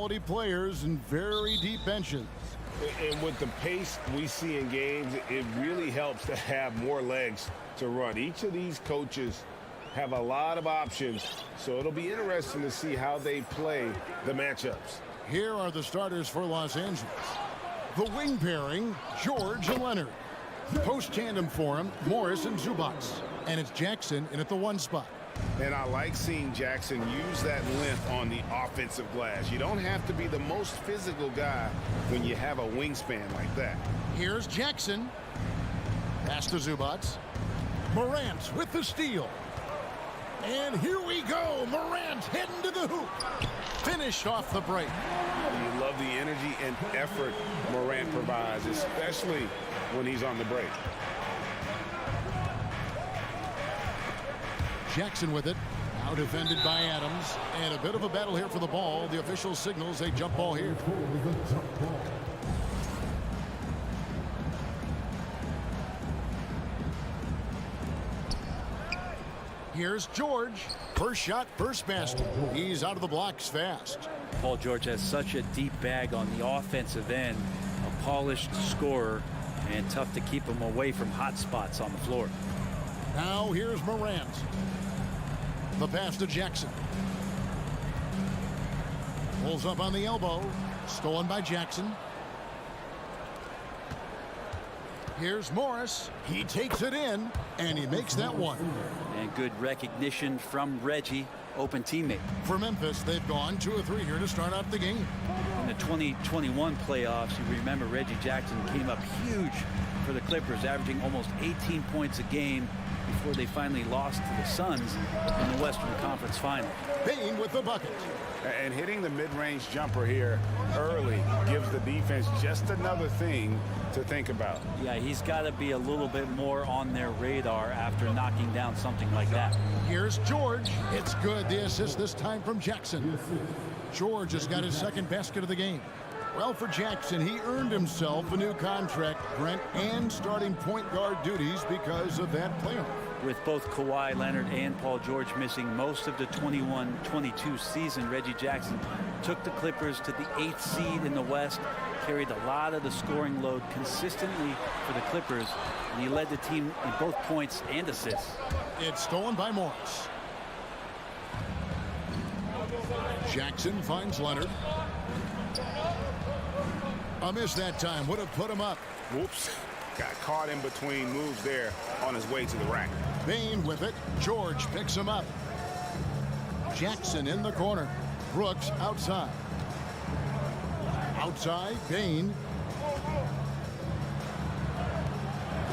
quality players and very deep benches. And with the pace we see in games, it really helps to have more legs to run. Each of these coaches have a lot of options, so it'll be interesting to see how they play the matchups. Here are the starters for Los Angeles. The wing pairing, George and Leonard. Post tandem for him, Morris and Zubats. And it's Jackson in at the 1 spot. And I like seeing Jackson use that length on the offensive glass. You don't have to be the most physical guy when you have a wingspan like that. Here's Jackson. Pass to Zubats. Morant with the steal. And here we go. Morant heading to the hoop. Finished off the break. You love the energy and effort Morant provides, especially when he's on the break. Jackson with it. Now defended by Adams. And a bit of a battle here for the ball. The official signals a jump ball here. Here's George. First shot, first basket. He's out of the blocks fast. Paul George has such a deep bag on the offensive end. A polished scorer, and tough to keep him away from hot spots on the floor. Now here's Morant. The pass to Jackson. Pulls up on the elbow. Stolen by Jackson. Here's Morris. He takes it in, and he makes that one. And good recognition from Reggie, open teammate. For Memphis, they've gone 2 of 3 here to start out the game. In the 2021 playoffs, you remember Reggie Jackson came up huge for the Clippers, averaging almost 18 points a game before they finally lost to the Suns in the Western Conference Final. Bain with the bucket. And hitting the mid-range jumper here early gives the defense just another thing to think about. Yeah, he's got to be a little bit more on their radar after knocking down something like that. Here's George. It's good. The assist this time from Jackson. George has got his second basket of the game. Well, for Jackson, he earned himself a new contract, Brent, and starting point guard duties because of that playoff. With both Kawhi Leonard and Paul George missing most of the 21-22 season, Reggie Jackson took the Clippers to the 8th seed in the West, carried a lot of the scoring load consistently for the Clippers, and he led the team in both points and assists. It's stolen by Morris. Jackson finds Leonard. A miss that time. Would have put him up. Whoops. Got caught in between moves there on his way to the rack. Bain with it. George picks him up. Jackson in the corner. Brooks outside. Outside, Bain.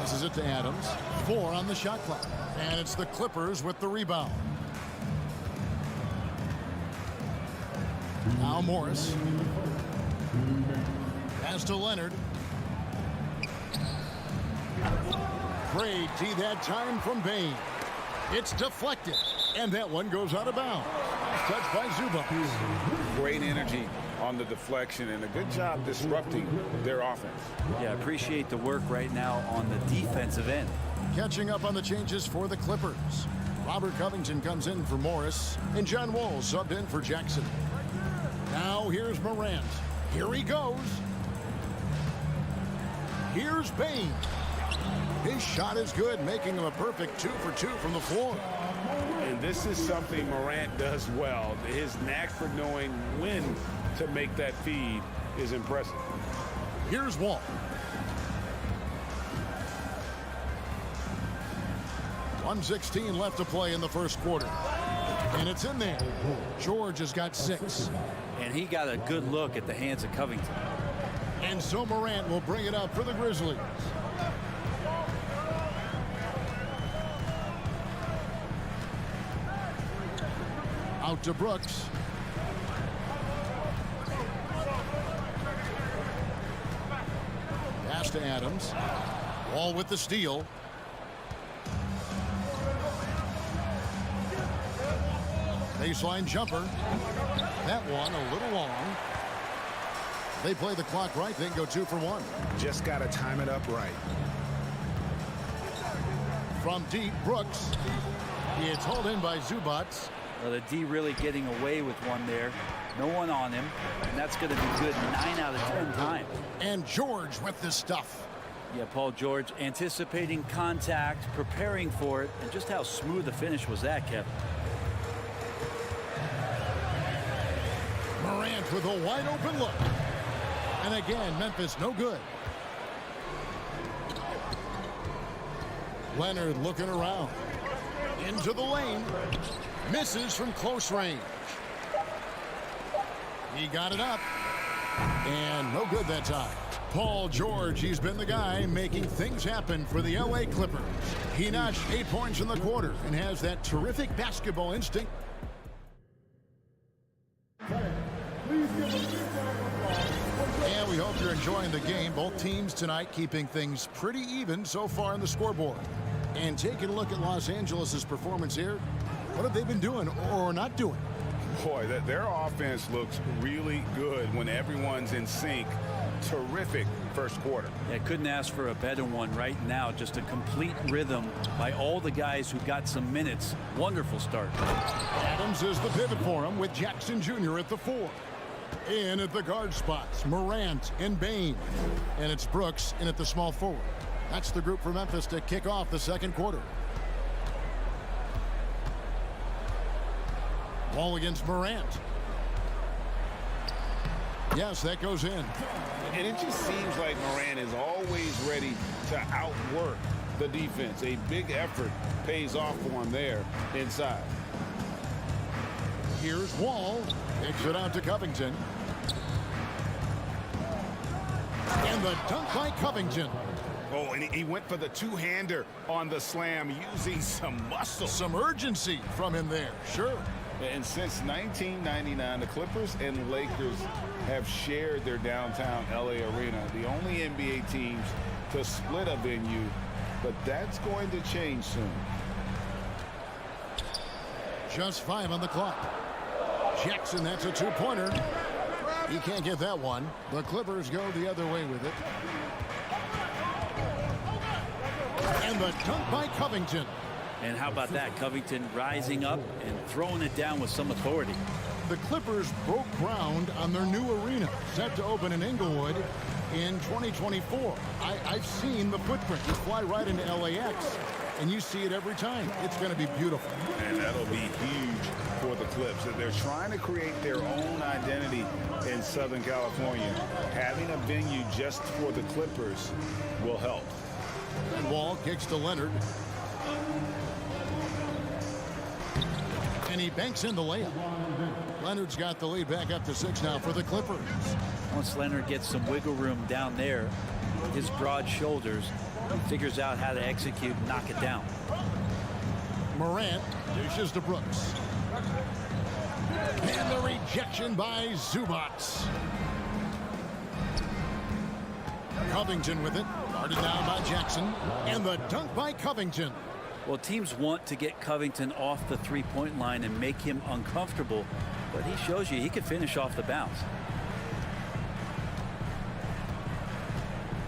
This is it to Adams. 4 on the shot clock. And it's the Clippers with the rebound. Now Morris. Pass to Leonard. Great D that time from Bain. It's deflected, and that one goes out of bounds. Touched by Zubats. Great energy on the deflection, and a good job disrupting their offense. Yeah, appreciate the work right now on the defensive end. Catching up on the changes for the Clippers. Robert Covington comes in for Morris, and John Wall subbed in for Jackson. Now here's Morant. Here he goes. Here's Bain. His shot is good, making him a perfect 2 for 2 from the floor. And this is something Morant does well. His knack for knowing when to make that feed is impressive. Here's Wall. .116 left to play in the first quarter. And it's in there. George has got 6. And he got a good look at the hands of Covington. And so Morant will bring it up for the Grizzlies. Out to Brooks. Pass to Adams. Wall with the steal. Baseline jumper. That one a little long. They play the clock right, then go 2 for 1. Just got to time it up right. From deep, Brooks. It's hauled in by Zubats. Well, the D really getting away with one there. No one on him, and that's going to be good 9 out of 10 times. And George with the stuff. Yeah, Paul George anticipating contact, preparing for it, and just how smooth the finish was that, Kevin. Morant with a wide open look. And again, Memphis no good. Leonard looking around. Into the lane. Misses from close range. He got it up. And no good that time. Paul George, he's been the guy making things happen for the LA Clippers. He notched 8 points in the quarter and has that terrific basketball instinct. And we hope you're enjoying the game. Both teams tonight keeping things pretty even so far on the scoreboard. And taking a look at Los Angeles' performance here, what have they been doing or not doing? Boy, their offense looks really good when everyone's in sync. Terrific first quarter. Yeah, couldn't ask for a better one right now. Just a complete rhythm by all the guys who got some minutes. Wonderful start. Adams is the pivot for him with Jackson Jr. at the 4. In at the guard spots, Morant and Bane. And it's Brooks in at the small forward. That's the group for Memphis to kick off the second quarter. Ball against Morant. Yes, that goes in. And it just seems like Morant is always ready to outwork the defense. A big effort pays off for him there inside. Here's Wall. Takes it out to Covington. And the dunk by Covington. Oh, and he went for the two-hander on the slam using some muscle. Some urgency from him there, sure. And since 1999, the Clippers and Lakers have shared their downtown LA arena, the only NBA teams to split a venue, but that's going to change soon. Just 5 on the clock. Jackson, that's a two-pointer. He can't get that one. The Clippers go the other way with it. And the dunk by Covington. And how about that? Covington rising up and throwing it down with some authority. The Clippers broke ground on their new arena, set to open in Inglewood in 2024. I've seen the footprint. You fly right into LAX, and you see it every time. It's going to be beautiful. And that'll be huge for the Clips. They're trying to create their own identity in Southern California. Having a venue just for the Clippers will help. And Wall kicks to Leonard. And he banks in the layup. Leonard's got the lead back up to 6 now for the Clippers. Once Leonard gets some wiggle room down there, with his broad shoulders, he figures out how to execute and knock it down. Morant dishes to Brooks. And the rejection by Zubac. Covington with it. Guarded down by Jackson. And the dunk by Covington. Well, teams want to get Covington off the three-point line and make him uncomfortable, but he shows you he can finish off the bounce.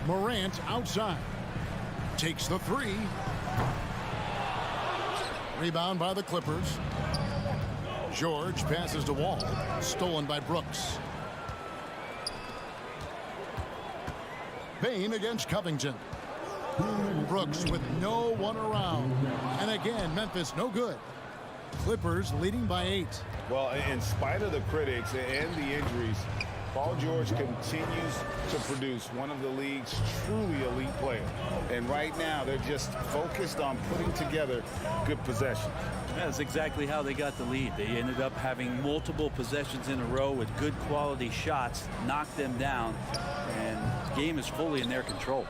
Morant outside. Takes the 3. Rebound by the Clippers. George passes to Wall. Stolen by Brooks. Bane against Covington. Brooks with no one around. And again, Memphis no good. Clippers leading by 8. Well, in spite of the critics and the injuries, Paul George continues to produce one of the league's truly elite players. And right now, they're just focused on putting together good possessions. That's exactly how they got the lead. They ended up having multiple possessions in a row with good quality shots, knocked them down, and the game is fully in their control.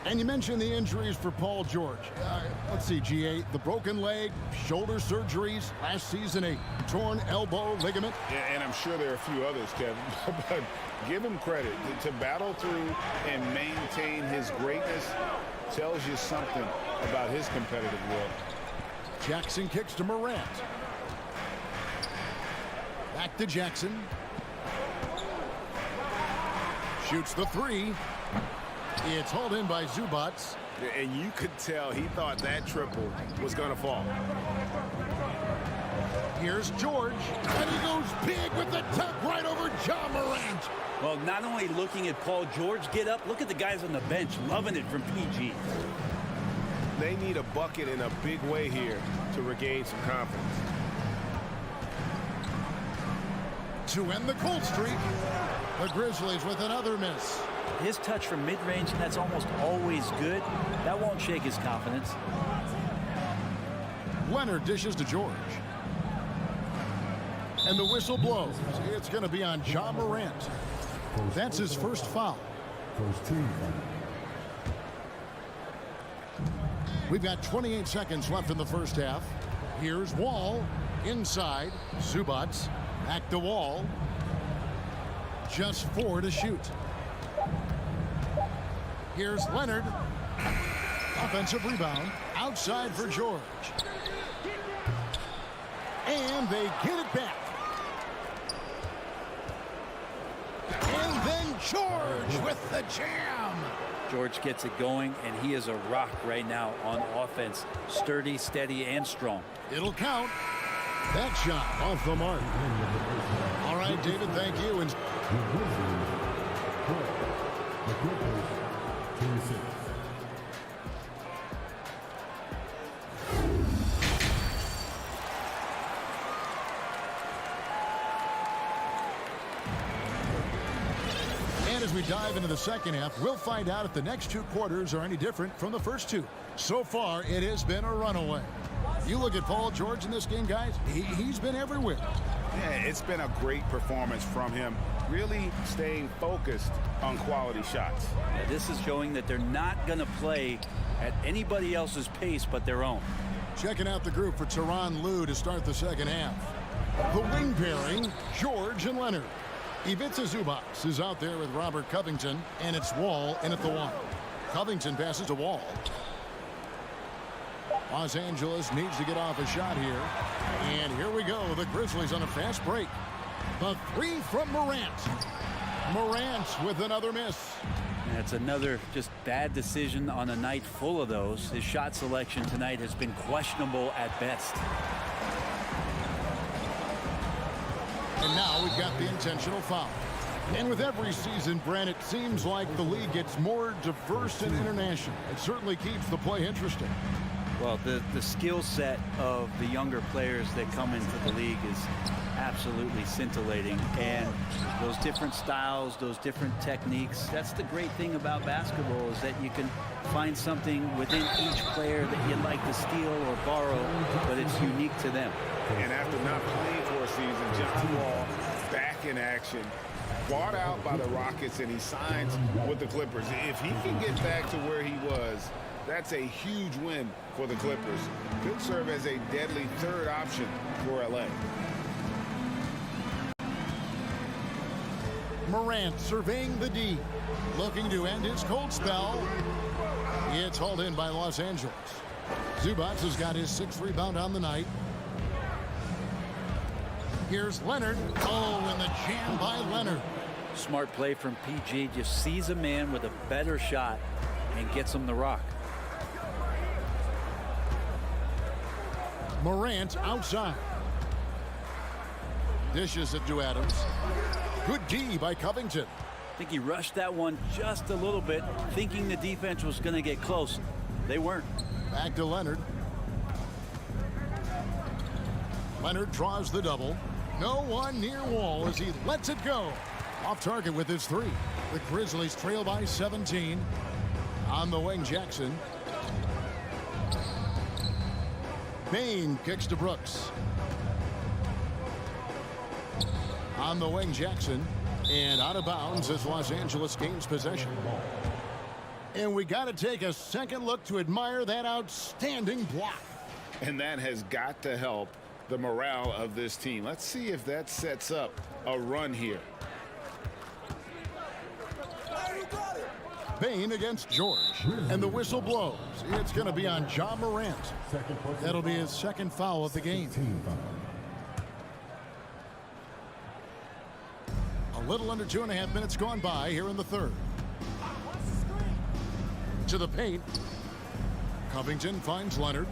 And you mentioned the injuries for Paul George. Let's see, GA, the broken leg, shoulder surgeries, last season a torn elbow ligament. Yeah, and I'm sure there are a few others, Kevin, but give him credit. To battle through and maintain his greatness tells you something about his competitive will. Jackson kicks to Morant. Back to Jackson. Shoots the 3. It's hauled in by Zubac. And you could tell he thought that triple was going to fall. Here's George, and he goes big with the tuck right over John Morant. Well, not only looking at Paul George get up, look at the guys on the bench loving it from PG. They need a bucket in a big way here to regain some confidence. To end the cold streak, the Grizzlies with another miss. His touch from mid-range, that's almost always good. That won't shake his confidence. Leonard dishes to George. And the whistle blows. It's going to be on John Morant. That's his first foul. We've got 28 seconds left in the first half. Here's Wall. Inside. Zubats. Back to Wall. Just 4 to shoot. Here's Leonard. Offensive rebound. Outside for George. And they get it back. And then George with the jam. George gets it going, and he is a rock right now on offense. Sturdy, steady, and strong. It'll count. That shot off the mark. All right, David, thank you. And as we dive into the second half, we'll find out if the next 2 quarters are any different from the first 2. So far, it has been a runaway. You look at Paul George in this game, guys, he's been everywhere. Yeah, it's been a great performance from him, really staying focused on quality shots. Yeah, this is showing that they're not going to play at anybody else's pace but their own. Checking out the group for Tyronn Lue to start the second half. The wing pairing, George and Leonard. Ivica Zubats is out there with Robert Covington, and it's Wall in at the 1. Covington passes to Wall. Los Angeles needs to get off a shot here. And here we go. The Grizzlies on a fast break. The 3 from Morant. Morant with another miss. That's another just bad decision on a night full of those. His shot selection tonight has been questionable at best. And now we've got the intentional foul. And with every season, Brent, it seems like the league gets more diverse and international. It certainly keeps the play interesting. Well, the skill set of the younger players that come into the league is absolutely scintillating. And those different styles, those different techniques, that's the great thing about basketball, is that you can find something within each player that you'd like to steal or borrow, but it's unique to them. And after not playing for a season, John Wall back in action, bought out by the Rockets, and he signs with the Clippers. If he can get back to where he was, that's a huge win for the Clippers. Could serve as a deadly third option for LA. Morant surveying the D, looking to end his cold spell. It's hauled in by Los Angeles. Zubats has got his 6th rebound on the night. Here's Leonard. Oh, and the jam by Leonard. Smart play from PG. Just sees a man with a better shot and gets him the rock. Morant outside. Dishes it to Adams. Good D by Covington. I think he rushed that one just a little bit, thinking the defense was going to get close. They weren't. Back to Leonard. Leonard draws the double. No one near Wall as he lets it go. Off target with his 3. The Grizzlies trail by 17. On the wing, Jackson. Bain kicks to Brooks. On the wing, Jackson. And out of bounds as Los Angeles gains possession. And we got to take a second look to admire that outstanding block. And that has got to help the morale of this team. Let's see if that sets up a run here. Bain against George. And the whistle blows. It's going to be on John Morant. That'll be his 2nd foul of the game. A little under 2.5 minutes gone by here in the 3rd. To the paint. Covington finds Leonard.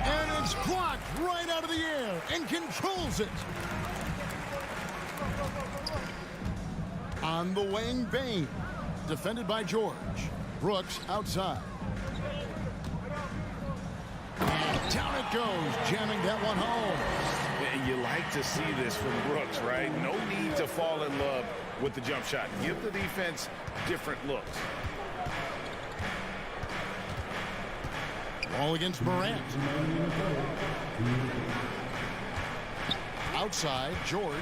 And it's blocked right out of the air and controls it. On the wing, Bain. Defended by George. Brooks outside. And down it goes, jamming that one home. And you like to see this from Brooks, right? No need to fall in love with the jump shot. Give the defense different looks. Ball against Morant. Outside, George.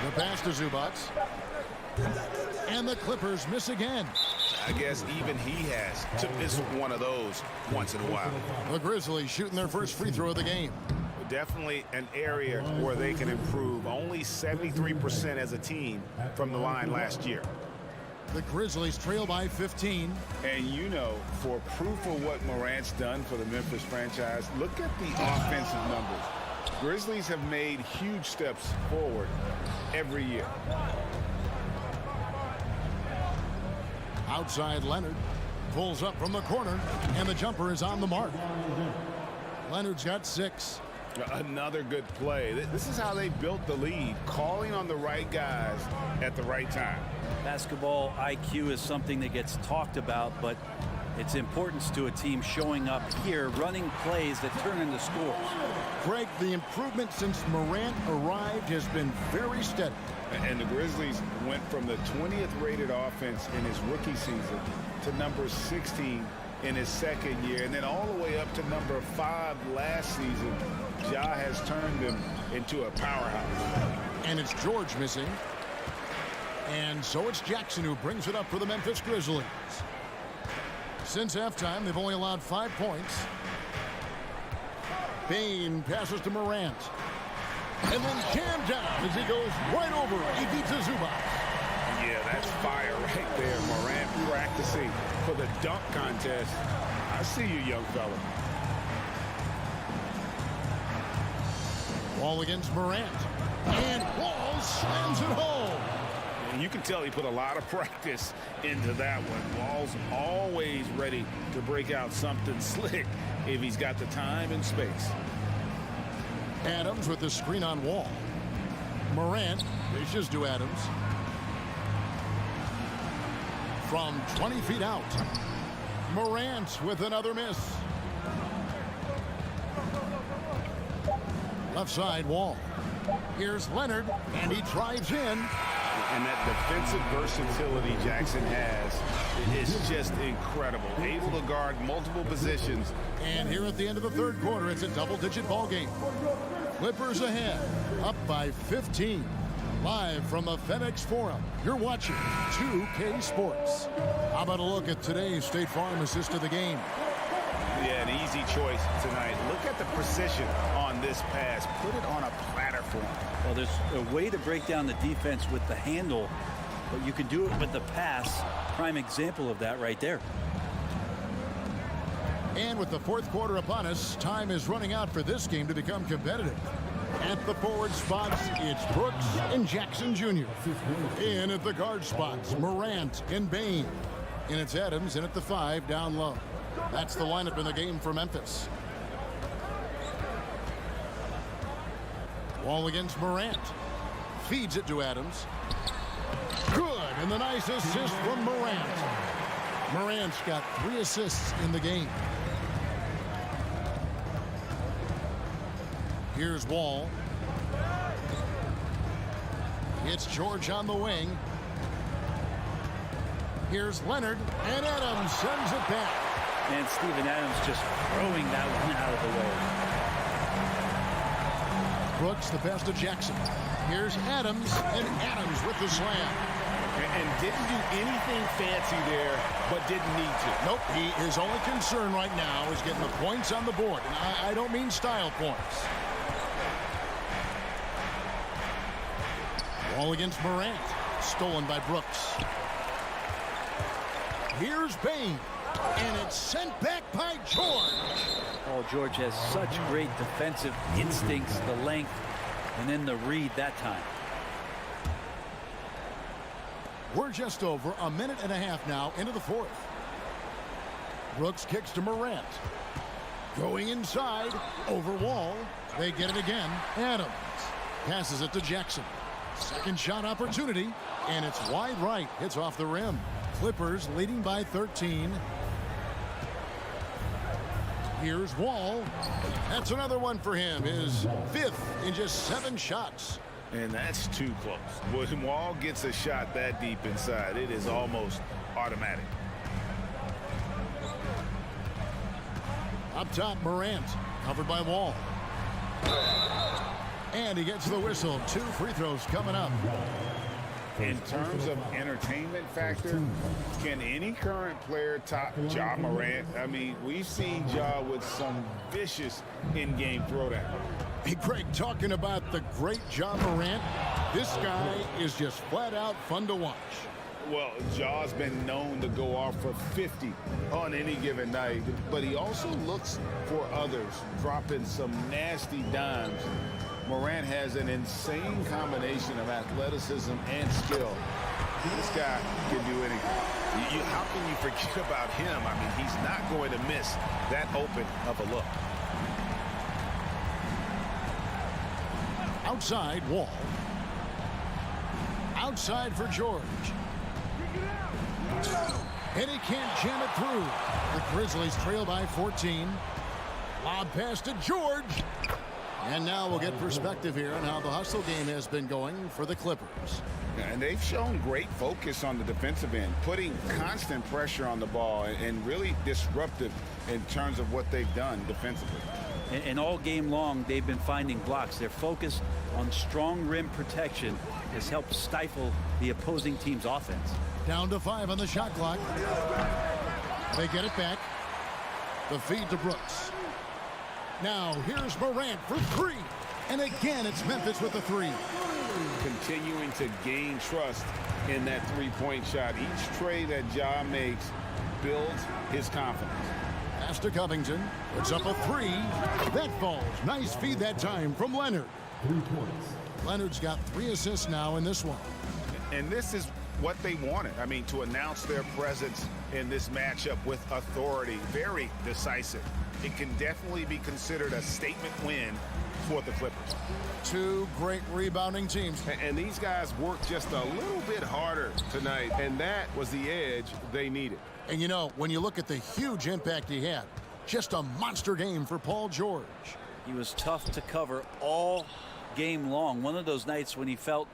The pass to Zubac. And the Clippers miss again. I guess even he has to miss one of those once in a while. The Grizzlies shooting their first free throw of the game. Definitely an area where they can improve. Only 73% as a team from the line last year. The Grizzlies trail by 15. And you know, for proof of what Morant's done for the Memphis franchise, look at the offensive numbers. Grizzlies have made huge steps forward every year. Outside, Leonard pulls up from the corner, and the jumper is on the mark. Leonard's got 6. Another good play. This is how they built the lead, calling on the right guys at the right time. Basketball IQ is something that gets talked about, but its importance to a team showing up here, running plays that turn into scores. Greg, the improvement since Morant arrived has been very steady. And the Grizzlies went from the 20th rated offense in his rookie season to number 16 in his second year, and then all the way up to number 5 last season. Ja has turned them into a powerhouse. And it's George missing. And so it's Jackson who brings it up for the Memphis Grizzlies. Since halftime, they've only allowed 5 points. Bain passes to Morant. And then jammed down as he goes right over. He beats a Zubac. Yeah, that's fire right there. Morant practicing for the dunk contest. I see you, young fella. Ball against Morant. And Wall slams it home. And you can tell he put a lot of practice into that one. Wall's always ready to break out something slick if he's got the time and space. Adams with the screen on Wall. Morant dishes to Adams. From 20 feet out. Morant with another miss. Left side, Wall. Here's Leonard, and he drives in. And that defensive versatility Jackson has is just incredible. Able to guard multiple positions. And here at the end of the third quarter, it's a double-digit ball game. Clippers ahead, up by 15. Live from the FedEx Forum, you're watching 2K Sports. How about a look at today's State Farm assist of the game? Yeah, an easy choice tonight. Look at the precision on this pass. Put it on a platter for him. Well, there's a way to break down the defense with the handle, but you can do it with the pass. Prime example of that right there. And with the fourth quarter upon us, time is running out for this game to become competitive. At the forward spots, it's Brooks and Jackson Jr. In at the guard spots, Morant and Bain. And it's Adams in at the 5 down low. That's the lineup in the game for Memphis. Wall against Morant. Feeds it to Adams. Good, and the nice assist from Morant. Morant's got 3 assists in the game. Here's Wall. It's George on the wing. Here's Leonard, and Adams sends it back. And Steven Adams just throwing that one out of the way. Brooks, the pass to Jackson. Here's Adams, and Adams with the slam. And didn't do anything fancy there, but didn't need to. Nope, his only concern right now is getting the points on the board. And I don't mean style points. Ball against Morant. Stolen by Brooks. Here's Bain. And it's sent back by George. Paul George has such great defensive instincts, the length, and then the read that time. We're just over a minute and a half now into the fourth. Brooks kicks to Morant. Going inside, over Wall. They get it again. Adams passes it to Jackson. Second shot opportunity, and it's wide right. Hits off the rim. Clippers leading by 13. Here's Wall. That's another one for him. His fifth in just 7 shots. And that's too close. When Wall gets a shot that deep inside, it is almost automatic. Up top, Morant, covered by Wall. And he gets the whistle. 2 free throws coming up. In terms of entertainment factor, can any current player top Ja Morant? I mean, we've seen Ja with some vicious in-game throwdown. Hey, Greg, talking about the great Ja Morant, this guy is just flat out fun to watch. Well, Ja's been known to go off for 50 on any given night, but he also looks for others, dropping some nasty dimes. Morant has an insane combination of athleticism and skill. This guy can do anything. How can you forget about him? I mean, he's not going to miss that open of a look. Outside, Wall. Outside for George. And he can't jam it through. The Grizzlies trail by 14. Lob pass to George. And now we'll get perspective here on how the hustle game has been going for the Clippers. And they've shown great focus on the defensive end, putting constant pressure on the ball and really disruptive in terms of what they've done defensively. And all game long, they've been finding blocks. Their focus on strong rim protection has helped stifle the opposing team's offense. Down to 5 on the shot clock. They get it back. The feed to Brooks. Now here's Morant for 3. And again, it's Memphis with the 3. Continuing to gain trust in that three-point shot. Each trade that Ja makes builds his confidence. Pass to Covington. Puts up a 3. That falls. Nice feed that time from Leonard. 3 points. Leonard's got 3 assists now in this one. And this is what they wanted. I mean, to announce their presence in this matchup with authority. Very decisive. It can definitely be considered a statement win for the Clippers. 2 great rebounding teams. And these guys worked just a little bit harder tonight, and that was the edge they needed. And you know, when you look at the huge impact he had, just a monster game for Paul George. He was tough to cover all game long. One of those nights when he felt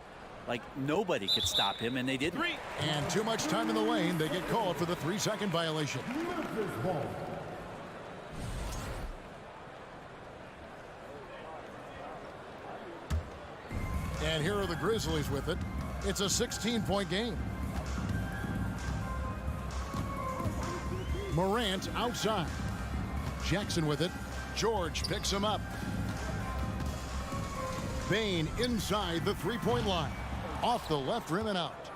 like nobody could stop him, and they didn't. And too much time in the lane. They get called for the 3-second violation. And here are the Grizzlies with it. It's a 16-point game. Morant outside. Jackson with it. George picks him up. Bain inside the 3-point line. Off the left rim and out.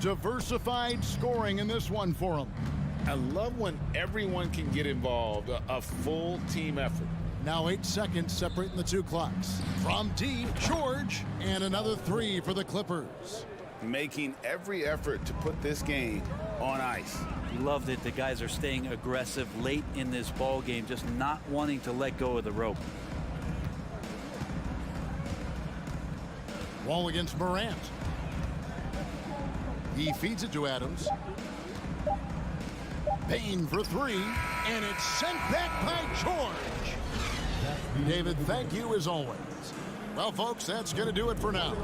Diversified scoring in this one for him. I love when everyone can get involved, a full team effort. Now 8 seconds separating the 2 clocks. From deep, George, and another 3 for the Clippers. Making every effort to put this game on ice. You love that the guys are staying aggressive late in this ball game, just not wanting to let go of the rope. Wall against Morant. He feeds it to Adams. Bain for 3, and it's sent back by George. David, thank you as always. Well, folks, that's going to do it for now.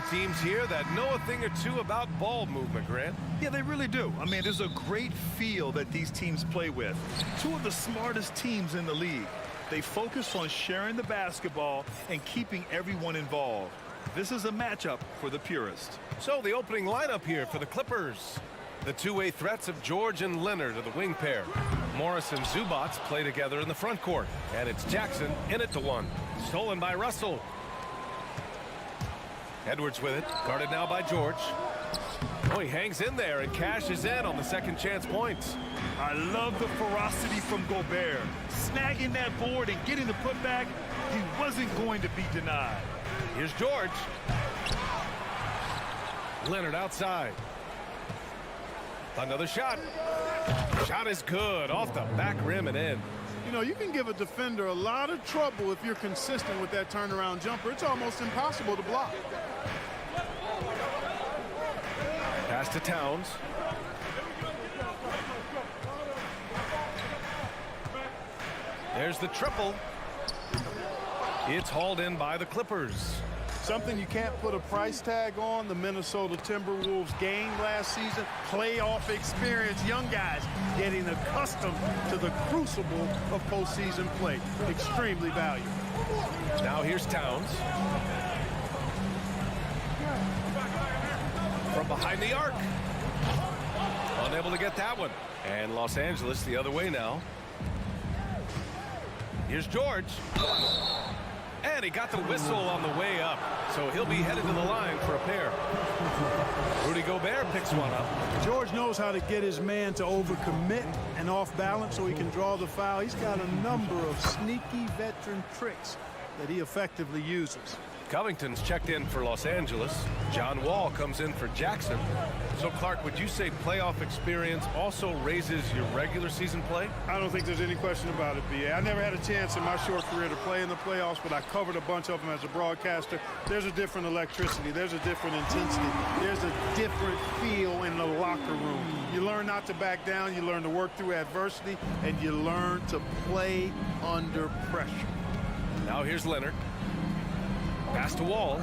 teams here that know a thing or two about ball movement, Grant. Yeah, they really do. I mean, there's a great feel that these teams play with. Two of the smartest teams in the league. They focus on sharing the basketball and keeping everyone involved. This is a matchup for the purist. So the opening lineup here for the Clippers. The two-way threats of George and Leonard are the wing pair. Morris and Zubac play together in the front court. And it's Jackson in it to one. Stolen by Russell. Edwards with it. Guarded now by George. Oh, he hangs in there and cashes in on the second chance points. I love the ferocity from Gobert. Snagging that board and getting the putback, he wasn't going to be denied. Here's George. Leonard outside. Another shot. Shot is good. Off the back rim and in. You know, you can give a defender a lot of trouble if you're consistent with that turnaround jumper. It's almost impossible to block. Pass to Towns. There's the triple. It's hauled in by the Clippers. Something you can't put a price tag on, the Minnesota Timberwolves game last season. Playoff experience, young guys getting accustomed to the crucible of postseason play. Extremely valuable. Now here's Towns. From behind the arc. Unable to get that one. And Los Angeles the other way now. Here's George. And he got the whistle on the way up. So he'll be headed to the line for a pair. Rudy Gobert picks one up. George knows how to get his man to overcommit and off balance so he can draw the foul. He's got a number of sneaky veteran tricks that he effectively uses. Covington's checked in for Los Angeles. John Wall comes in for Jackson. So, Clark, would you say playoff experience also raises your regular season play? I don't think there's any question about it, B.A. I never had a chance in my short career to play in the playoffs, but I covered a bunch of them as a broadcaster. There's a different electricity. There's a different intensity. There's a different feel in the locker room. You learn not to back down. You learn to work through adversity, and you learn to play under pressure. Now here's Leonard. Pass to Wall.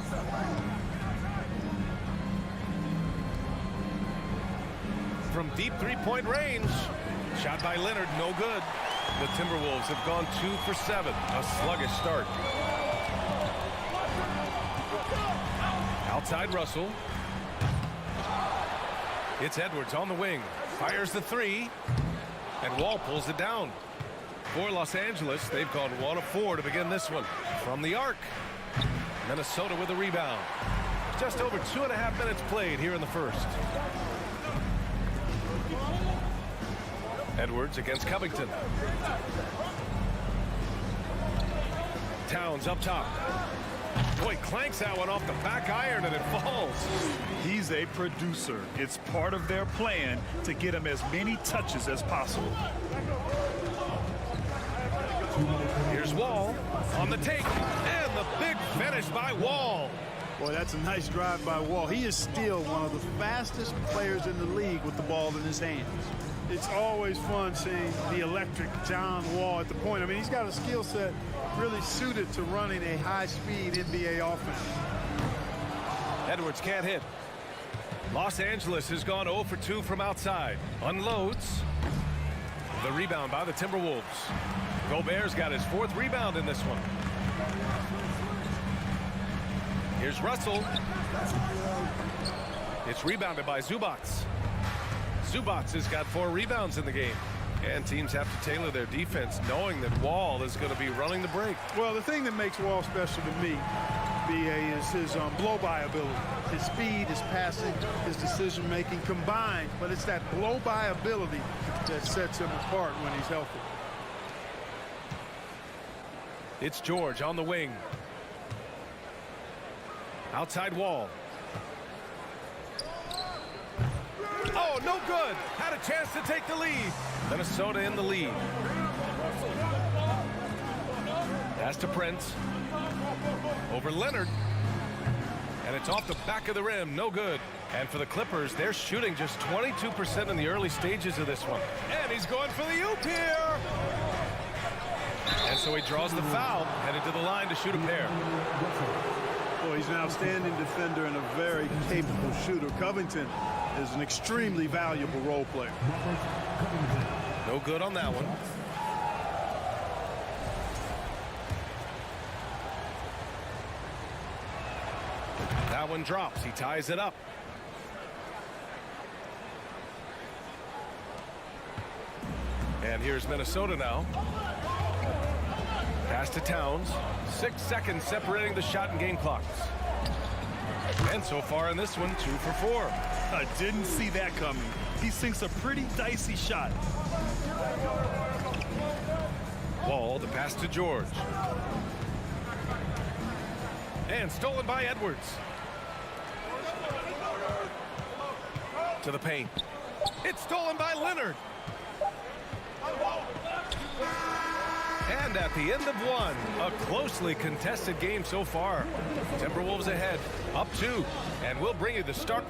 From deep three-point range. Shot by Leonard, no good. The Timberwolves have gone 2 for 7. A sluggish start. Outside Russell. It's Edwards on the wing. Fires the three. And Wall pulls it down. For Los Angeles, they've gone 1 of 4 to begin this one. From the arc. Minnesota with a rebound. Just over 2.5 minutes played here in the first. Edwards against Covington. Towns up top. Boy, clanks that one off the back iron and it falls. He's a producer. It's part of their plan to get him as many touches as possible. Here's Wall on the take. And the big finish by Wall. Boy, that's a nice drive by Wall. He is still one of the fastest players in the league with the ball in his hands. It's always fun seeing the electric John Wall at the point. I mean, he's got a skill set really suited to running a high-speed NBA offense. Edwards can't hit. Los Angeles has gone 0 for 2 from outside. Unloads. The rebound by the Timberwolves. Gobert's got his 4th rebound in this one. Here's Russell. It's rebounded by Zubac. Zubac has got 4 rebounds in the game. And teams have to tailor their defense knowing that Wall is going to be running the break. Well, the thing that makes Wall special to me, B.A., is his blow-by ability. His speed, his passing, his decision-making combined. But it's that blow-by ability that sets him apart when he's healthy. It's George on the wing. Outside Wall. Oh, no good. Had a chance to take the lead. Minnesota in the lead. Pass to Prince. Over Leonard. And it's off the back of the rim. No good. And for the Clippers, they're shooting just 22% in the early stages of this one. And he's going for the oop here. And so he draws the foul, headed to the line to shoot a pair. Well, he's an outstanding defender and a very capable shooter. Covington is an extremely valuable role player. No good on that one. That one drops. He ties it up. And here's Minnesota now. Pass to Towns. 6 seconds separating the shot and game clocks. And so far in this one, 2 for 4. I didn't see that coming. He sinks a pretty dicey shot. Wall, the pass to George. And stolen by Edwards. To the paint. It's stolen by Leonard. And at the end of one, a closely contested game so far. Timberwolves ahead, up 2, and we'll bring you the start.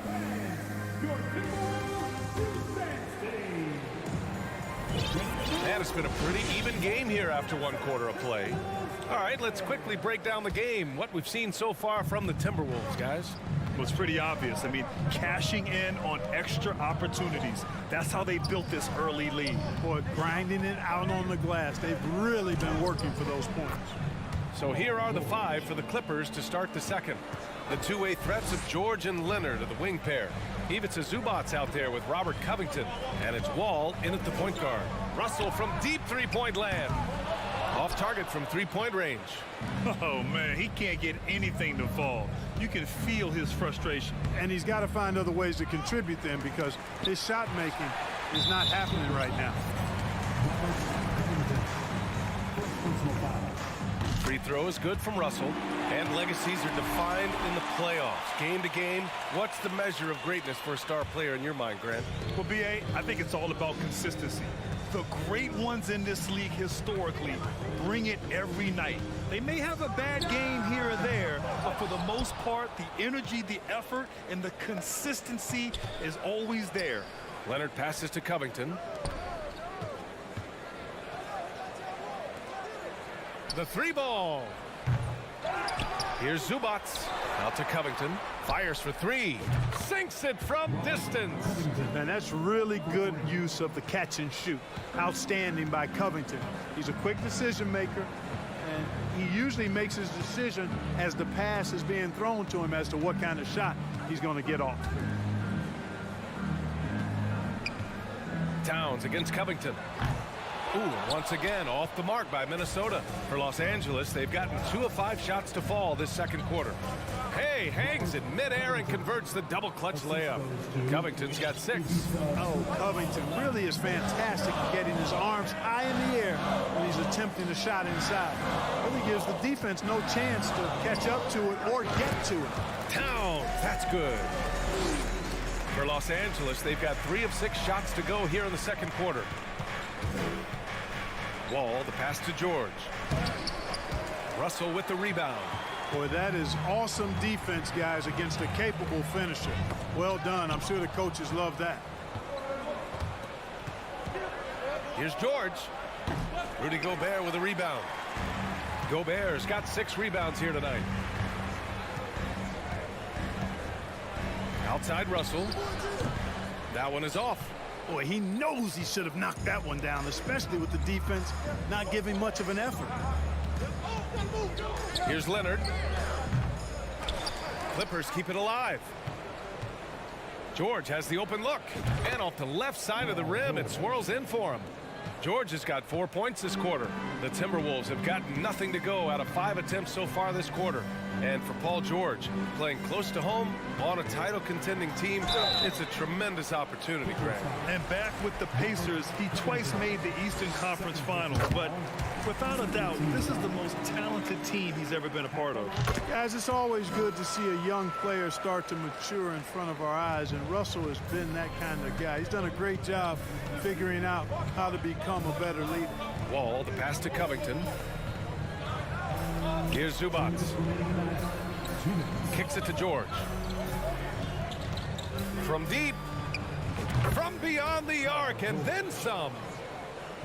And it's been a pretty even game here after 1 quarter of play. All right, let's quickly break down the game. What we've seen so far from the Timberwolves, guys. Well, it's pretty obvious. I mean, cashing in on extra opportunities. That's how they built this early lead. Boy, grinding it out on the glass. They've really been working for those points. So here are the 5 for the Clippers to start the second. The two-way threats of George and Leonard are the wing pair. Ivica Zubac's out there with Robert Covington. And it's Wall in at the point guard. Russell from deep three-point land. Off target from three-point range. Oh, man, he can't get anything to fall. You can feel his frustration. And he's got to find other ways to contribute then because his shot making is not happening right now. Free throw is good from Russell. And legacies are defined in the playoffs. Game to game, what's the measure of greatness for a star player in your mind, Grant? Well, B.A., I think it's all about consistency. The great ones in this league historically bring it every night. They may have a bad game here or there, but for the most part, the energy, the effort, and the consistency is always there. Leonard passes to Covington. The 3 ball. Here's Zubac. Out to Covington. Fires for 3. Sinks it from distance. And that's really good use of the catch and shoot. Outstanding by Covington. He's a quick decision maker, and he usually makes his decision as the pass is being thrown to him as to what kind of shot he's going to get off. Towns against Covington. Ooh, once again, off the mark by Minnesota. For Los Angeles, they've gotten 2 of 5 shots to fall this second quarter. Hey, hangs in midair and converts the double clutch layup. Covington's got 6. Oh, Covington really is fantastic at getting his arms high in the air when he's attempting a shot inside. Really gives the defense no chance to catch up to it or get to it. Towns, that's good. For Los Angeles, they've got 3 of 6 shots to go here in the second quarter. Wall, the pass to George. Russell with the rebound. Boy, that is awesome defense, guys, against a capable finisher. Well done. I'm sure the coaches love that. Here's George. Rudy Gobert with a rebound. Gobert's got 6 rebounds here tonight. Outside Russell. That one is off. Boy, he knows he should have knocked that one down, especially with the defense not giving much of an effort. Here's Leonard. Clippers keep it alive. George has the open look. And off the left side of the rim, it swirls in for him. George has got 4 points this quarter. The Timberwolves have gotten nothing to go out of 5 attempts so far this quarter. And for Paul George, playing close to home on a title contending team, it's a tremendous opportunity, Grant. And back with the Pacers, he twice made the Eastern Conference Finals. But without a doubt, this is the most talented team he's ever been a part of. Guys, it's always good to see a young player start to mature in front of our eyes, and Russell has been that kind of guy. He's done a great job figuring out how to become a better leader. Wall, the pass to Covington. Here's Zubac. Kicks it to George. From deep. From beyond the arc, and then some.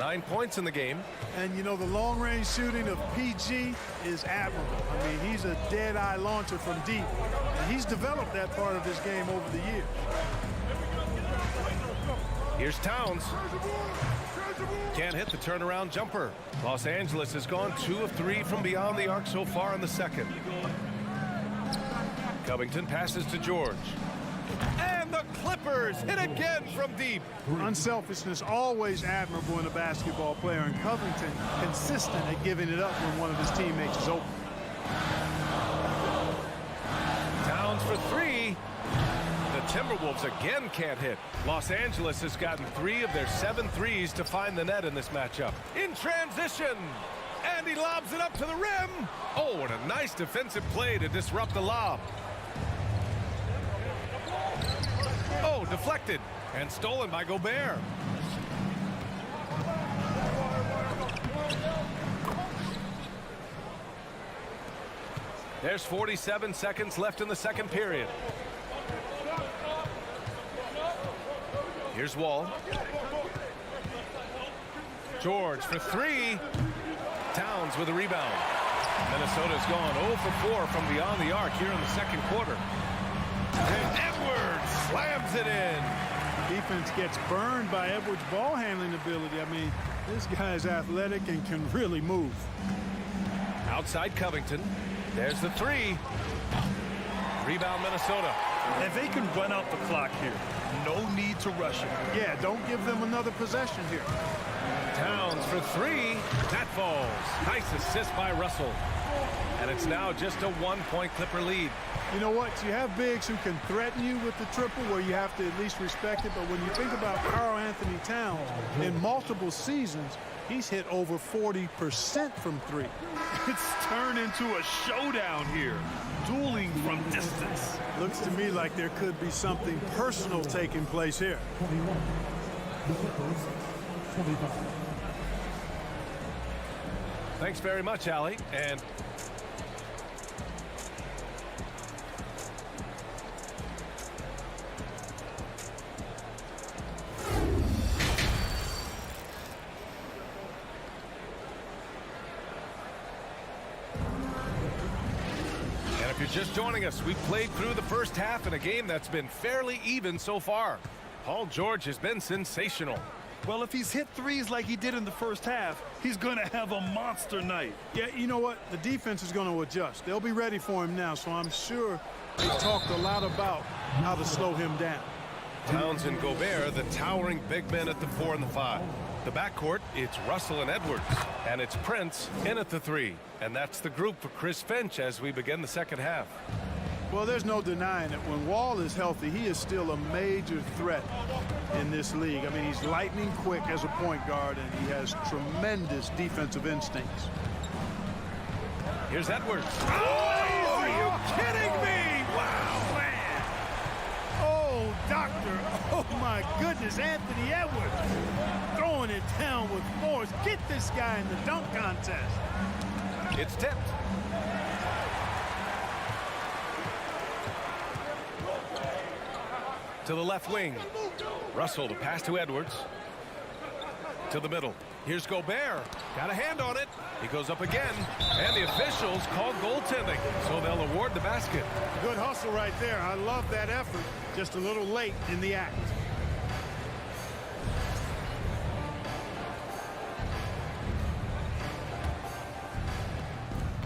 9 points in the game. And, you know, the long-range shooting of PG is admirable. I mean, he's a dead-eye launcher from deep. And he's developed that part of his game over the years. Here's Towns. Can't hit the turnaround jumper. Los Angeles has gone 2 of 3 from beyond the arc so far in the second. Covington passes to George. And the Clippers hit again from deep. Unselfishness always admirable in a basketball player, and Covington consistent at giving it up when one of his teammates is open. Towns for 3. The Timberwolves again can't hit. Los Angeles has gotten 3 of their 7 threes to find the net in this matchup. In transition, and he lobs it up to the rim. Oh, and a nice defensive play to disrupt the lob. Oh, deflected and stolen by Gobert. There's 47 seconds left in the second period. Here's Wall. George for 3. Towns with a rebound. Minnesota's gone 0 for 4 from beyond the arc here in the second quarter. And Edwards slams it in. Defense gets burned by Edwards' ball handling ability. I mean, this guy's athletic and can really move. Outside Covington. There's the 3. Rebound Minnesota. If they can run out the clock here, no need to rush it. Yeah, don't give them another possession here. Towns for 3. That falls. Nice assist by Russell. And it's now just a 1-point Clipper lead. You know what? You have bigs who can threaten you with the triple where you have to at least respect it. But when you think about Karl Anthony Towns, in multiple seasons, he's hit over 40% from 3. It's turned into a showdown here. Dueling from distance. Looks to me like there could be something personal taking place here. Thanks very much, Allie. And if you're just joining us, we've played through the first half in a game that's been fairly even so far. Paul George has been sensational. Well, if he's hit threes like he did in the first half, he's going to have a monster night. Yeah, you know what? The defense is going to adjust. They'll be ready for him now, so I'm sure they talked a lot about how to slow him down. Towns and Gobert, the towering big men at the 4 and the 5. The backcourt, it's Russell and Edwards. And it's Prince in at the 3. And that's the group for Chris Finch as we begin the second half. Well, there's no denying it. When Wall is healthy, he is still a major threat in this league. I mean, he's lightning quick as a point guard, and he has tremendous defensive instincts. Here's Edwards. Oh, are you kidding me? Wow, man. Oh, doctor. Oh, my goodness, Anthony Edwards. Throwing it down with force. Get this guy in the dunk contest. It's tipped. To the left wing. Russell to pass to Edwards. To the middle. Here's Gobert. Got a hand on it. He goes up again. And the officials called goaltending. So they'll award the basket. Good hustle right there. I love that effort. Just a little late in the act.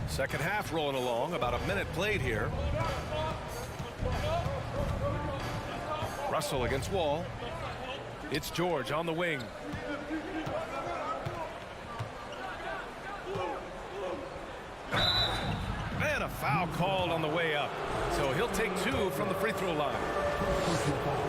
Second half rolling along. About a minute played here. Russell against Wall. It's George on the wing. And a foul called on the way up. So he'll take 2 from the free throw line.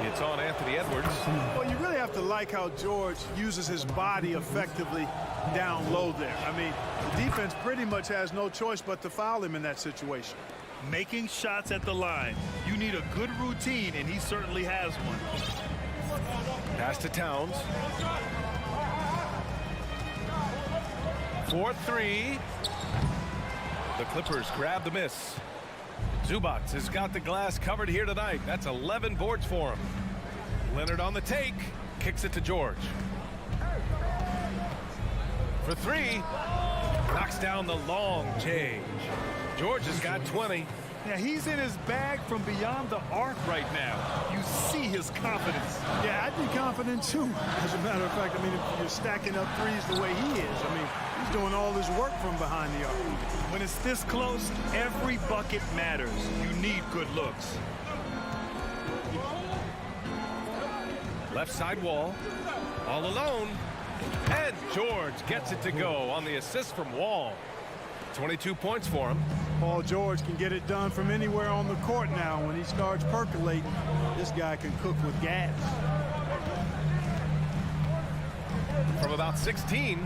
It's on Anthony Edwards. Well, you really have to like how George uses his body effectively down low there. I mean, the defense pretty much has no choice but to foul him in that situation. Making shots at the line. You need a good routine, and he certainly has one. Pass to Towns. 4-3. The Clippers grab the miss. Zubac has got the glass covered here tonight. That's 11 boards for him. Leonard on the take. Kicks it to George. for three. Knocks down the long change. George has got 20. Yeah, he's in his bag from beyond the arc right now. You see his confidence. Yeah, I'd be confident too. As a matter of fact, I mean, if you're stacking up threes the way he is, I mean, he's doing all his work from behind the arc. When it's this close, every bucket matters. You need good looks. Left side wall. All alone. And George gets it to go on the assist from Wall. 22 points for him. Paul George can get it done from anywhere on the court now. When he starts percolating, this guy can cook with gas. From about 16.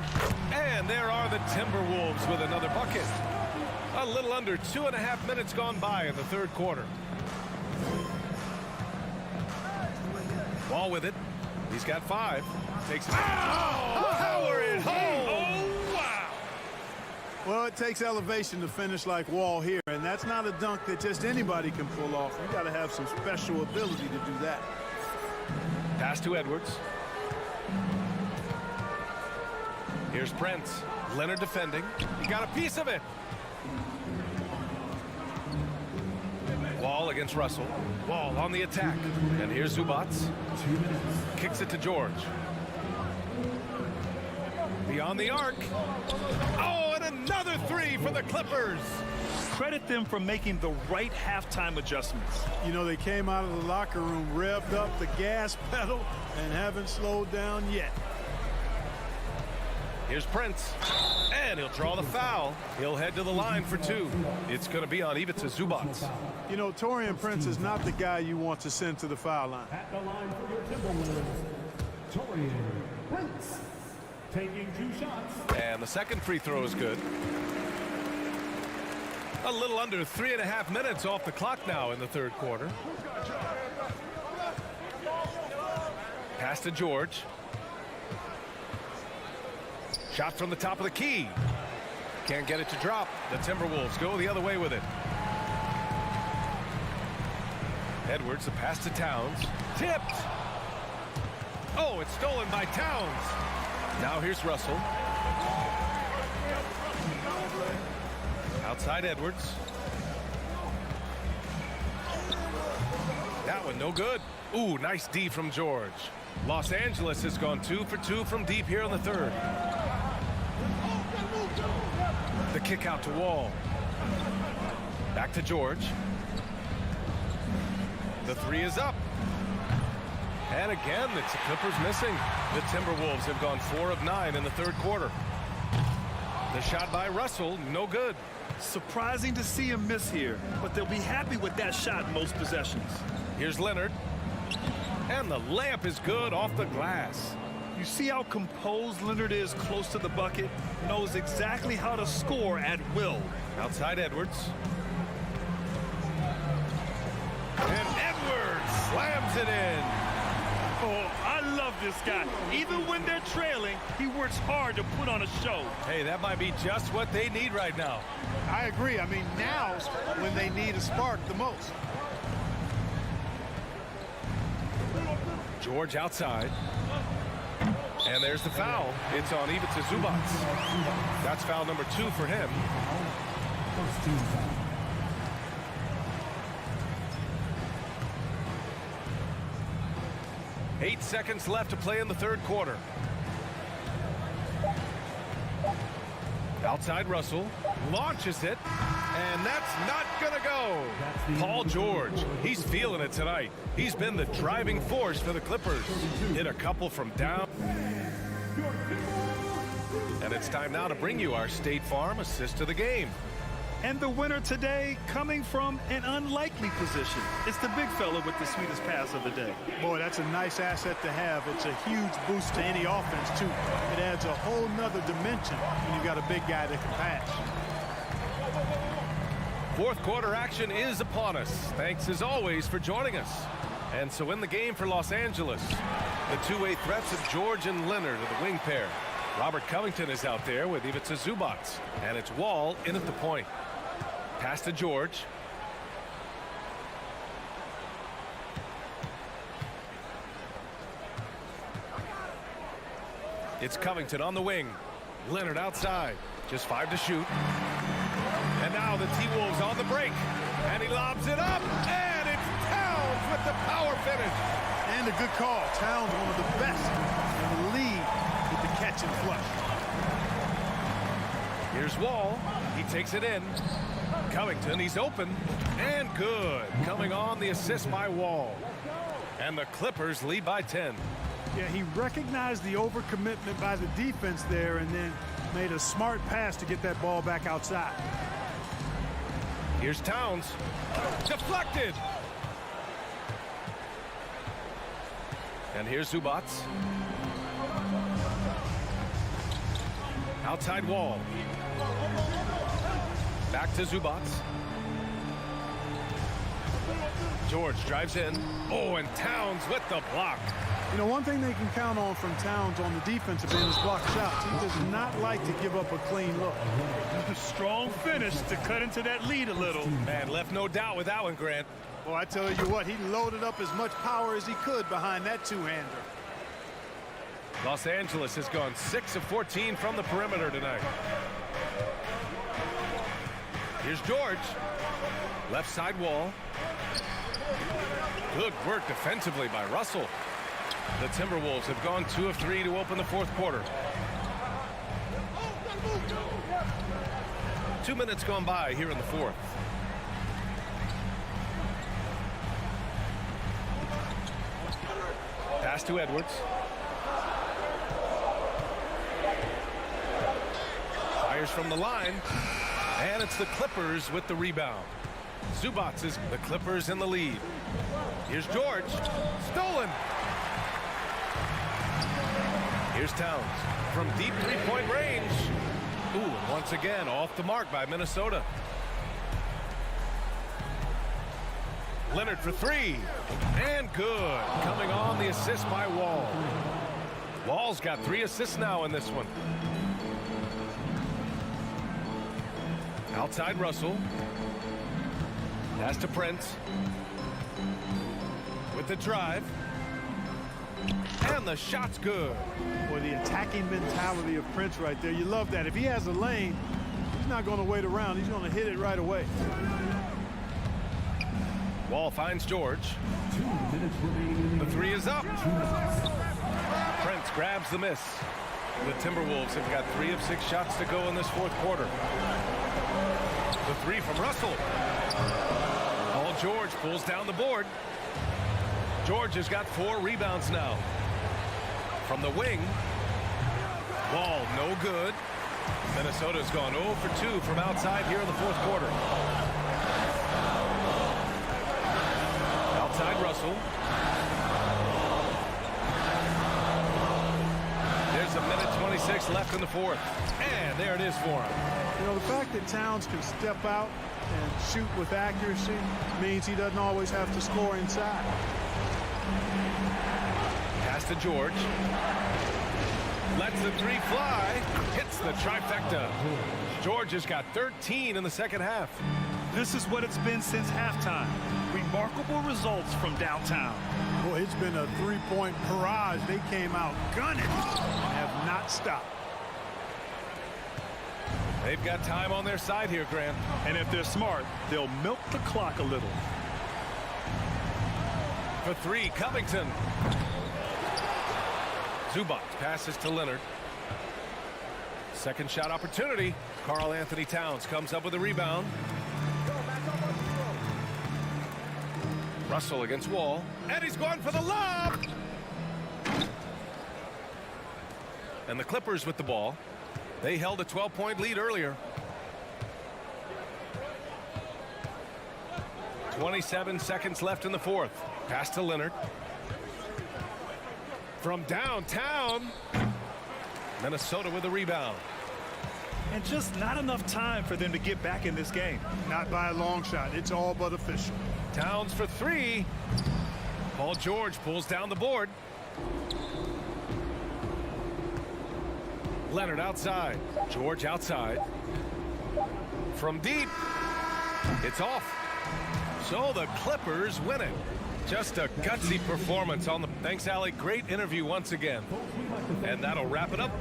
And there are the Timberwolves with another bucket. A little under 2.5 minutes gone by in the third quarter. Wall with it. He's got 5. Takes it. Oh, power it home. Oh, wow. Well, it takes elevation to finish like Wall here, and that's not a dunk that just anybody can pull off. You got to have some special ability to do that. Pass to Edwards. Here's Prince. Leonard defending. He got a piece of it. Wall against Russell. Wall on the attack. And here's Zubac. Kicks it to George. Beyond the arc. Oh, and another three for the Clippers. Credit them for making the right halftime adjustments. You know, they came out of the locker room, revved up the gas pedal, and haven't slowed down yet. Here's Prince. And he'll draw the foul. He'll head to the line for 2. It's going to be on Ivica Zubac. You know, Taurean Prince is not the guy you want to send to the foul line. At the line for your Timberwolves, Taurean Prince taking 2 shots. And the second free throw is good. A little under 3.5 minutes off the clock now in the third quarter. Pass to George. Shot from the top of the key. Can't get it to drop. The Timberwolves go the other way with it. Edwards, the pass to Towns. Tipped. Oh, it's stolen by Towns. Now here's Russell. Outside Edwards. That one no good. Ooh, nice D from George. Los Angeles has gone 2 for 2 from deep here in the third. The kick out to Wall. Back to George. The 3 is up. And again, it's the Clippers missing. The Timberwolves have gone 4 of 9 in the third quarter. The shot by Russell, no good. Surprising to see him miss here, but they'll be happy with that shot most possessions. Here's Leonard. And the layup is good off the glass. You see how composed Leonard is close to the bucket? Knows exactly how to score at will. Outside Edwards. And Edwards slams it in. Oh, I love this guy. Even when they're trailing, he works hard to put on a show. Hey, that might be just what they need right now. I agree. I mean, now's when they need a spark the most. George outside. And there's the foul. It's on Ivica Zubac. That's foul number 2 for him. First team foul. 8 seconds left to play in the third quarter. Outside Russell. Launches it. And that's not going to go. Paul George, he's feeling it tonight. He's been the driving force for the Clippers. Hit a couple from down. And it's time now to bring you our State Farm assist of the game. And the winner today coming from an unlikely position. It's the big fella with the sweetest pass of the day. Boy, that's a nice asset to have. It's a huge boost to any offense, too. It adds a whole nother dimension when you've got a big guy that can pass. Fourth quarter action is upon us. Thanks as always for joining us. And so in the game for Los Angeles, the two-way threats of George and Leonard are the wing pair. Robert Covington is out there with Ivica Zubac. And it's Wall in at the point. Pass to George. It's Covington on the wing. Leonard outside. Just 5 to shoot. And now the T-Wolves on the break. And he lobs it up. And it's Towns with the power finish. And a good call. Towns, one of the best in the league with the catch and flush. Here's Wall. He takes it in. Covington, he's open. And good. Coming on the assist by Wall. And the Clippers lead by 10. Yeah, he recognized the overcommitment by the defense there and then made a smart pass to get that ball back outside. Here's Towns. Deflected. And here's Zubac. Outside Wall. Back to Zubac. George drives in. Oh, and Towns with the block. You know, one thing they can count on from Towns on the defensive end is block shots. He does not like to give up a clean look. A strong finish to cut into that lead a little. Man, left no doubt with that one, Grant. Well, I tell you what, he loaded up as much power as he could behind that two-hander. Los Angeles has gone 6 of 14 from the perimeter tonight. Here's George. Left side Wall. Good work defensively by Russell. The Timberwolves have gone 2 of 3 to open the fourth quarter. 2 minutes gone by here in the fourth. Pass to Edwards. Fires from the line. And it's the Clippers with the rebound. Zubac is the Clippers in the lead. Here's George. Stolen. Here's Towns from deep three-point range. Ooh, and once again off the mark by Minnesota. Leonard for 3. And good. Coming on the assist by Wall. Wall's got 3 assists now in this one. Outside Russell. Pass to Prince. With the drive. And the shot's good. Boy, the attacking mentality of Prince right there. You love that. If he has a lane, he's not going to wait around. He's going to hit it right away. Wall finds George. 2 minutes remaining. The 3 is up. Prince grabs the miss. The Timberwolves have got 3 of 6 shots to go in this fourth quarter. The 3 from Russell. Paul George pulls down the board. George has got 4 rebounds now. From the wing. Wall no good. Minnesota's gone 0 for 2 from outside here in the fourth quarter. Outside Russell. There's a minute 26 left in the fourth. And there it is for him. You know, the fact that Towns can step out and shoot with accuracy means he doesn't always have to score inside. Pass to George. Lets the 3 fly. Hits the trifecta. George has got 13 in the second half. This is what it's been since halftime. Remarkable results from downtown. Boy, it's been a three-point barrage. They came out gunning and have not stopped. They've got time on their side here, Grant. And if they're smart, they'll milk the clock a little. For 3, Covington. Zubac passes to Leonard. Second shot opportunity. Karl Anthony Towns comes up with a rebound. Russell against Wall. And he's going for the lob. And the Clippers with the ball. They held a 12-point lead earlier. 27 seconds left in the fourth. Pass to Leonard. From downtown. Minnesota with a rebound. And just not enough time for them to get back in this game. Not by a long shot. It's all but official. Towns for 3. Paul George pulls down the board. Leonard outside. George outside. From deep. It's off. So the Clippers win it. Just a gutsy performance on the... Thanks, Allie. Great interview once again. And that'll wrap it up.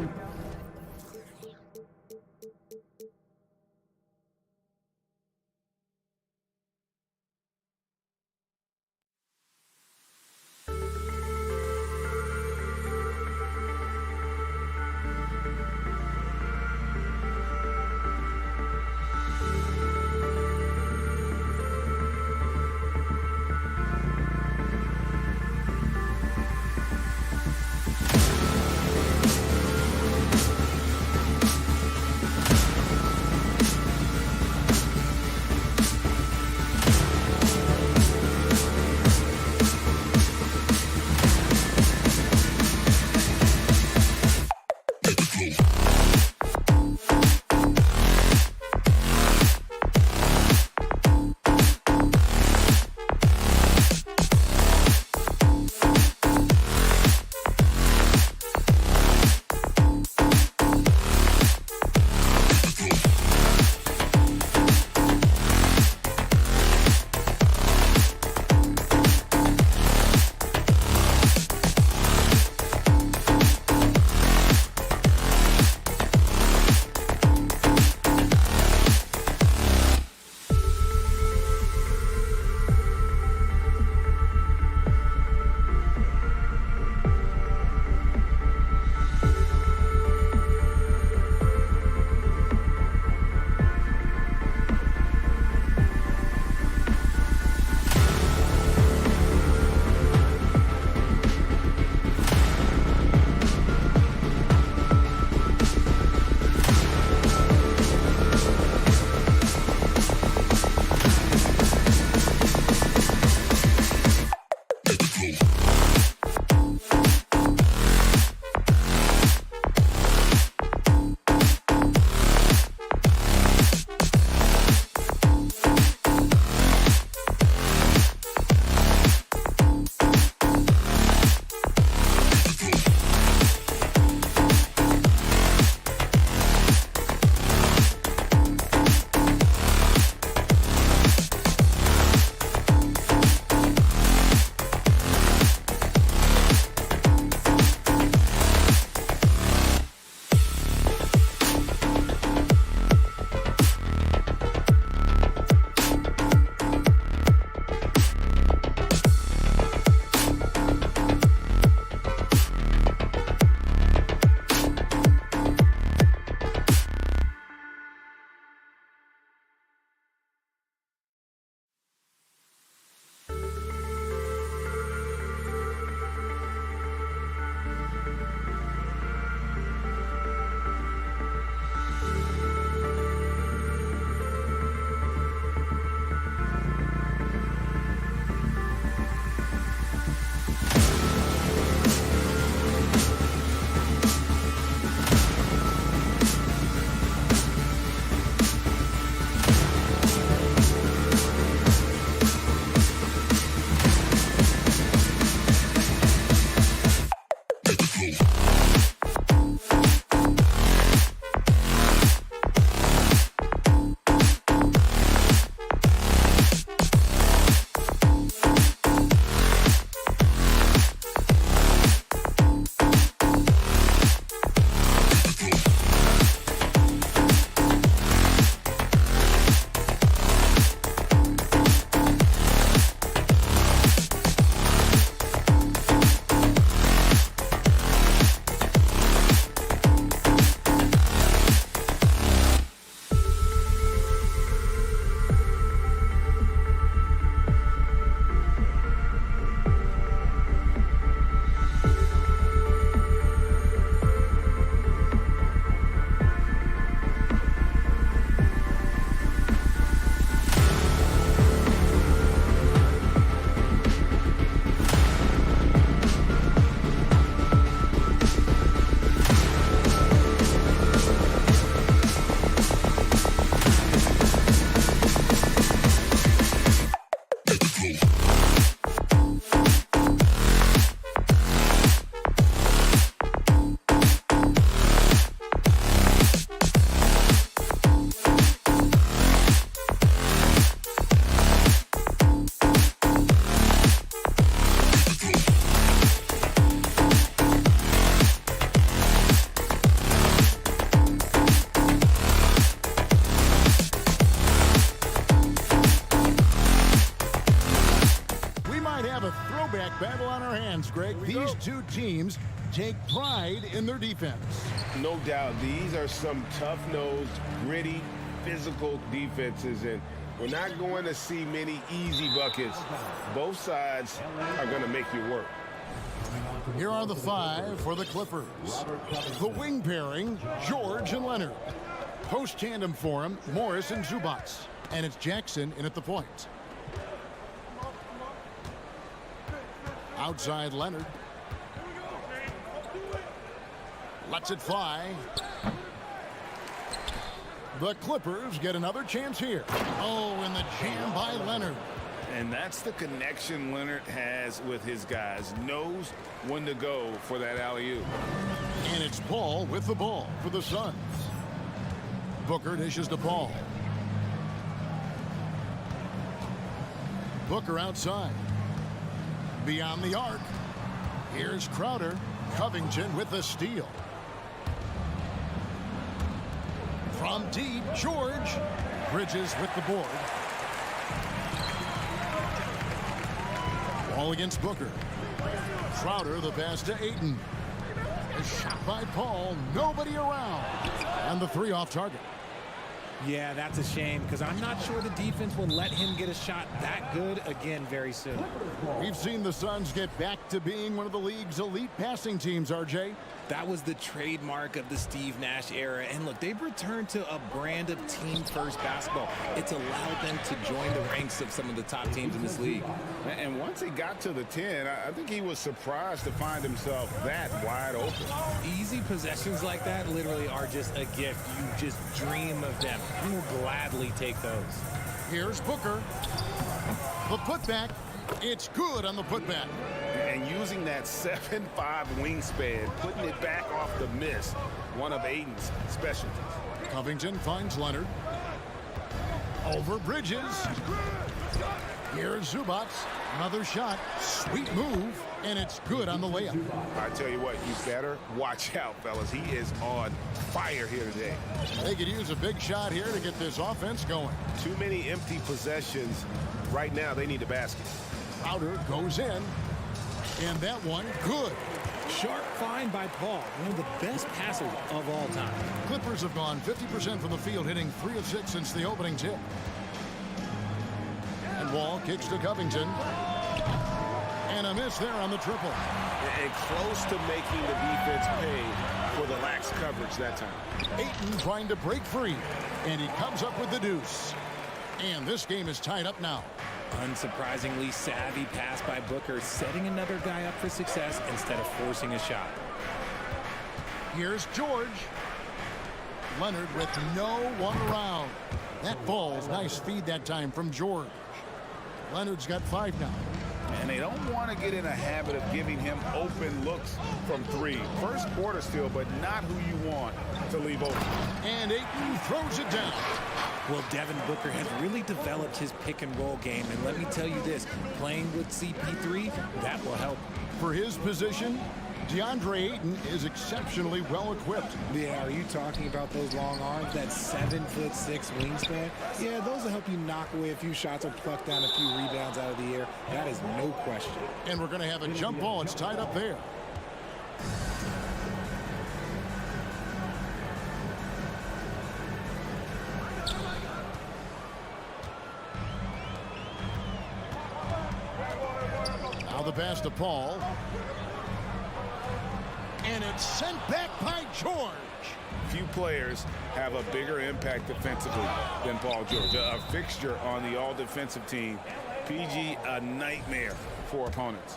These two teams take pride in their defense. No doubt, these are some tough-nosed, gritty, physical defenses, and we're not going to see many easy buckets. Both sides are going to make you work. Here are the 5 for the Clippers. The wing pairing, George and Leonard. Post tandem for him, Morris and Zubac. And it's Jackson in at the point. Outside Leonard. Lets it fly. The Clippers get another chance here. Oh, and the jam by Leonard. And that's the connection Leonard has with his guys. Knows when to go for that alley-oop. And it's Paul with the ball for the Suns. Booker dishes to Paul. Booker outside. Beyond the arc. Here's Crowder. Covington with the steal. From deep, George. Bridges with the board. Ball against Booker. Crowder the pass to Ayton. A shot by Paul. Nobody around. And the 3 off target. Yeah, that's a shame because I'm not sure the defense will let him get a shot that good again very soon. We've seen the Suns get back to being one of the league's elite passing teams, RJ. That was the trademark of the Steve Nash era. And look, they've returned to a brand of team-first basketball. It's allowed them to join the ranks of some of the top teams in this league. And once he got to the 10, I think he was surprised to find himself that wide open. Easy possessions like that literally are just a gift. You just dream of them. You will gladly take those. Here's Booker. The putback. It's good on the putback. And using that 7'5" wingspan, putting it back off the miss, one of Ayton's specialties. Covington finds Leonard. Over Bridges. Here's Zubac. Another shot. Sweet move. And it's good on the layup. I tell you what, you better watch out, fellas. He is on fire here today. They could use a big shot here to get this offense going. Too many empty possessions. Right now, they need a basket. Crowder goes in. And that one, good. Sharp find by Paul, one of the best passers of all time. Clippers have gone 50% from the field, hitting 3 of 6 since the opening tip. And Wall kicks to Covington. And a miss there on the triple. And close to making the defense pay for the lax coverage that time. Ayton trying to break free. And he comes up with the deuce. And this game is tied up now. Unsurprisingly savvy pass by Booker, setting another guy up for success instead of forcing a shot. Here's George. Leonard with no one around. That ball's nice feed that time from George. Leonard's got 5 now. And they don't want to get in a habit of giving him open looks from 3. First quarter still, but not who you want to leave open. And Ayton throws it down. Well, Devin Booker has really developed his pick-and-roll game. And let me tell you this, playing with CP3, that will help. For his position, DeAndre Ayton is exceptionally well-equipped. Yeah, are you talking about those long arms, that 7'6" wingspan? Yeah, those will help you knock away a few shots or pluck down a few rebounds out of the air. That is no question. And we're going to have a jump ball. It's tied up there. Now the pass to Paul. And it's sent back by George. Few players have a bigger impact defensively than Paul George. A fixture on the all-defensive team. PG, a nightmare for opponents.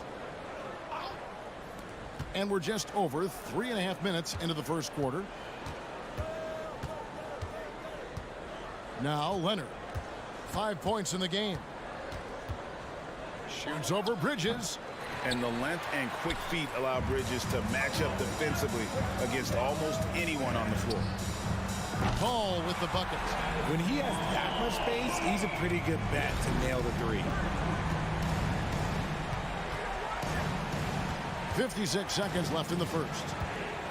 And we're just over 3.5 minutes into the first quarter. Now Leonard. 5 points in the game. Shoots over Bridges. And the length and quick feet allow Bridges to match up defensively against almost anyone on the floor. Paul with the bucket. When he has that much space, he's a pretty good bet to nail the 3. 56 seconds left in the first.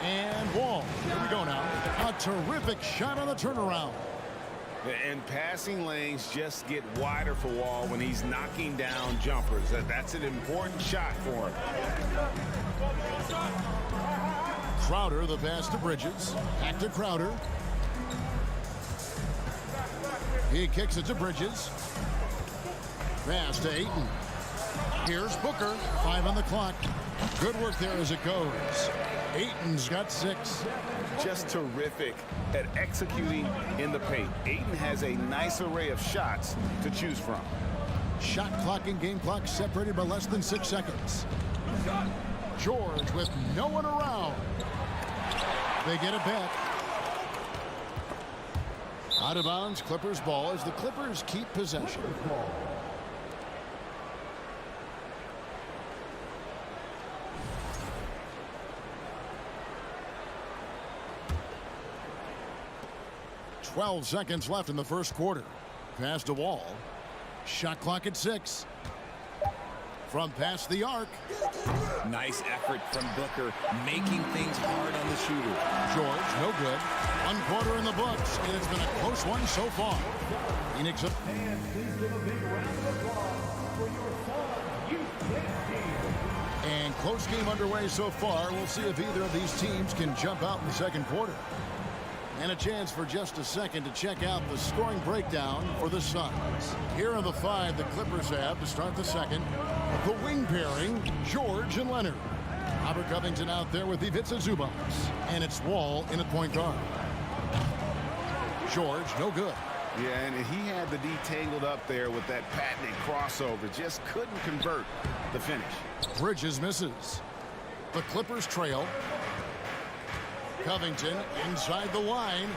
And Wall. Here we go now. A terrific shot on the turnaround. And passing lanes just get wider for Wall when he's knocking down jumpers. That's an important shot for him. Crowder, the pass to Bridges. Back to Crowder. He kicks it to Bridges. Pass to Ayton. Here's Booker. 5 on the clock. Good work there as it goes. Ayton's got 6. Just terrific at executing in the paint. Ayton has a nice array of shots to choose from. Shot clock and game clock separated by less than 6 seconds. George with no one around. They get it back. Out of bounds, Clippers ball as the Clippers keep possession. 12 seconds left in the first quarter. Pass to Wall. Shot clock at 6. From past the arc. Nice effort from Booker, making things hard on the shooter. George, no good. 1 quarter in the books, and it's been a close one so far. Phoenix up. And please give a big round of applause for your Suns youth team. And close game underway so far. We'll see if either of these teams can jump out in the second quarter. And a chance for just a second to check out the scoring breakdown for the Suns. Here are the 5 the Clippers have to start the second. The wing pairing, George and Leonard. Robert Covington out there with Ivica Zubac. And it's Wall in at point guard. George, no good. Yeah, and he had the D tangled up there with that patented crossover. Just couldn't convert the finish. Bridges misses. The Clippers trail. Covington inside the line.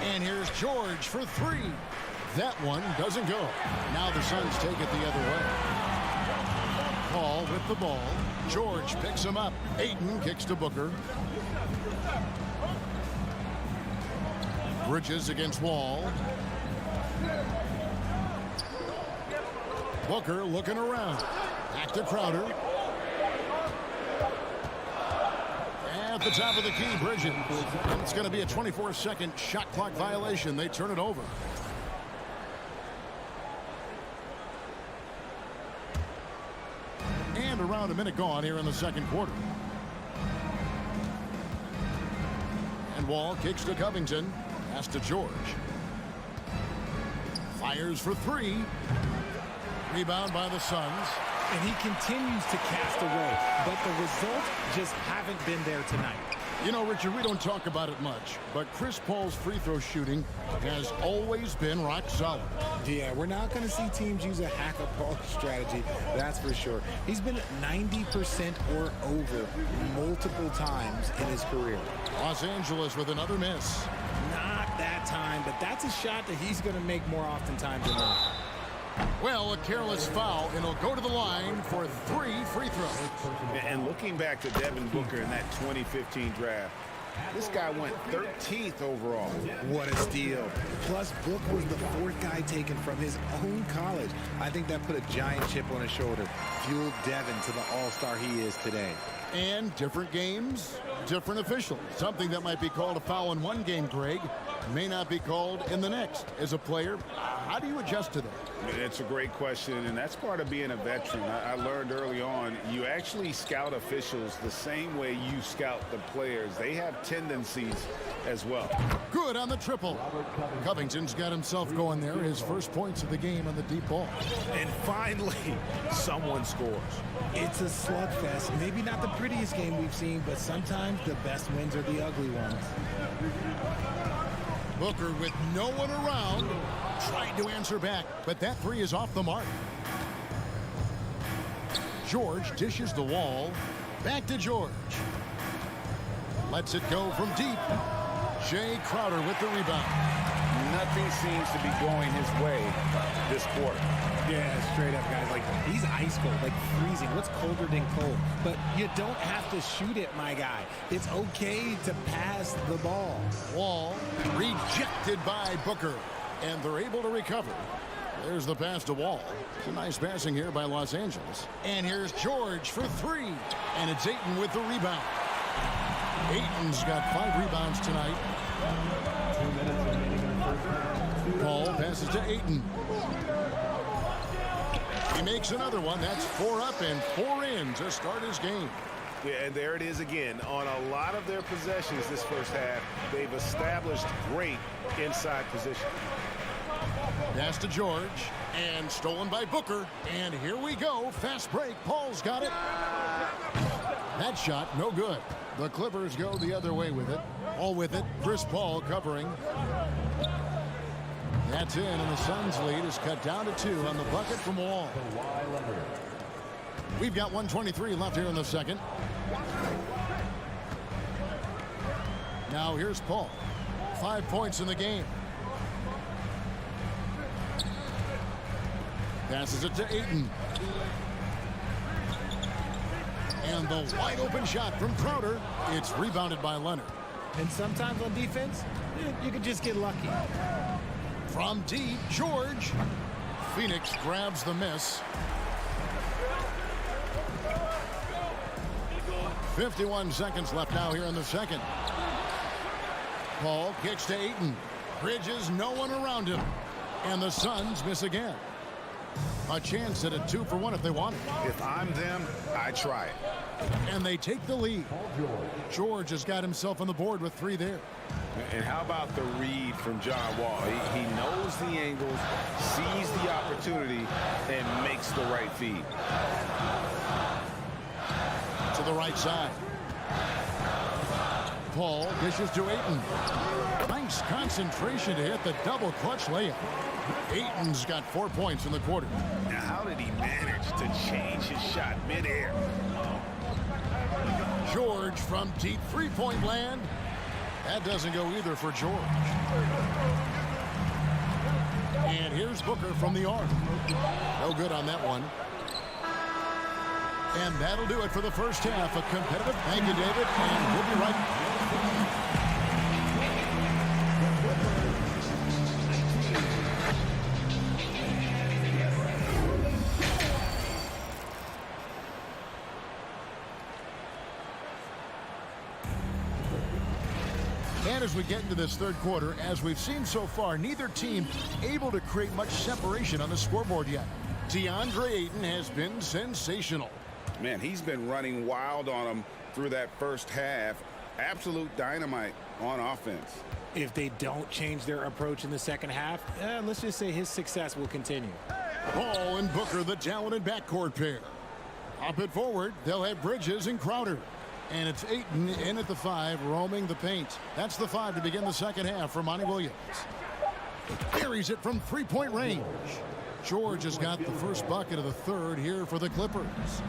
And here's George for 3. That one doesn't go. Now the Suns take it the other way. Paul with the ball. George picks him up. Ayton kicks to Booker. Bridges against Wall. Booker looking around. Back to Crowder. At the top of the key, Bridges. And it's going to be a 24-second shot clock violation. They turn it over. And around a minute gone here in the second quarter. And Wall kicks to Covington. Pass to George. Fires for 3. Rebound by the Suns. And he continues to cast away, but the results just haven't been there tonight. You know, Richard, we don't talk about it much, but Chris Paul's free throw shooting has always been rock solid. Yeah, we're not going to see teams use a hack-a-Paul strategy, that's for sure. He's been at 90% or over multiple times in his career. Los Angeles with another miss. Not that time, but that's a shot that he's going to make more oftentimes than not. Well, a careless foul, and he'll go to the line for 3 free throws. And looking back to Devin Booker in that 2015 draft, this guy went 13th overall. What a steal. Plus, Book was the 4th guy taken from his own college. I think that put a giant chip on his shoulder, fueled Devin to the all-star he is today. And different games, different officials. Something that might be called a foul in one game, Greg, may not be called in the next. As a player, how do you adjust to that? It's a great question, and that's part of being a veteran. I learned early on, you actually scout officials the same way you scout the players. They have tendencies as well. Good on the triple. Covington's got himself going there. His first points of the game on the deep ball. And finally, someone scores. It's a slugfest. Maybe not the prettiest game we've seen, but sometimes the best wins are the ugly ones. Booker with no one around, tried to answer back, but that 3 is off the mark. George dishes the Wall. Back to George. Lets it go from deep. Jay Crowder with the rebound. Nothing seems to be going his way this quarter. Yeah, straight up, guys. Like, he's ice cold, like freezing. What's colder than cold? But you don't have to shoot it, my guy. It's okay to pass the ball. Wall rejected by Booker, and they're able to recover. There's the pass to Wall. It's a nice passing here by Los Angeles. And here's George for 3, and it's Ayton with the rebound. Ayton's got 5 rebounds tonight. 2 minutes remaining in the first half. Paul passes to Ayton. He makes another one. That's 4 up and 4 in to start his game. Yeah, and there it is again. On a lot of their possessions this first half, they've established great inside position. Pass to George, and stolen by Booker. And here we go. Fast break. Paul's got it. That shot, no good. The Clippers go the other way with it. All with it. Chris Paul covering. That's in, and the Suns' lead is cut down to 2 on the bucket from Wall. We've got 1:23 left here in the second. Now here's Paul. 5 points in the game. Passes it to Ayton. And the wide open shot from Crowder. It's rebounded by Leonard. And sometimes on defense, you can just get lucky. From deep, George. Phoenix grabs the miss. 51 seconds left now here in the second. Paul kicks to Ayton. Bridges, no one around him. And the Suns miss again. A chance at a 2-for-1 if they want it. If I'm them, I try it. And they take the lead. George has got himself on the board with 3 there. And how about the read from John Wall? He knows the angles, sees the opportunity, and makes the right feed. To the right side. Paul dishes to Ayton. Nice concentration to hit the double clutch layup. Ayton's got 4 points in the quarter. Now, how did he manage to change his shot midair? George from deep three-point land. That doesn't go either for George. And here's Booker from the arc. No good on that one. And that'll do it for the first half. A competitive. Thank you, David. And we'll be right back. And as we get into this third quarter, as we've seen so far, neither team able to create much separation on the scoreboard yet. DeAndre Ayton has been sensational. Man, he's been running wild on them through that first half. Absolute dynamite on offense. If they don't change their approach in the second half, let's just say his success will continue. Paul and Booker, the talented backcourt pair. Up it forward, they'll have Bridges and Crowder. And it's Ayton in at the 5, roaming the paint. That's the 5 to begin the second half for Monty Williams. Carries it from three-point range. George has got the first bucket of the third here for the Clippers.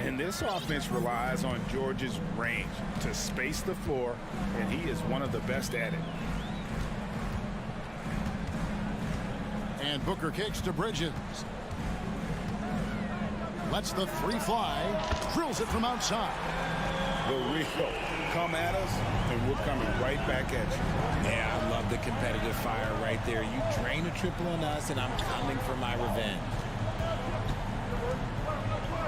And this offense relies on George's range to space the floor, and he is one of the best at it. And Booker kicks to Bridges. Lets the 3 fly. Drills it from outside. The real come at us, and we're coming right back at you. Yeah, I love the competitive fire right there. You drain a triple on us, and I'm coming for my revenge.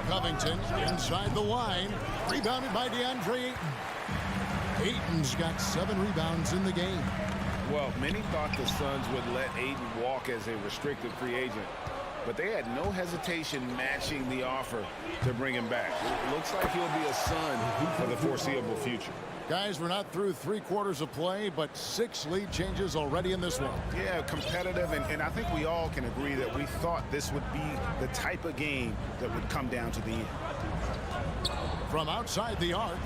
Covington inside the line. Rebounded by DeAndre Ayton. Ayton's got 7 rebounds in the game. Well, many thought the Suns would let Ayton walk as a restricted free agent, but they had no hesitation matching the offer to bring him back. It looks like he'll be a Sun for the foreseeable future. Guys, we're not through 3 quarters of play, but 6 lead changes already in this one. Yeah, competitive, and I think we all can agree that we thought this would be the type of game that would come down to the end. From outside the arc,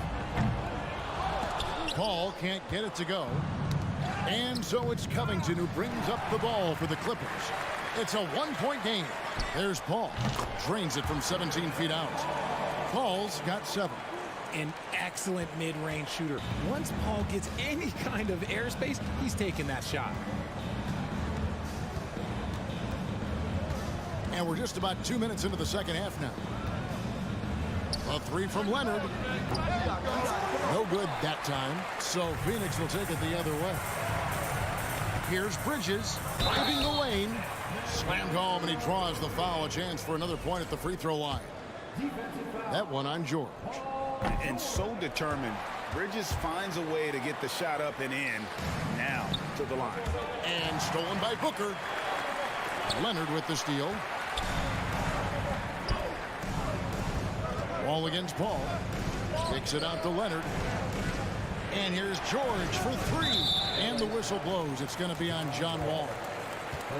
Paul can't get it to go. And so it's Covington who brings up the ball for the Clippers. It's a 1-point game. There's Paul. Drains it from 17 feet out. Paul's got 7. An excellent mid-range shooter. Once Paul gets any kind of airspace, he's taking that shot. And we're just about 2 minutes into the second half now. A 3 from Leonard. No good that time. So Phoenix will take it the other way. Here's Bridges driving the lane. Slammed home, and he draws the foul. A chance for another point at the free throw line. That one on George. And so determined, Bridges finds a way to get the shot up and in. Now to the line. And stolen by Booker. Leonard with the steal. Ball against Paul. Kicks it out to Leonard. And here's George for three. And the whistle blows. It's going to be on John Wall.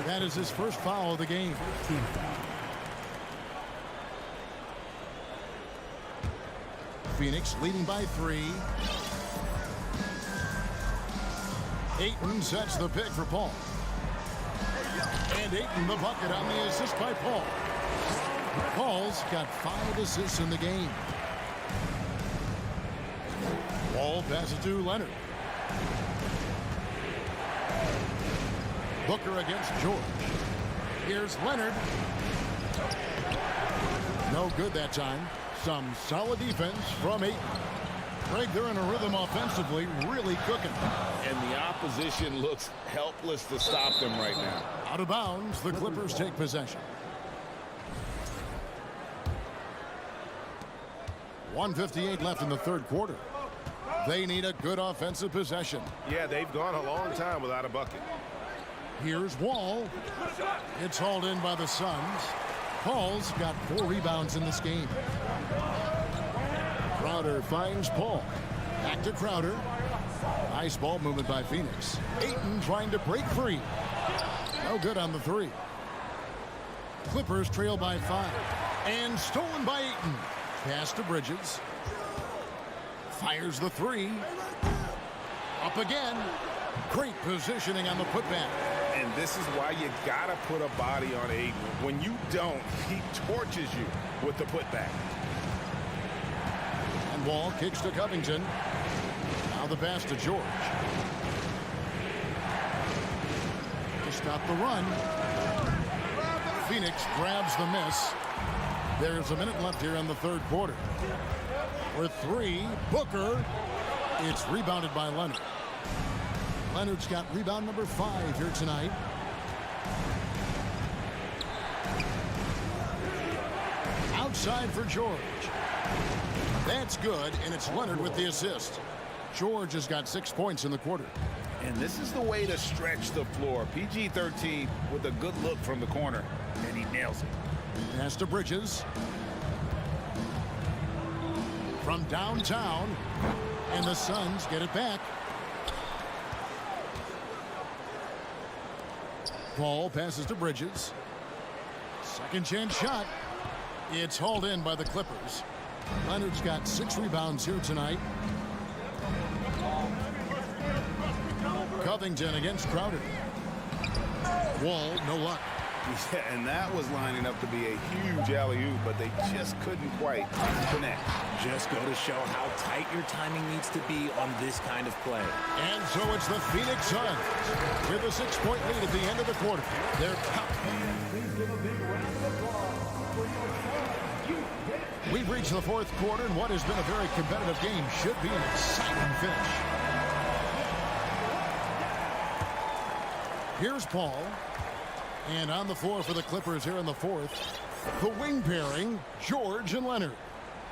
That is his first foul of the game. Phoenix leading by 3. Ayton sets the pick for Paul. And Ayton the bucket on the assist by Paul. Paul's got 5 assists in the game. Wall passes to Leonard. Booker against George. Here's Leonard. No good that time. Some solid defense from Ayton. Greg, they're in a rhythm offensively, really cooking. And the opposition looks helpless to stop them right now. Out of bounds, the Clippers take possession. 1:58 left in the third quarter. They need a good offensive possession. Yeah, they've gone a long time without a bucket. Here's Wall. It's hauled in by the Suns. Paul's got 4 rebounds in this game. Crowder finds Paul. Back to Crowder. Nice ball movement by Phoenix. Ayton trying to break free. No good on the 3. Clippers trail by 5. And stolen by Ayton. Pass to Bridges. Fires the 3. Up again. Great positioning on the putback. And this is why you gotta put a body on Ayton. When you don't, he torches you with the putback. And Wall kicks to Covington. Now the pass to George. To stop the run. Phoenix grabs the miss. There's a minute left here in the third quarter. For 3, Booker. It's rebounded by Leonard. Leonard's got rebound number 5 here tonight. Outside for George. That's good, and it's Leonard with the assist. George has got 6 points in the quarter. And this is the way to stretch the floor. PG-13 with a good look from the corner, and he nails it. Pass to Bridges. From downtown, and the Suns get it back. Paul passes to Bridges. Second chance shot. It's hauled in by the Clippers. Leonard's got 6 rebounds here tonight. Covington against Crowder. Wall, no luck. Yeah, and that was lining up to be a huge alley-oop, but they just couldn't quite connect. Just go to show how tight your timing needs to be on this kind of play. And so it's the Phoenix Suns with a 6-point lead at the end of the quarter. They're We've reached the fourth quarter, and what has been a very competitive game should be an exciting finish. Here's Paul. And on the floor for the Clippers here in the fourth, the wing pairing, George and Leonard.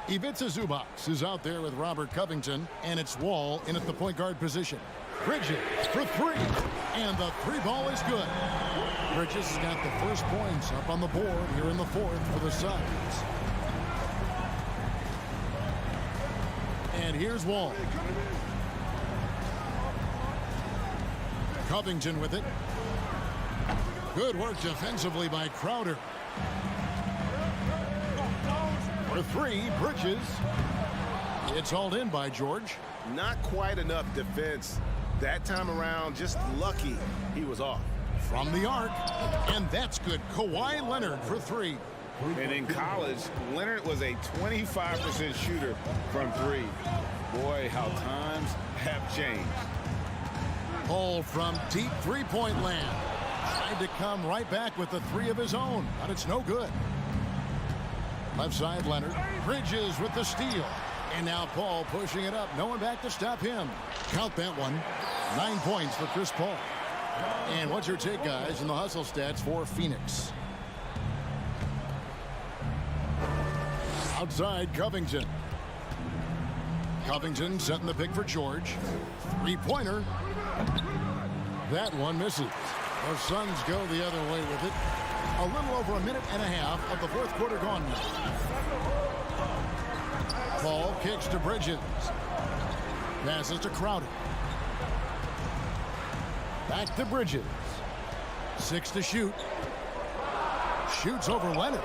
Ivica Zubac is out there with Robert Covington, and it's Wall in at the point guard position. Bridges for 3, and the 3 ball is good. Bridges has got the first points up on the board here in the fourth for the Suns. And here's Wall. Covington with it. Good work defensively by Crowder. For 3, Bridges. It's hauled in by George. Not quite enough defense that time around. Just lucky he was off. From the arc. And that's good. Kawhi Leonard for 3. And in college, Leonard was a 25% shooter from 3. Boy, how times have changed. Paul from deep three-point land. Tried to come right back with the 3 of his own, but it's no good. Left side, Leonard. Bridges with the steal. And now Paul pushing it up. No one back to stop him. Count that one. 9 points for Chris Paul. And what's your take, guys, in the hustle stats for Phoenix? Outside, Covington. Covington setting the pick for George. 3-pointer. That one misses. The Suns go the other way with it. A little over a minute and a half of the fourth quarter gone now. Paul kicks to Bridges. Passes to Crowder. Back to Bridges. 6 to shoot. Shoots over Leonard.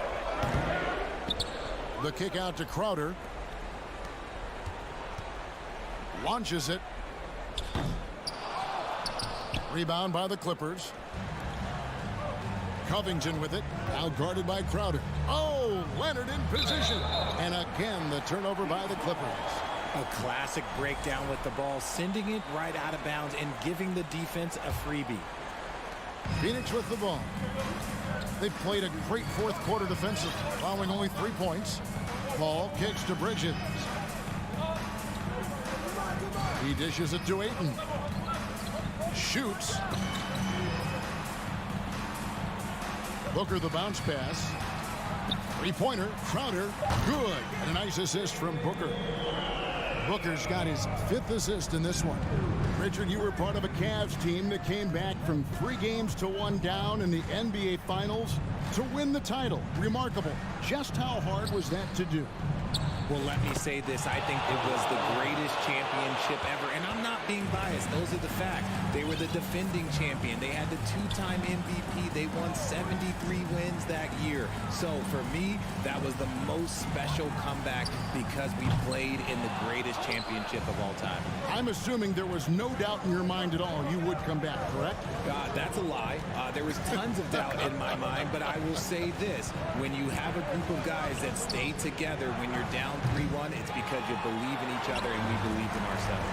The kick out to Crowder. Launches it. Rebound by the Clippers. Covington with it. Now guarded by Crowder. Oh, Leonard in position. And again, the turnover by the Clippers. A classic breakdown with the ball, sending it right out of bounds and giving the defense a freebie. Phoenix with the ball. They played a great fourth quarter defensive, allowing only 3 points. Ball kicks to Bridges. He dishes it to Ayton. Shoots. Booker the bounce pass. Three-pointer. Crowder. Good. And a nice assist from Booker. Booker's got his 5th assist in this one. Richard, you were part of a Cavs team that came back from 3 games to 1 down in the NBA Finals to win the title. Remarkable. Just how hard was that to do? Well, let me say this. I think it was the greatest championship ever. And I'm not being biased. Those are the facts. They were the defending champion. They had the 2-time MVP. They won 73 wins that year. So for me, that was the most special comeback because we played in the greatest championship of all time. I'm assuming there was no doubt in your mind at all you would come back, correct? That's a lie. There was tons of doubt in my mind, but I will say this. When you have a group of guys that stay together when you're down 3-1, it's because you believe in each other and we believed in ourselves.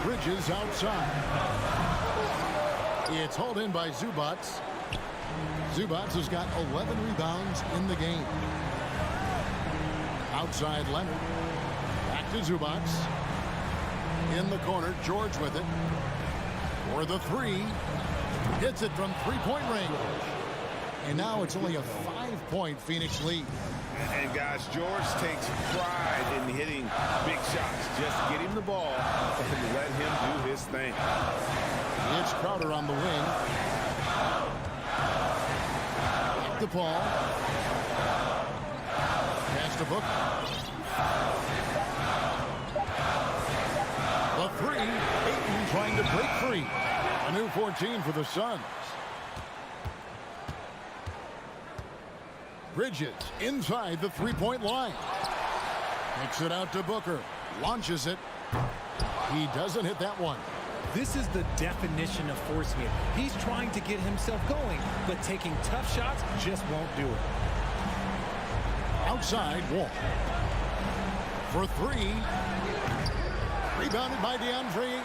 Bridges outside. It's hauled in by Zubac. Zubac has got 11 rebounds in the game. Outside Leonard. Back to Zubac. In the corner, George with it. For the 3. Hits it from 3-point range. And now it's only a 5-point Phoenix lead. And guys, George takes pride in hitting big shots. Just get him the ball and let him do his thing. It's Crowder on the wing. Back to Paul. Pass to Booker. The 3. Ayton trying to break free. A new 14 for the Suns. Bridges inside the 3-point line. Kicks it out to Booker. Launches it. He doesn't hit that one. This is the definition of forcing it. He's trying to get himself going, but taking tough shots just won't do it. Outside, Wall. For 3. Rebounded by DeAndre Ayton.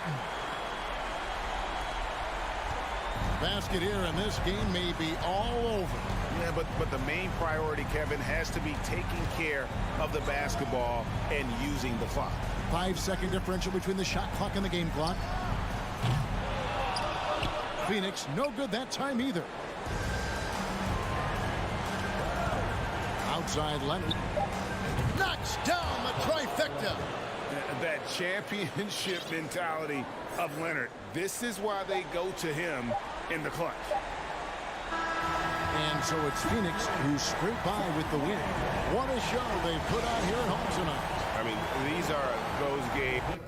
Basket here, and this game may be all over. Yeah, but the main priority, Kevin, has to be taking care of the basketball and using the clock. 5-second differential between the shot clock and the game clock. Phoenix, no good that time either. Outside Leonard. Knocks down the trifecta. That championship mentality of Leonard. This is why they go to him in the clutch. And so it's Phoenix who scraped by with the win. What a show they put on here at home tonight. I mean, these are those games.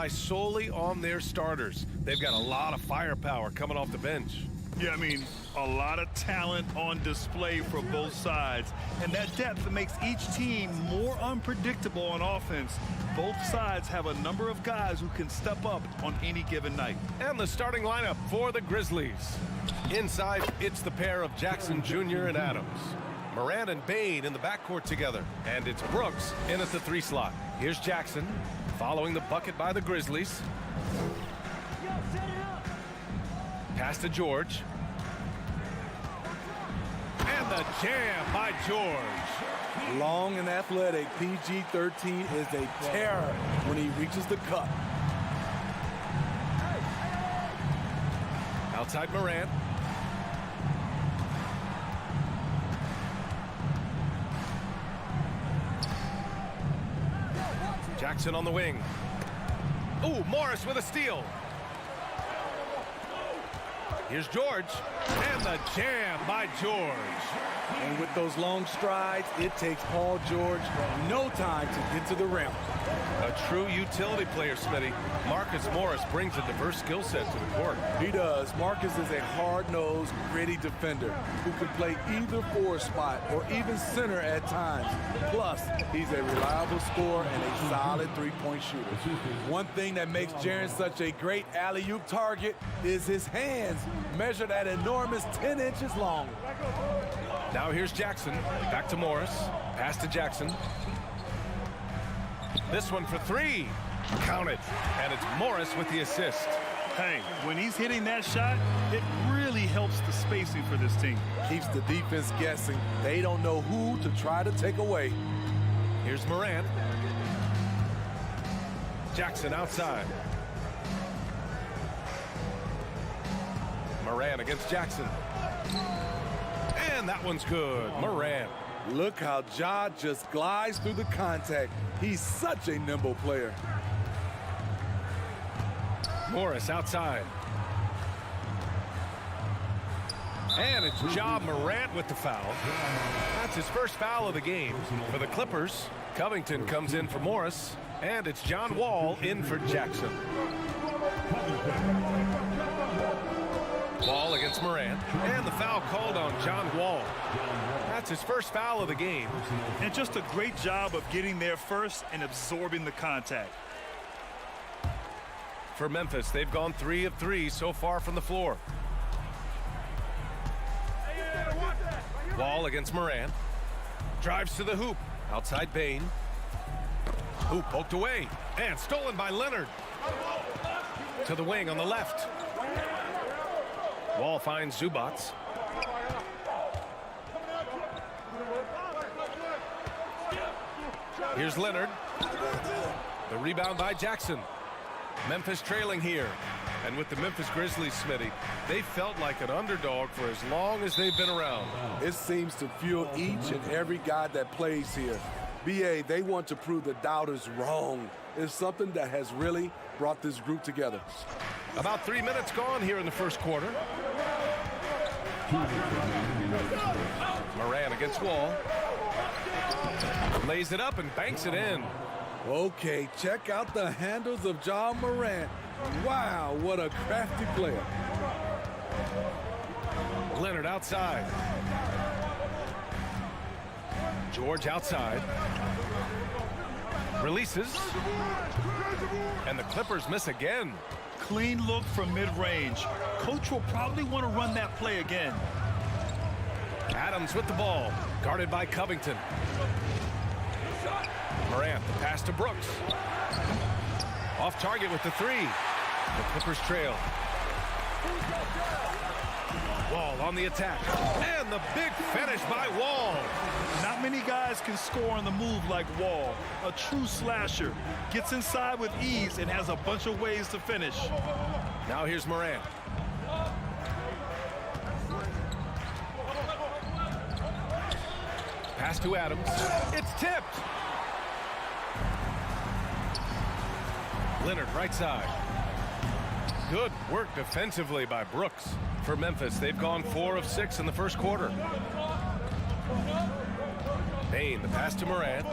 solely on their starters. They've got a lot of firepower coming off the bench. Yeah, I mean, a lot of talent on display for both sides. And that depth makes each team more unpredictable on offense. Both sides have a number of guys who can step up on any given night. And the starting lineup for the Grizzlies. Inside, it's the pair of Jackson Jr. and Adams. Morant and Bane in the backcourt together. And it's Brooks in at the 3 slot. Here's Jackson following the bucket by the Grizzlies. Pass to George. And the jam by George. Long and athletic, PG-13 is a terror when he reaches the cup. Outside Morant. Jackson on the wing. Ooh, Morris with a steal. Here's George. And the jam by George. And with those long strides, it takes Paul George no time to get to the rim. A true utility player, Smitty. Marcus Morris brings a diverse skill set to the court. He does. Marcus is a hard-nosed, gritty defender who can play either forward spot or even center at times. Plus, he's a reliable scorer and a solid three-point shooter. One thing that makes Jaren such a great alley-oop target is his hands, measured at enormous 10 inches long. Now here's Jackson. Back to Morris. Pass to Jackson. This one for 3. Count it. And it's Morris with the assist. Hey, when he's hitting that shot, it really helps the spacing for this team. Keeps the defense guessing. They don't know who to try to take away. Here's Morant. Jackson outside. Morant against Jackson. And that one's good. Morant. Look how Ja just glides through the contact. He's such a nimble player. Morris outside. And it's Ja Morant with the foul. That's his first foul of the game. For the Clippers, Covington comes in for Morris. And it's John Wall in for Jackson. Wall against Morant. And the foul called on John Wall. That's his first foul of the game. And just a great job of getting there first and absorbing the contact. For Memphis, they've gone 3 of 3 so far from the floor. Wall against Morant. Drives to the hoop. Outside Bane. Hoop poked away. And stolen by Leonard. To the wing on the left. Wall finds Zubats. Here's Leonard. The rebound by Jackson. Memphis trailing here. And with the Memphis Grizzlies, Smitty, they felt like an underdog for as long as they've been around. It seems to fuel each and every guy that plays here. BA, they want to prove the doubters wrong. It's something that has really brought this group together. About 3 minutes gone here in the first quarter. Morant against Wall. Lays it up and banks it in. Okay, check out the handles of Ja Morant. Wow, what a crafty player. Leonard outside. George outside. Releases. And the Clippers miss again. Clean look from mid-range. Coach will probably want to run that play again. Adams with the ball. Guarded by Covington. Morant, the pass to Brooks. Off target with the 3. The Clippers trail. Wall on the attack. And the big finish by Wall. Not many guys can score on the move like Wall. A true slasher. Gets inside with ease and has a bunch of ways to finish. Now here's Morant. Pass to Adams. It's tipped. Leonard right side. Good work defensively by Brooks. For Memphis, they've gone 4 of 6 in the first quarter. Bane, the pass to Morant.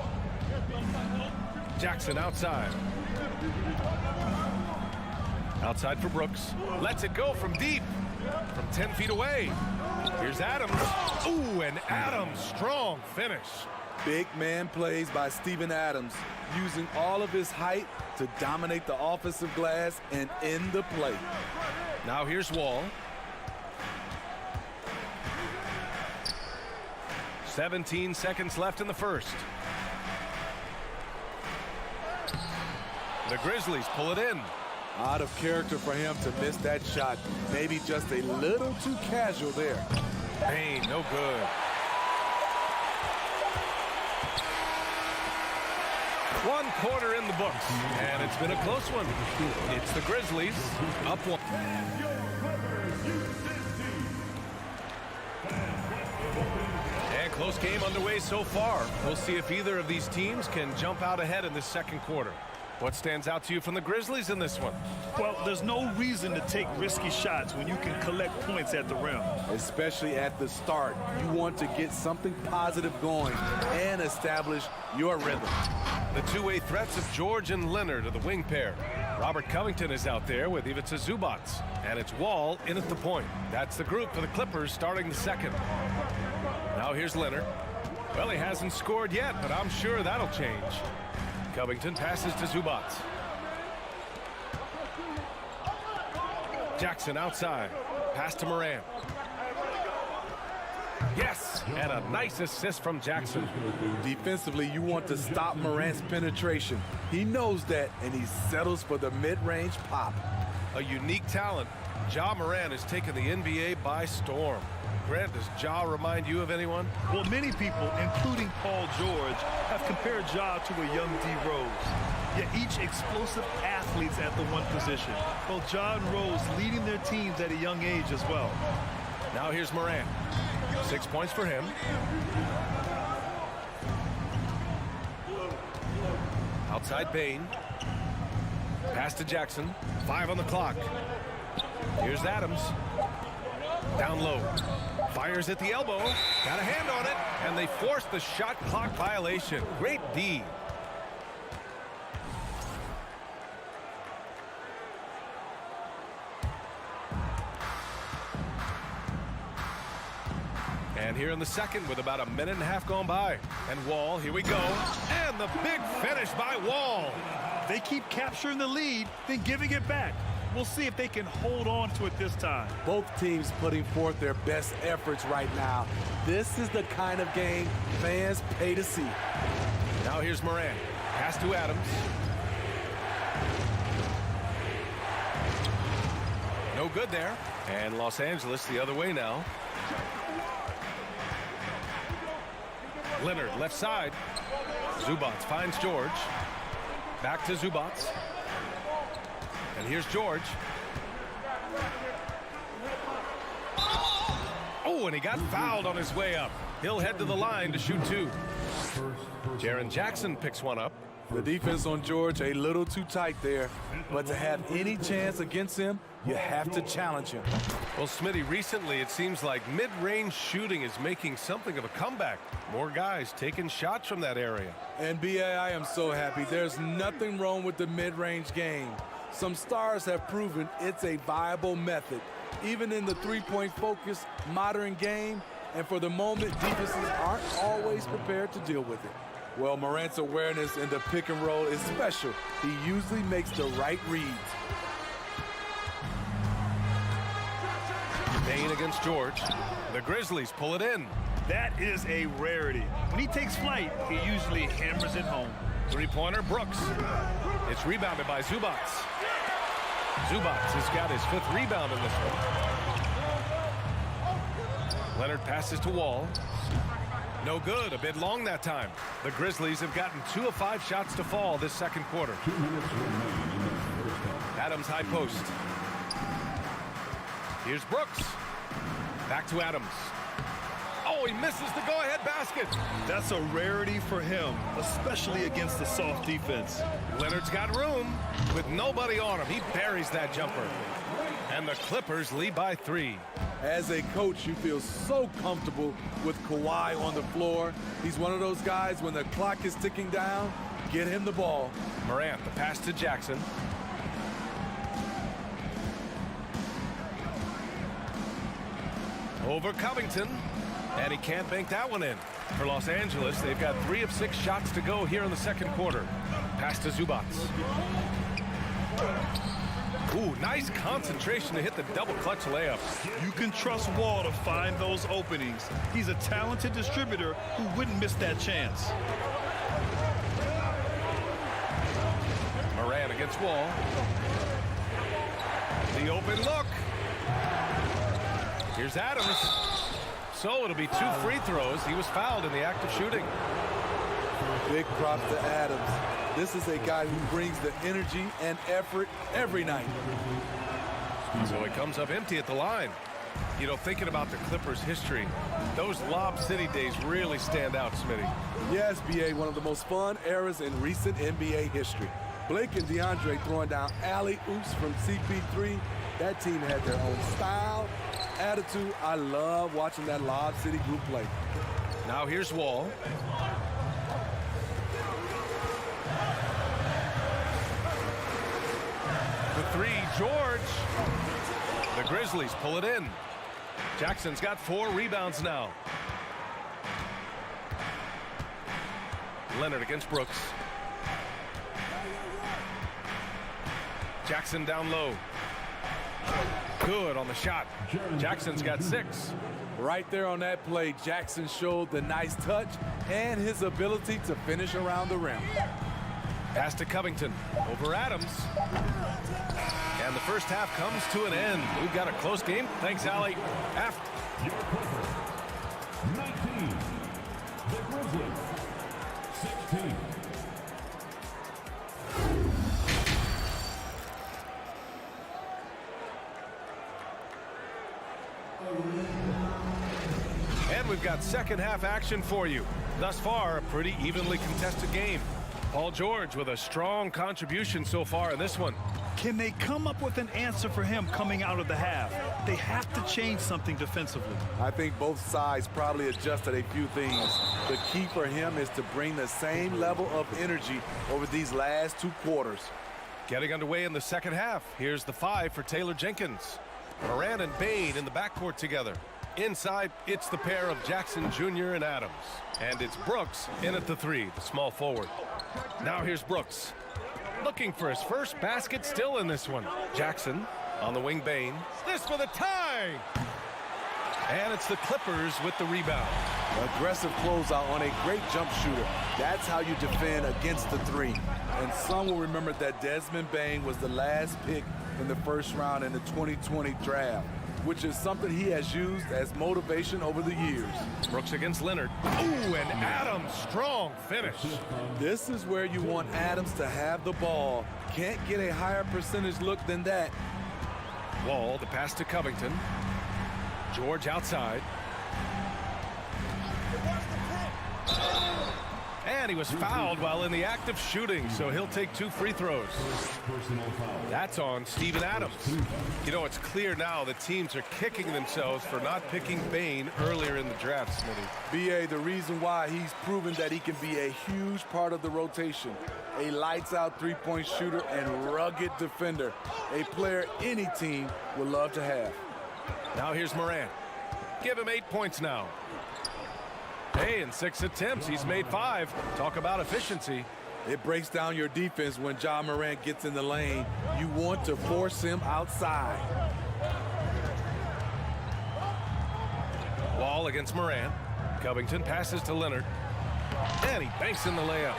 Jackson outside. Outside for Brooks. Lets it go from deep. From 10 feet away. Here's Adams. Ooh, and Adams, strong finish. Big man plays by Steven Adams, using all of his height to dominate the offensive glass and end the play. Now here's Wall. 17 seconds left in the first. The Grizzlies pull it in. Out of character for him to miss that shot. Maybe just a little too casual there. Payne, no good. One quarter in the books, and it's been a close one. It's the Grizzlies up one. And close game underway so far. We'll see if either of these teams can jump out ahead in this second quarter. What stands out to you from the Grizzlies in this one? Well, there's no reason to take risky shots when you can collect points at the rim. Especially at the start. You want to get something positive going and establish your rhythm. The two-way threats of George and Leonard are the wing pair. Robert Covington is out there with Ivica Zubac. And it's Wall in at the point. That's the group for the Clippers starting the second. Now here's Leonard. Well, he hasn't scored yet, but I'm sure that'll change. Covington passes to Zubac. Jackson outside. Pass to Morant. Yes, and a nice assist from Jackson. Defensively, you want to stop Morant's penetration. He knows that, and he settles for the mid-range pop. A unique talent. Ja Morant has taken the NBA by storm. Grant, does Ja remind you of anyone? Well, many people, including Paul George, have compared Ja to a young D. Rose. Yet each explosive athletes at the one position. Both Ja and Rose leading their teams at a young age as well. Now here's Morant. 6 points for him. Outside Payne. Pass to Jackson. 5 on the clock. Here's Adams. Down low. Fires at the elbow. Got a hand on it. And they force the shot clock violation. Great D. And here in the second with about a minute and a half gone by. And Wall, here we go. And the big finish by Wall. They keep capturing the lead, then giving it back. We'll see if they can hold on to it this time. Both teams putting forth their best efforts right now. This is the kind of game fans pay to see. Now here's Morant. Pass to Adams. No good there. And Los Angeles the other way now. Leonard left side. Zubac finds George. Back to Zubac. And here's George. Oh, and he got fouled on his way up. He'll head to the line to shoot two. Jaren Jackson picks one up. The defense on George a little too tight there, but to have any chance against him, you have to challenge him. Well, Smitty, recently it seems like mid-range shooting is making something of a comeback. More guys taking shots from that area. And B.A., I am so happy. There's nothing wrong with the mid-range game. Some stars have proven it's a viable method, even in the three-point focused modern game. And for the moment, defenses aren't always prepared to deal with it. Well, Morant's awareness in the pick and roll is special. He usually makes the right reads. Payne against George. The Grizzlies pull it in. That is a rarity. When he takes flight, he usually hammers it home. Three-pointer, Brooks. It's rebounded by Zubac. Zubac has got his 5th rebound in this one. Leonard passes to Wall. No good, a bit long that time. The Grizzlies have gotten 2 of 5 shots to fall this second quarter. Adams high post. Here's Brooks. Back to Adams. Oh, he misses the go-ahead basket. That's a rarity for him, especially against the soft defense. Leonard's got room with nobody on him. He buries that jumper. And the Clippers lead by 3. As a coach, you feel so comfortable with Kawhi on the floor. He's one of those guys, when the clock is ticking down, get him the ball. Morant, the pass to Jackson. Over Covington. And he can't bank that one in. For Los Angeles, they've got 3 of 6 shots to go here in the second quarter. Pass to Zubats. Ooh, nice concentration to hit the double clutch layup. You can trust Wall to find those openings. He's a talented distributor who wouldn't miss that chance. Moran against Wall. The open look. Here's Adams. So it'll be 2 free throws. He was fouled in the act of shooting. Big props to Adams. This is a guy who brings the energy and effort every night. So he comes up empty at the line. You know, thinking about the Clippers' history, those Lob City days really stand out, Smitty. Yes, B.A., one of the most fun eras in recent NBA history. Blake and DeAndre throwing down alley-oops from CP3. That team had their own style, attitude. I love watching that Lob City group play. Now here's Wall. The 3, George. The Grizzlies pull it in. Jackson's got 4 rebounds now. Leonard against Brooks. Jackson down low. Good on the shot. Jackson's got 6. Right there on that play, Jackson showed the nice touch and his ability to finish around the rim. Pass to Covington over Adams. And the first half comes to an end. We've got a close game. Thanks, Allie. Your Clippers, 19. The Grizzlies, 16. And we've got second half action for you. Thus far, a pretty evenly contested game. Paul George with a strong contribution so far in this one. Can they come up with an answer for him coming out of the half? They have to change something defensively. I think both sides probably adjusted a few things. The key for him is to bring the same level of energy over these last 2 quarters. Getting underway in the second half. Here's the 5 for Taylor Jenkins. Moran and Bain in the backcourt together. Inside, it's the pair of Jackson Jr. and Adams. And it's Brooks in at the 3, the small forward. Now here's Brooks. Looking for his first basket still in this one. Jackson on the wing, Bain. This for the tie! And it's the Clippers with the rebound. Aggressive closeout on a great jump shooter. That's how you defend against the 3. And some will remember that Desmond Bain was the last pick in the first round in the 2020 draft, which is something he has used as motivation over the years. Brooks against Leonard. Ooh, and Adams, strong finish. This is where you want Adams to have the ball. Can't get a higher percentage look than that. Wall, the pass to Covington. George outside. And he was fouled while in the act of shooting, so he'll take 2 free throws. That's on Steven Adams. You know, it's clear now that teams are kicking themselves for not picking Bain earlier in the draft, Smitty. B.A., the reason why he's proven that he can be a huge part of the rotation. A lights-out three-point shooter and rugged defender. A player any team would love to have. Now here's Moran. Give him 8 points now. Hey, in 6 attempts, he's made 5. Talk about efficiency. It breaks down your defense when Ja Morant gets in the lane. You want to force him outside. Wall against Moran. Covington passes to Leonard. And he banks in the layup.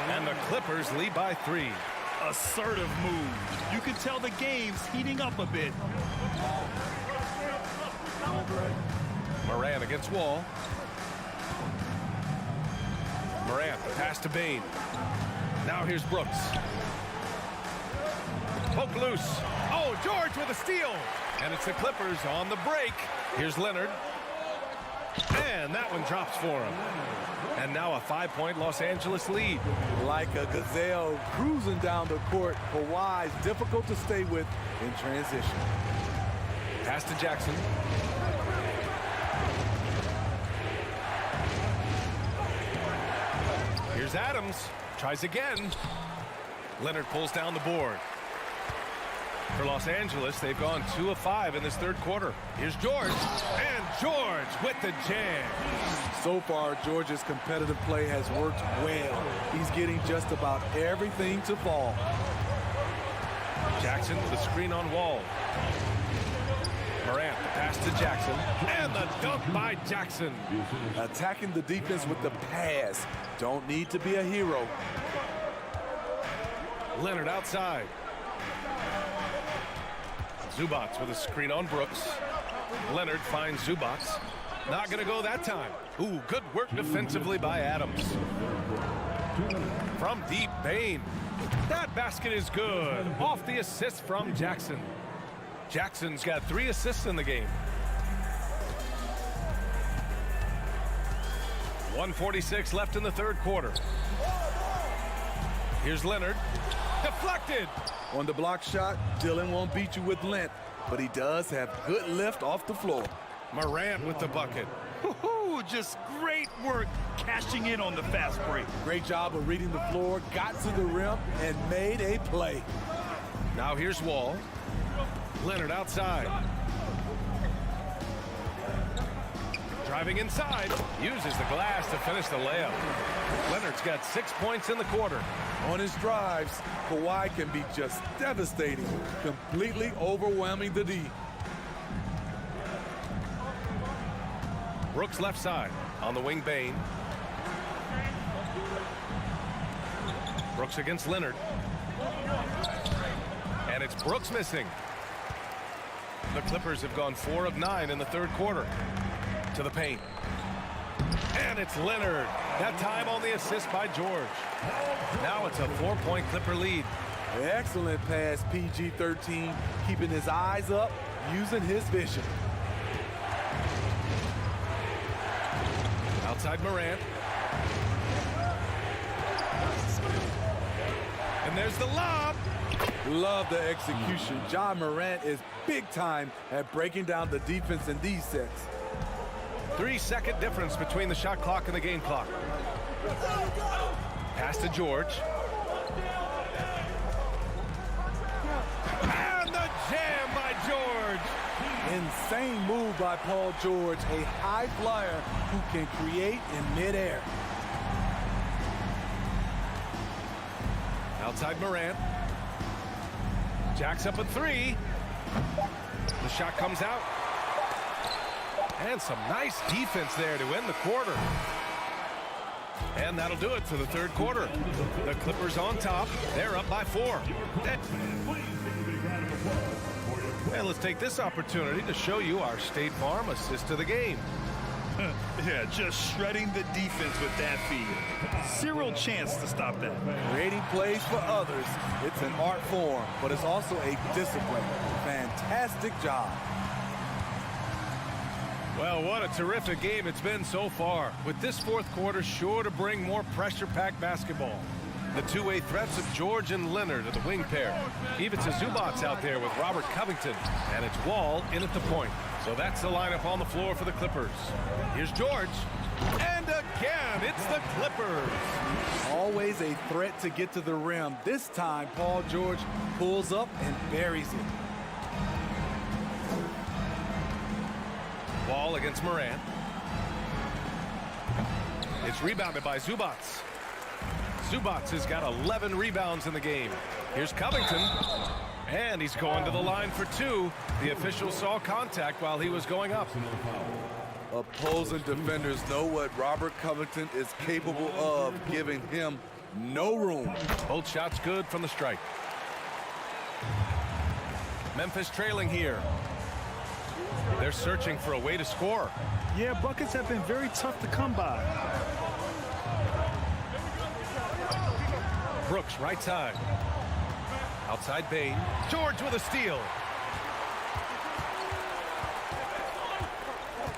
And the Clippers lead by 3. Assertive move. You can tell the game's heating up a bit. Moran against Wall. Moran, pass to Bain. Now here's Brooks. Poke loose. Oh, George with a steal. And it's the Clippers on the break. Here's Leonard. And that one drops for him. And now a 5-point Los Angeles lead. Like a gazelle cruising down the court, Kawhi's difficult to stay with in transition. Pass to Jackson. Here's Adams. Tries again. Leonard pulls down the board. For Los Angeles, they've gone 2 of 5 in this third quarter. Here's George, and George with the jam. So far, George's competitive play has worked well. He's getting just about everything to fall. Jackson with a screen on Wall. Morant, the pass to Jackson, and the dunk by Jackson. Attacking the defense with the pass. Don't need to be a hero. Leonard outside. Zubats with a screen on Brooks. Leonard finds Zubats. Not going to go that time. Ooh, good work defensively by Adams. From deep, Bain. That basket is good. Off the assist from Jackson. Jackson's got 3 assists in the game. 1:46 left in the third quarter. Here's Leonard. Deflected. On the block shot, Dillon won't beat you with length, but he does have good lift off the floor. Morant with the bucket. Just great work cashing in on the fast break. Great job of reading the floor, got to the rim, and made a play. Now here's Wall. Leonard outside. Driving inside. Uses the glass to finish the layup. Leonard's got 6 points in the quarter. On his drives, Kawhi can be just devastating, completely overwhelming the D. Brooks left side. On the wing, Bain. Brooks against Leonard. And it's Brooks missing. The Clippers have gone 4 of 9 in the third quarter. To the paint. And it's Leonard. That time on the assist by George. Now it's a 4-point Clipper lead. Excellent pass, PG-13, keeping his eyes up, using his vision. Outside Morant. And there's the lob. Love the execution. Ja Morant is big time at breaking down the defense in these sets. 3-second difference between the shot clock and the game clock. Pass to George. And the jam by George. Insane move by Paul George, a high flyer who can create in midair. Outside Morant. Jacks up a 3. The shot comes out. And some nice defense there to end the quarter. And that'll do it for the third quarter. The Clippers on top. They're up by 4. And let's take this opportunity to show you our State Farm assist of the game. Yeah, just shredding the defense with that feed. Zero chance to stop that. Creating plays for others. It's an art form, but it's also a discipline. Fantastic job. Well, what a terrific game it's been so far. With this fourth quarter sure to bring more pressure-packed basketball. The two-way threats of George and Leonard are the wing pair. Even to Zubats out there with Robert Covington. And it's Wall in at the point. So that's the lineup on the floor for the Clippers. Here's George. And again, it's the Clippers. Always a threat to get to the rim. This time, Paul George pulls up and buries it. Wall against Morant. It's rebounded by Zubats. Zubats has got 11 rebounds in the game. Here's Covington. And he's going to the line for 2. The official saw contact while he was going up. Opposing defenders know what Robert Covington is capable of, giving him no room. Both shots good from the strike. Memphis trailing here. They're searching for a way to score. Yeah, buckets have been very tough to come by. Brooks right side. Outside Bain. George with a steal.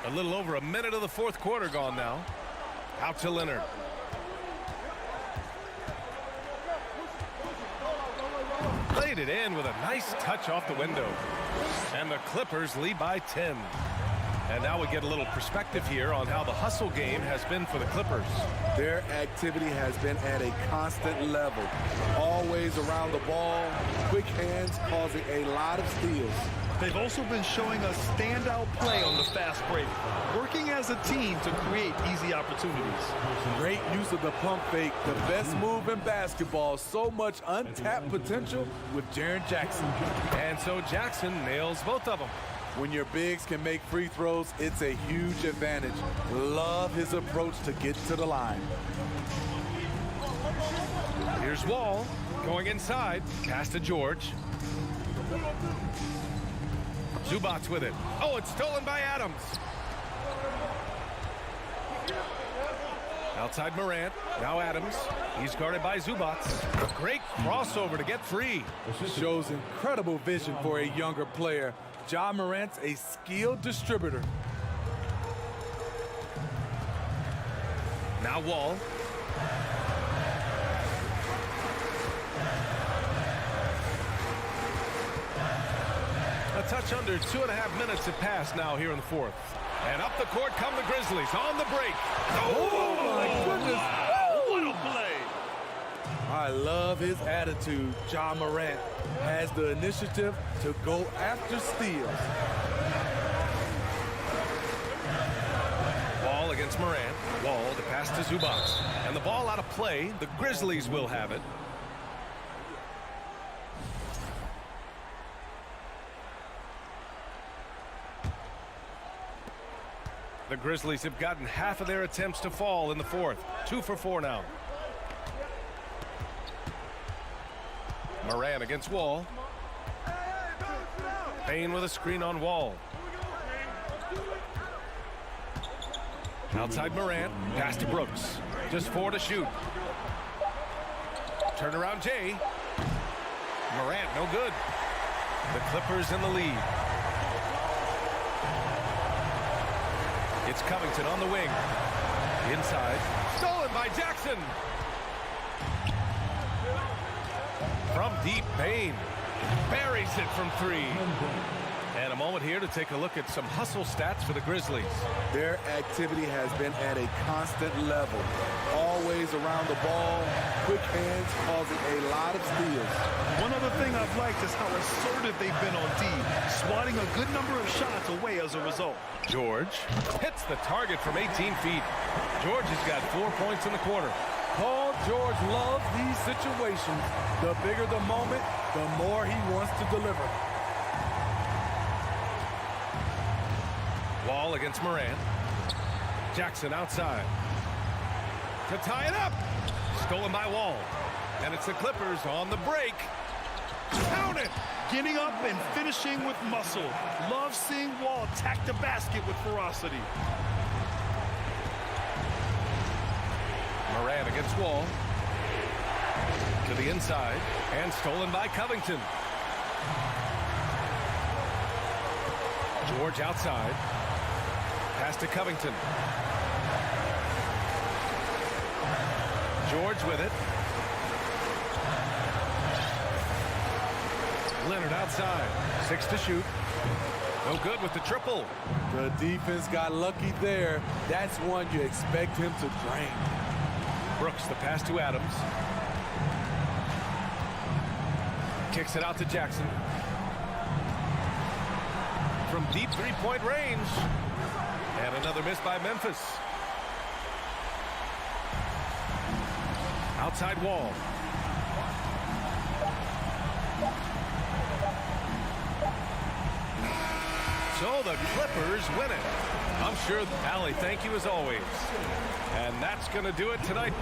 A little over a minute of the fourth quarter gone now. Out to Leonard. Played it in with a nice touch off the window. And the Clippers lead by 10. And now we get a little perspective here on how the hustle game has been for the Clippers. Their activity has been at a constant level. Always around the ball, quick hands causing a lot of steals. They've also been showing a standout play on the fast break, working as a team to create easy opportunities. Great use of the pump fake, the best move in basketball. So much untapped potential with Jaren Jackson. And so Jackson nails both of them. When your bigs can make free throws, it's a huge advantage. Love his approach to get to the line. Here's Wall going inside. Pass to George. Zubats with it. Oh, it's stolen by Adams. Outside Morant. Now Adams. He's guarded by Zubats. A great crossover to get free. Shows incredible vision for a younger player. Ja Morant's a skilled distributor. Now Wall. A touch under 2.5 minutes have passed now here in the fourth. And up the court come the Grizzlies on the break. Oh my goodness. What a play. I love his attitude. Ja Morant has the initiative to go after steals. Wall against Morant. Wall to pass to Zubats. And the ball out of play. The Grizzlies will have it. The Grizzlies have gotten half of their attempts to fall in the fourth. 2 for 4 now. Morant against Wall. Payne with a screen on Wall. Outside Morant. Pass to Brooks. Just 4 to shoot. Turnaround Jay. Morant no good. The Clippers in the lead. It's Covington on the wing. Inside. Stolen by Jackson. From deep, Payne buries it from 3. And a moment here to take a look at some hustle stats for the Grizzlies. Their activity has been at a constant level. Always around the ball, quick hands causing a lot of steals. One other thing I've liked is how assertive they've been on D, swatting a good number of shots away as a result. George hits the target from 18 feet. George has got 4 points in the quarter. Paul George loves these situations. The bigger the moment, the more he wants to deliver. Wall against Morant. Jackson outside. To tie it up. Stolen by Wall. And it's the Clippers on the break. Count it. Getting up and finishing with muscle. Love seeing Wall attack the basket with ferocity. Morant against Wall. To the inside. And stolen by Covington. George outside. Pass to Covington. George with it. Leonard outside. 6 to shoot. No good with the triple. The defense got lucky there. That's one you expect him to drain. Brooks the pass to Adams. Kicks it out to Jackson. From deep three-point range. And another miss by Memphis. Outside Wall. So the Clippers win it. I'm sure, Allie, thank you as always. And that's going to do it tonight.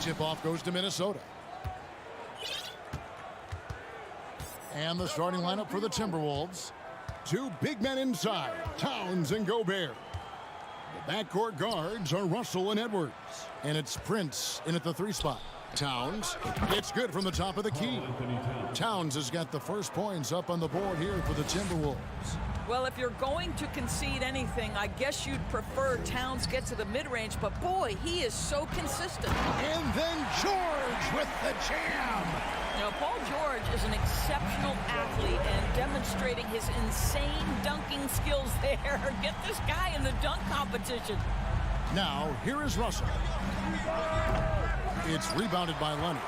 Tip-off goes to Minnesota. And the starting lineup for the Timberwolves. Two big men inside, Towns and Gobert. The backcourt guards are Russell and Edwards. And it's Prince in at the 3 spot. Towns, it's good from the top of the key. Towns has got the first points up on the board here for the Timberwolves. Well, if you're going to concede anything, I guess you'd prefer Towns get to the mid-range, but boy, he is so consistent. And then George with the jam. You know, Paul George is an exceptional athlete and demonstrating his insane dunking skills there. Get this guy in the dunk competition. Now, here is Russell. It's rebounded by Leonard.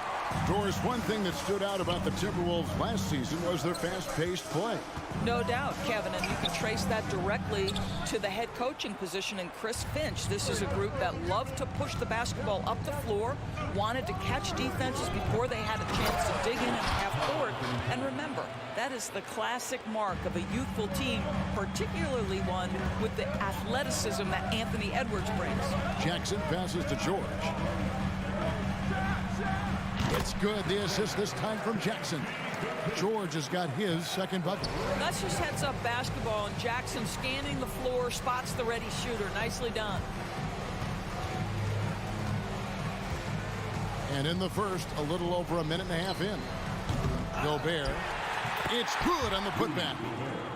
Doris, one thing that stood out about the Timberwolves last season was their fast-paced play. No doubt, Kevin, and you can trace that directly to the head coaching position in Chris Finch. This is a group that loved to push the basketball up the floor, wanted to catch defenses before they had a chance to dig in and half court. And remember, that is the classic mark of a youthful team, particularly one with the athleticism that Anthony Edwards brings. Jackson passes to George. It's good. The assist this time from Jackson. George has got his second bucket. That's just heads-up basketball, and Jackson scanning the floor, spots the ready shooter. Nicely done. And in the first, a little over a minute and a half in. Gobert. It's good on the putback.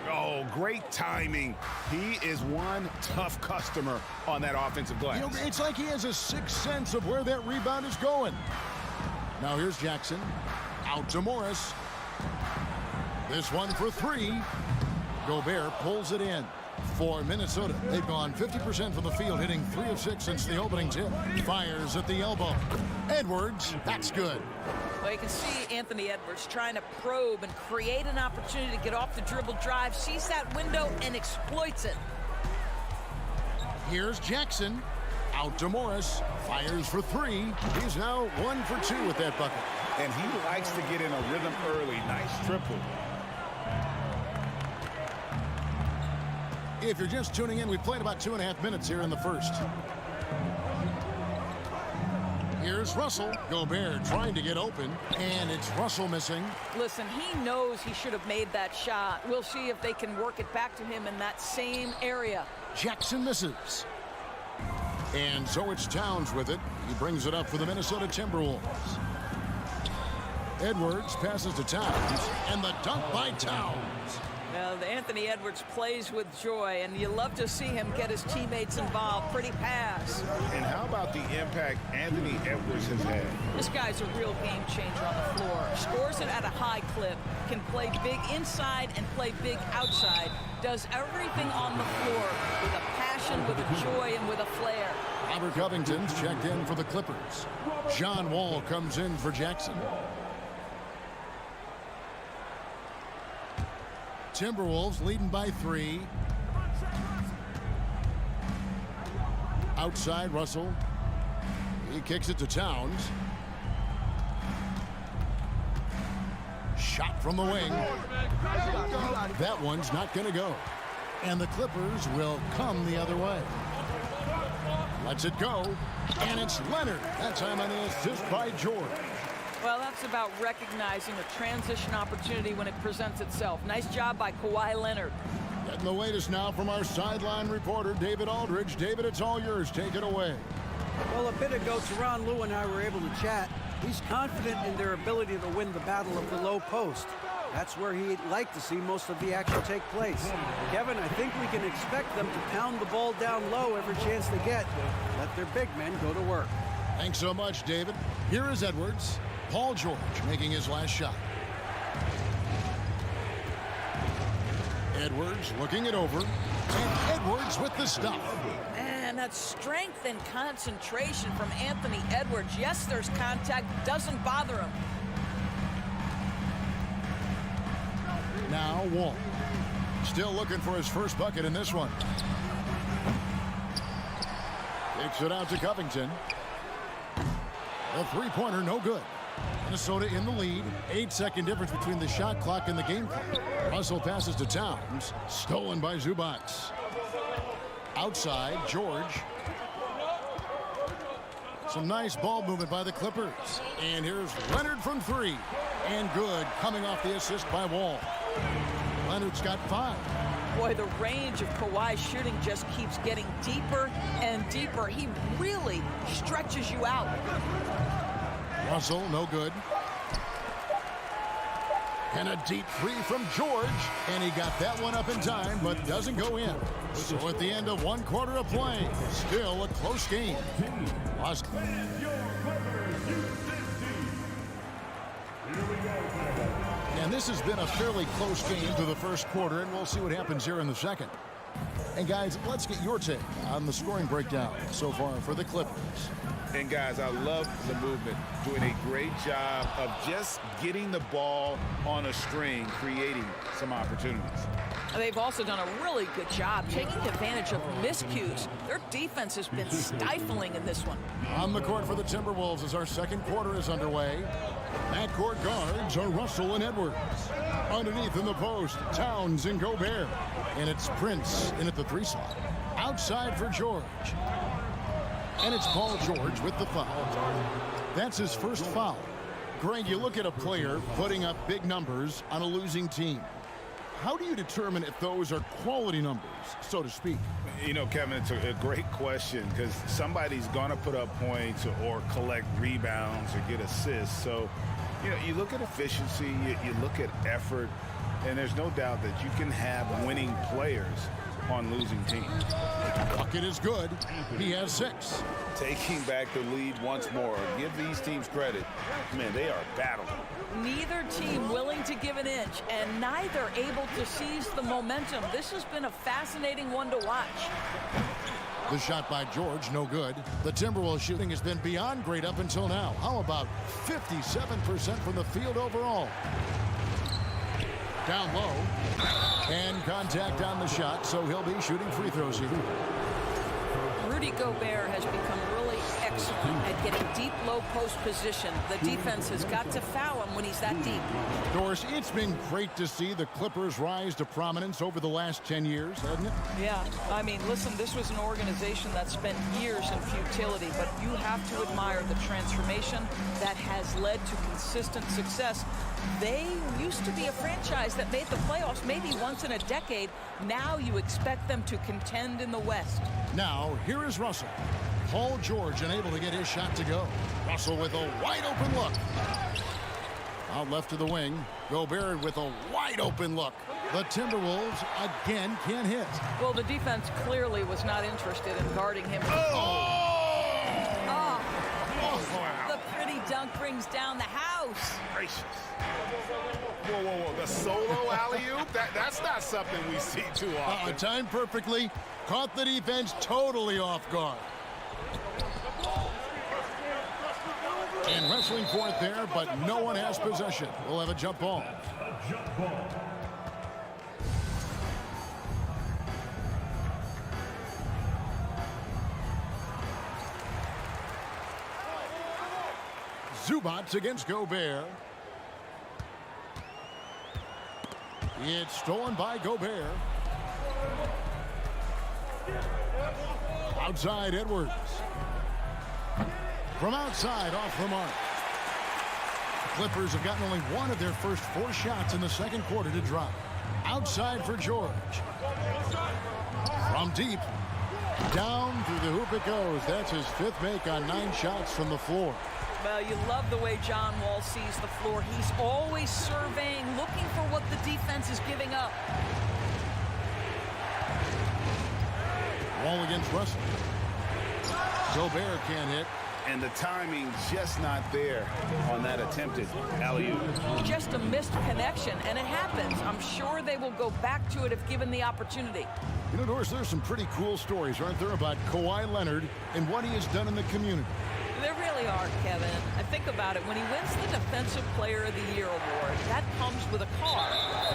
Oh, great timing. He is one tough customer on that offensive glass. You know, it's like he has a sixth sense of where that rebound is going. Now here's Jackson. Out to Morris. This one for 3. Gobert pulls it in for Minnesota. They've gone 50% from the field, hitting 3 of 6 since the opening tip. Fires at the elbow. Edwards, that's good. Well, you can see Anthony Edwards trying to probe and create an opportunity to get off the dribble drive, sees that window and exploits it. Here's Jackson. Out to Morris. Fires for 3. He's now 1 for 2 with that bucket. And he likes to get in a rhythm early. Nice triple. If you're just tuning in, we've played about 2.5 minutes here in the first. Here's Russell. Gobert trying to get open, and it's Russell missing. Listen, he knows he should have made that shot. We'll see if they can work it back to him in that same area. Jackson misses. And so it's Towns with it. He brings it up for the Minnesota Timberwolves. Edwards passes to Towns, and the dunk by Towns. Now, Anthony Edwards plays with joy, and you love to see him get his teammates involved. Pretty pass. And how about the impact Anthony Edwards has had? This guy's a real game changer on the floor. Scores it at a high clip, can play big inside and play big outside. Does everything on the floor with a passion, with a joy, and with a flair. Robert Covington's checked in for the Clippers. John Wall comes in for Jackson. Timberwolves leading by 3. Outside, Russell. He kicks it to Towns. Shot from the wing. That one's not going to go. And the Clippers will come the other way. Lets it go. And it's Leonard. That time on the assist by George. Well, that's about recognizing a transition opportunity when it presents itself. Nice job by Kawhi Leonard. Getting the latest now from our sideline reporter, David Aldridge. David, it's all yours. Take it away. Well, a bit ago, Teron Lue and I were able to chat. He's confident in their ability to win the battle of the low post. That's where he'd like to see most of the action take place. Kevin, I think we can expect them to pound the ball down low every chance they get. Let their big men go to work. Thanks so much, David. Here is Edwards. Paul George making his last shot. Edwards looking it over. And Edwards with the stop. Man, that strength and concentration from Anthony Edwards. Yes, there's contact. Doesn't bother him. Now Wall. Still looking for his first bucket in this one. Kicks it out to Covington. The three-pointer no good. Minnesota in the lead. 8-second difference between the shot clock and the game clock. Russell passes to Towns. Stolen by Zubac. Outside, George. Some nice ball movement by the Clippers. And here's Leonard from 3. And good, coming off the assist by Wall. Leonard's got 5. Boy, the range of Kawhi's shooting just keeps getting deeper and deeper. He really stretches you out. Russell, no good. And a deep 3 from George. And he got that one up in time, but doesn't go in. So at the end of 1 quarter of play, still a close game. Lost. And this has been a fairly close game to the first quarter, and we'll see what happens here in the second. And guys, let's get your take on the scoring breakdown so far for the Clippers. And guys, I love the movement, doing a great job of just getting the ball on a string, creating some opportunities. They've also done a really good job taking advantage of miscues. Their defense has been stifling in this one. On the court for the Timberwolves as our second quarter is underway. Backcourt guards are Russell and Edwards. Underneath in the post, Towns and Gobert. And it's Prince in at the 3 slot. Outside for George. And it's Paul George with the foul. That's his first foul. Greg, you look at a player putting up big numbers on a losing team. How do you determine if those are quality numbers, so to speak? You know, Kevin, it's a great question because somebody's going to put up points or collect rebounds or get assists. So, you know, you look at efficiency, you look at effort, and there's no doubt that you can have winning players on losing teams. Bucket is good. He has 6. Taking back the lead once more. Give these teams credit. Man, they are battling. Neither team willing to give an inch, and neither able to seize the momentum. This has been a fascinating one to watch. The shot by George, no good. The Timberwolves shooting has been beyond great up until now. How about 57% from the field overall? Down low. And contact on the shot, so he'll be shooting free throws here. Rudy Gobert has become really excellent at getting deep low post position. The defense has got to foul him when he's that deep. Doris, it's been great to see the Clippers rise to prominence over the last 10 years, hasn't it? Yeah, I mean, listen, this was an organization that spent years in futility, but you have to admire the transformation that has led to consistent success. They used to be a franchise that made the playoffs maybe once in a decade. Now you expect them to contend in the West. Now, here is Russell. Paul George unable to get his shot to go. Russell with a wide open look. Out left to the wing. Gobert with a wide open look. The Timberwolves again can't hit. Well, the defense clearly was not interested in guarding him. The pretty dunk brings down the house. Gracious. Whoa. The solo alley-oop? That's not something we see too often. Timed perfectly. Caught the defense totally off guard. And wrestling for it there, but no one has possession. We'll have a jump ball. Zubats against Gobert. It's stolen by Gobert. Outside Edwards. From outside, off the mark. Clippers have gotten only one of their first 4 shots in the second quarter to drop. Outside for George. From deep. Down through the hoop it goes. That's his 5th make on 9 shots from the floor. Well, you love the way John Wall sees the floor. He's always surveying, looking for what the defense is giving up. Wall against Russell. Gobert can't hit. And the timing just not there on that attempted alley-oop. Just a missed connection, and it happens. I'm sure they will go back to it if given the opportunity. You know, Doris, there's some pretty cool stories, aren't there, about Kawhi Leonard and what he has done in the community. There really are, Kevin. I think about it. When he wins the Defensive Player of the Year award, that comes with a car.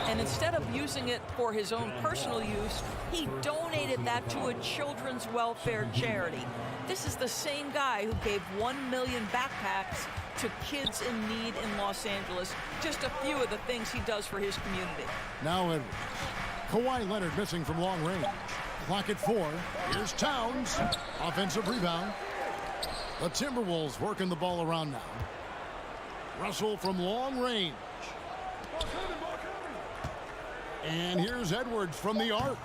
And instead of using it for his own personal use, he donated that to a children's welfare charity. This is the same guy who gave 1 million backpacks to kids in need in Los Angeles. Just a few of the things he does for his community. Now Edwards. Kawhi Leonard missing from long range. Clock at 4. Here's Towns. Offensive rebound. The Timberwolves working the ball around now. Russell from long range. And here's Edwards from the arc.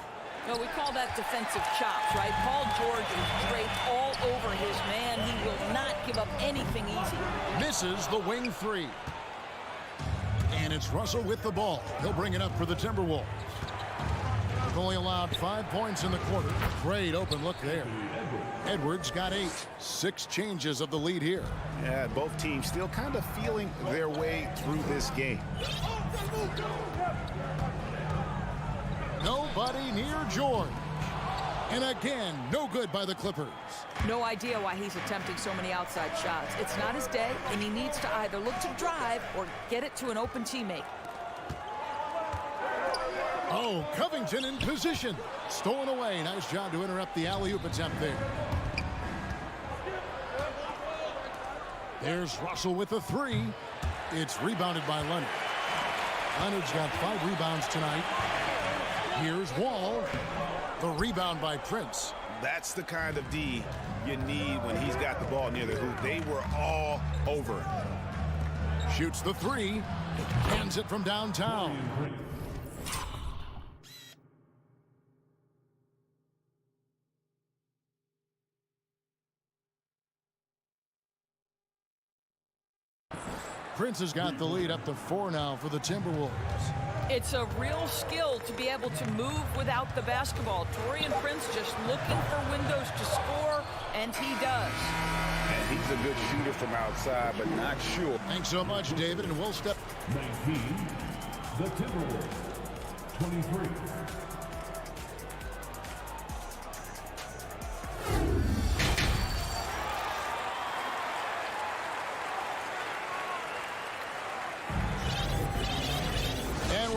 No, we call that defensive chops, right? Paul George is draped all over his man. He will not give up anything easy. Misses the wing three. And it's Russell with the ball. He'll bring it up for the Timberwolves. They've only allowed 5 points in the quarter. Great open look there. Edwards got 8. 6 changes of the lead here. Yeah, both teams still kind of feeling their way through this game. Nobody near George. And again, no good by the Clippers. No idea why he's attempting so many outside shots. It's not his day, and he needs to either look to drive or get it to an open teammate. Oh, Covington in position. Stolen away. Nice job to interrupt the alley-oop attempt there. There's Russell with the 3. It's rebounded by Leonard. Leonard's got 5 rebounds tonight. Here's Wall. The rebound by Prince. That's the kind of D you need when he's got the ball near the hoop. They were all over it. Shoots the 3. Hands it from downtown. Prince has got the lead up to 4 now for the Timberwolves. It's a real skill to be able to move without the basketball. Taurean Prince just looking for windows to score, and he does. And he's a good shooter from outside, but not sure. Thanks so much, David, and we'll step. 19, the Timberwolves. 23.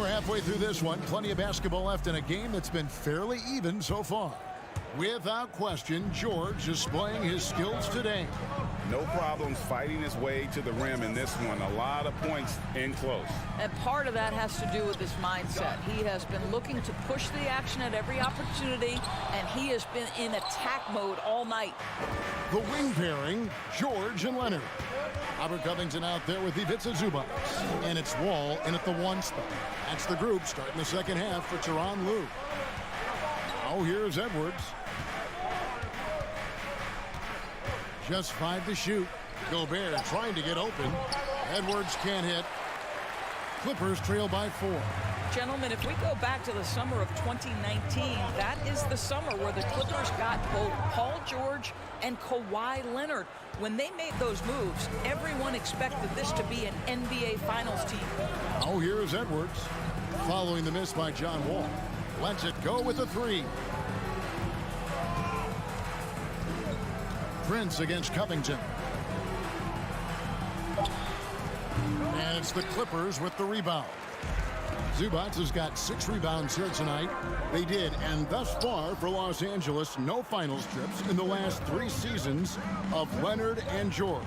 Halfway through this one, plenty of basketball left in a game that's been fairly even so far. Without question, George displaying his skills today. No problems fighting his way to the rim in this one. A lot of points in close. And part of that has to do with his mindset. He has been looking to push the action at every opportunity, and he has been in attack mode all night. The wing pairing, George and Leonard. Robert Covington out there with Ivica Zubac. And it's Wall in at the 1 spot. That's the group starting the second half for Tyronn Lue. Oh, here's Edwards. Just 5 to shoot. Gobert trying to get open. Edwards can't hit. Clippers trail by 4. Gentlemen, if we go back to the summer of 2019, that is the summer where the Clippers got both Paul George and Kawhi Leonard. When they made those moves, everyone expected this to be an NBA Finals team. Oh, here's Edwards. Following the miss by John Wall. Lets it go with a 3. Prince against Covington. And it's the Clippers with the rebound. Zubac has got 6 rebounds here tonight. They did, and thus far for Los Angeles, no finals trips in the last 3 seasons of Leonard and George.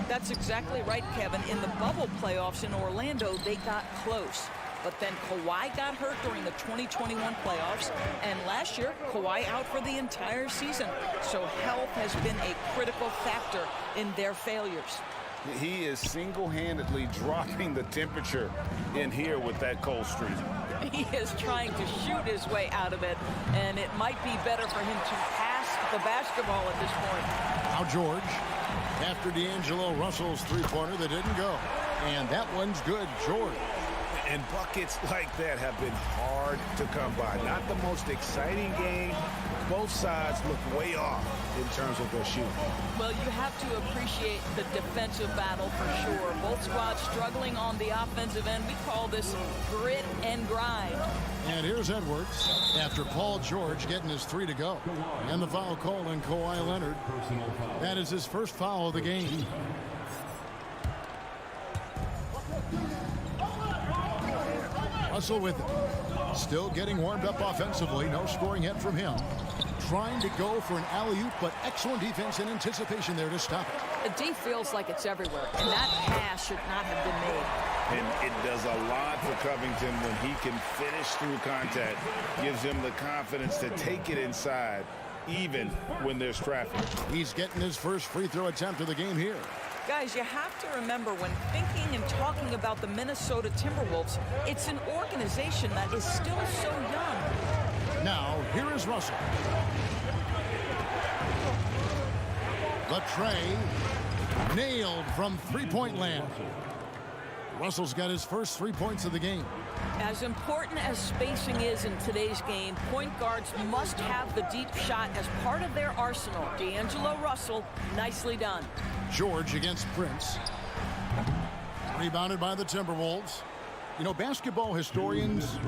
That's exactly right, Kevin. In the bubble playoffs in Orlando, they got close. But then Kawhi got hurt during the 2021 playoffs, and last year, Kawhi out for the entire season. So health has been a critical factor in their failures. He is single-handedly dropping the temperature in here with that cold streak. He is trying to shoot his way out of it, and it might be better for him to pass the basketball at this point. Now George, after D'Angelo Russell's 3-pointer that didn't go. And that one's good, George. And buckets like that have been hard to come by. Not the most exciting game. Both sides look way off in terms of their shooting. Well, you have to appreciate the defensive battle for sure. Both squads struggling on the offensive end. We call this grit and grind. And here's Edwards after Paul George getting his 3 to go. And the foul call on Kawhi Leonard. That is his first foul of the game. Russell with it. Still getting warmed up offensively. No scoring yet from him. Trying to go for an alley-oop, but excellent defense and anticipation there to stop it. The D feels like it's everywhere, and that pass should not have been made. And it does a lot for Covington when he can finish through contact. Gives him the confidence to take it inside even when there's traffic. He's getting his first free throw attempt of the game here. Guys, you have to remember when thinking and talking about the Minnesota Timberwolves, it's an organization that is still so young. Now, here is Russell. The tray nailed from three-point land. Russell's got his first 3 points of the game. As important as spacing is in today's game, point guards must have the deep shot as part of their arsenal. D'Angelo Russell, nicely done. George against Prince. Rebounded by the Timberwolves. You know, basketball historians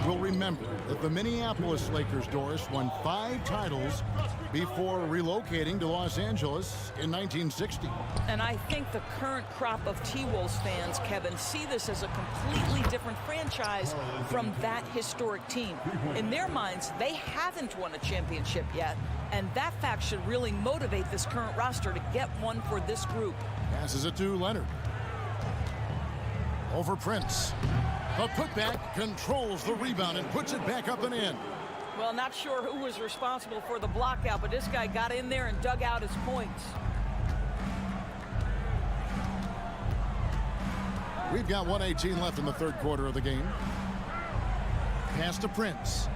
will remember that the Minneapolis Lakers, Doris, won 5 titles before relocating to Los Angeles in 1960. And I think the current crop of T-Wolves fans, Kevin, see this as a completely different franchise from that historic team. In their minds, they haven't won a championship yet, and that fact should really motivate this current roster to get one for this group. Passes it to Leonard. Over Prince. The putback controls the rebound and puts it back up and in. Well, not sure who was responsible for the block out, but this guy got in there and dug out his points. We've got 1:18 left in the third quarter of the game. Pass to Prince.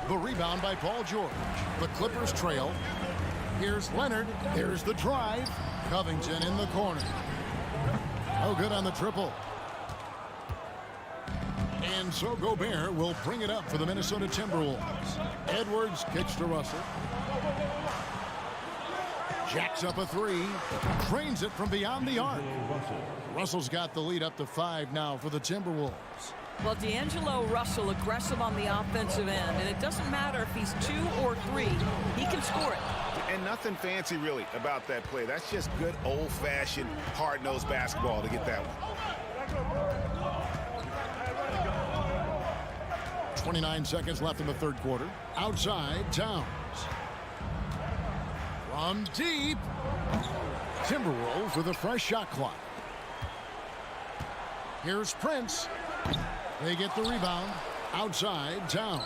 The rebound by Paul George. The Clippers trail. Here's Leonard. There's the drive. Covington in the corner. Oh, good on the triple. And so Gobert will bring it up for the Minnesota Timberwolves. Edwards kicks to Russell. Jacks up a 3. Trains it from beyond the arc. Russell's got the lead up to 5 now for the Timberwolves. Well, D'Angelo Russell aggressive on the offensive end, and it doesn't matter if he's 2 or 3, he can score it. And nothing fancy really about that play. That's just good old-fashioned hard-nosed basketball to get that one. 29 seconds left in the third quarter. Outside, Towns. From deep. Timberwolves with a fresh shot clock. Here's Prince. They get the rebound. Outside, Towns.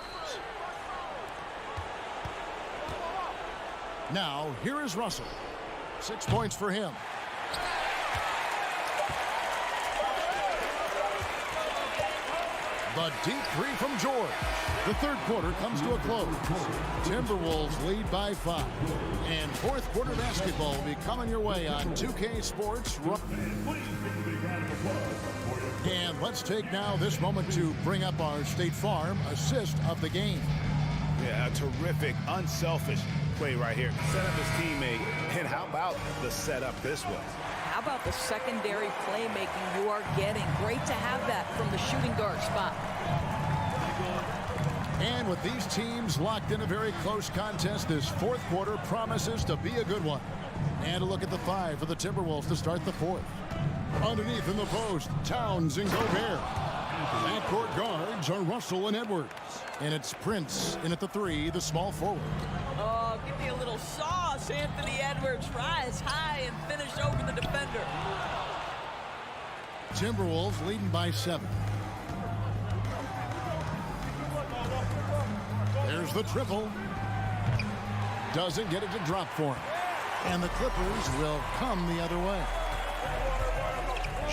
Now, here is Russell. 6 points for him. The deep 3 from George. The third quarter comes to a close. Timberwolves lead by 5. And fourth quarter basketball will be coming your way on 2K Sports. And let's take now this moment to bring up our State Farm assist of the game. Yeah, a terrific, unselfish play right here. Set up his teammate. And how about the setup this was? How about the secondary playmaking you are getting? Great to have that from the shooting guard spot. And with these teams locked in a very close contest, this fourth quarter promises to be a good one. And a look at the 5 for the Timberwolves to start the fourth. Underneath in the post, Towns and Gobert. Backcourt guards are Russell and Edwards. And it's Prince in at the 3, the small forward. Oh, give me a little sauce, Anthony Edwards. Rise high and finish over the defender. Timberwolves leading by 7. There's the triple. Doesn't get it to drop for him. And the Clippers will come the other way.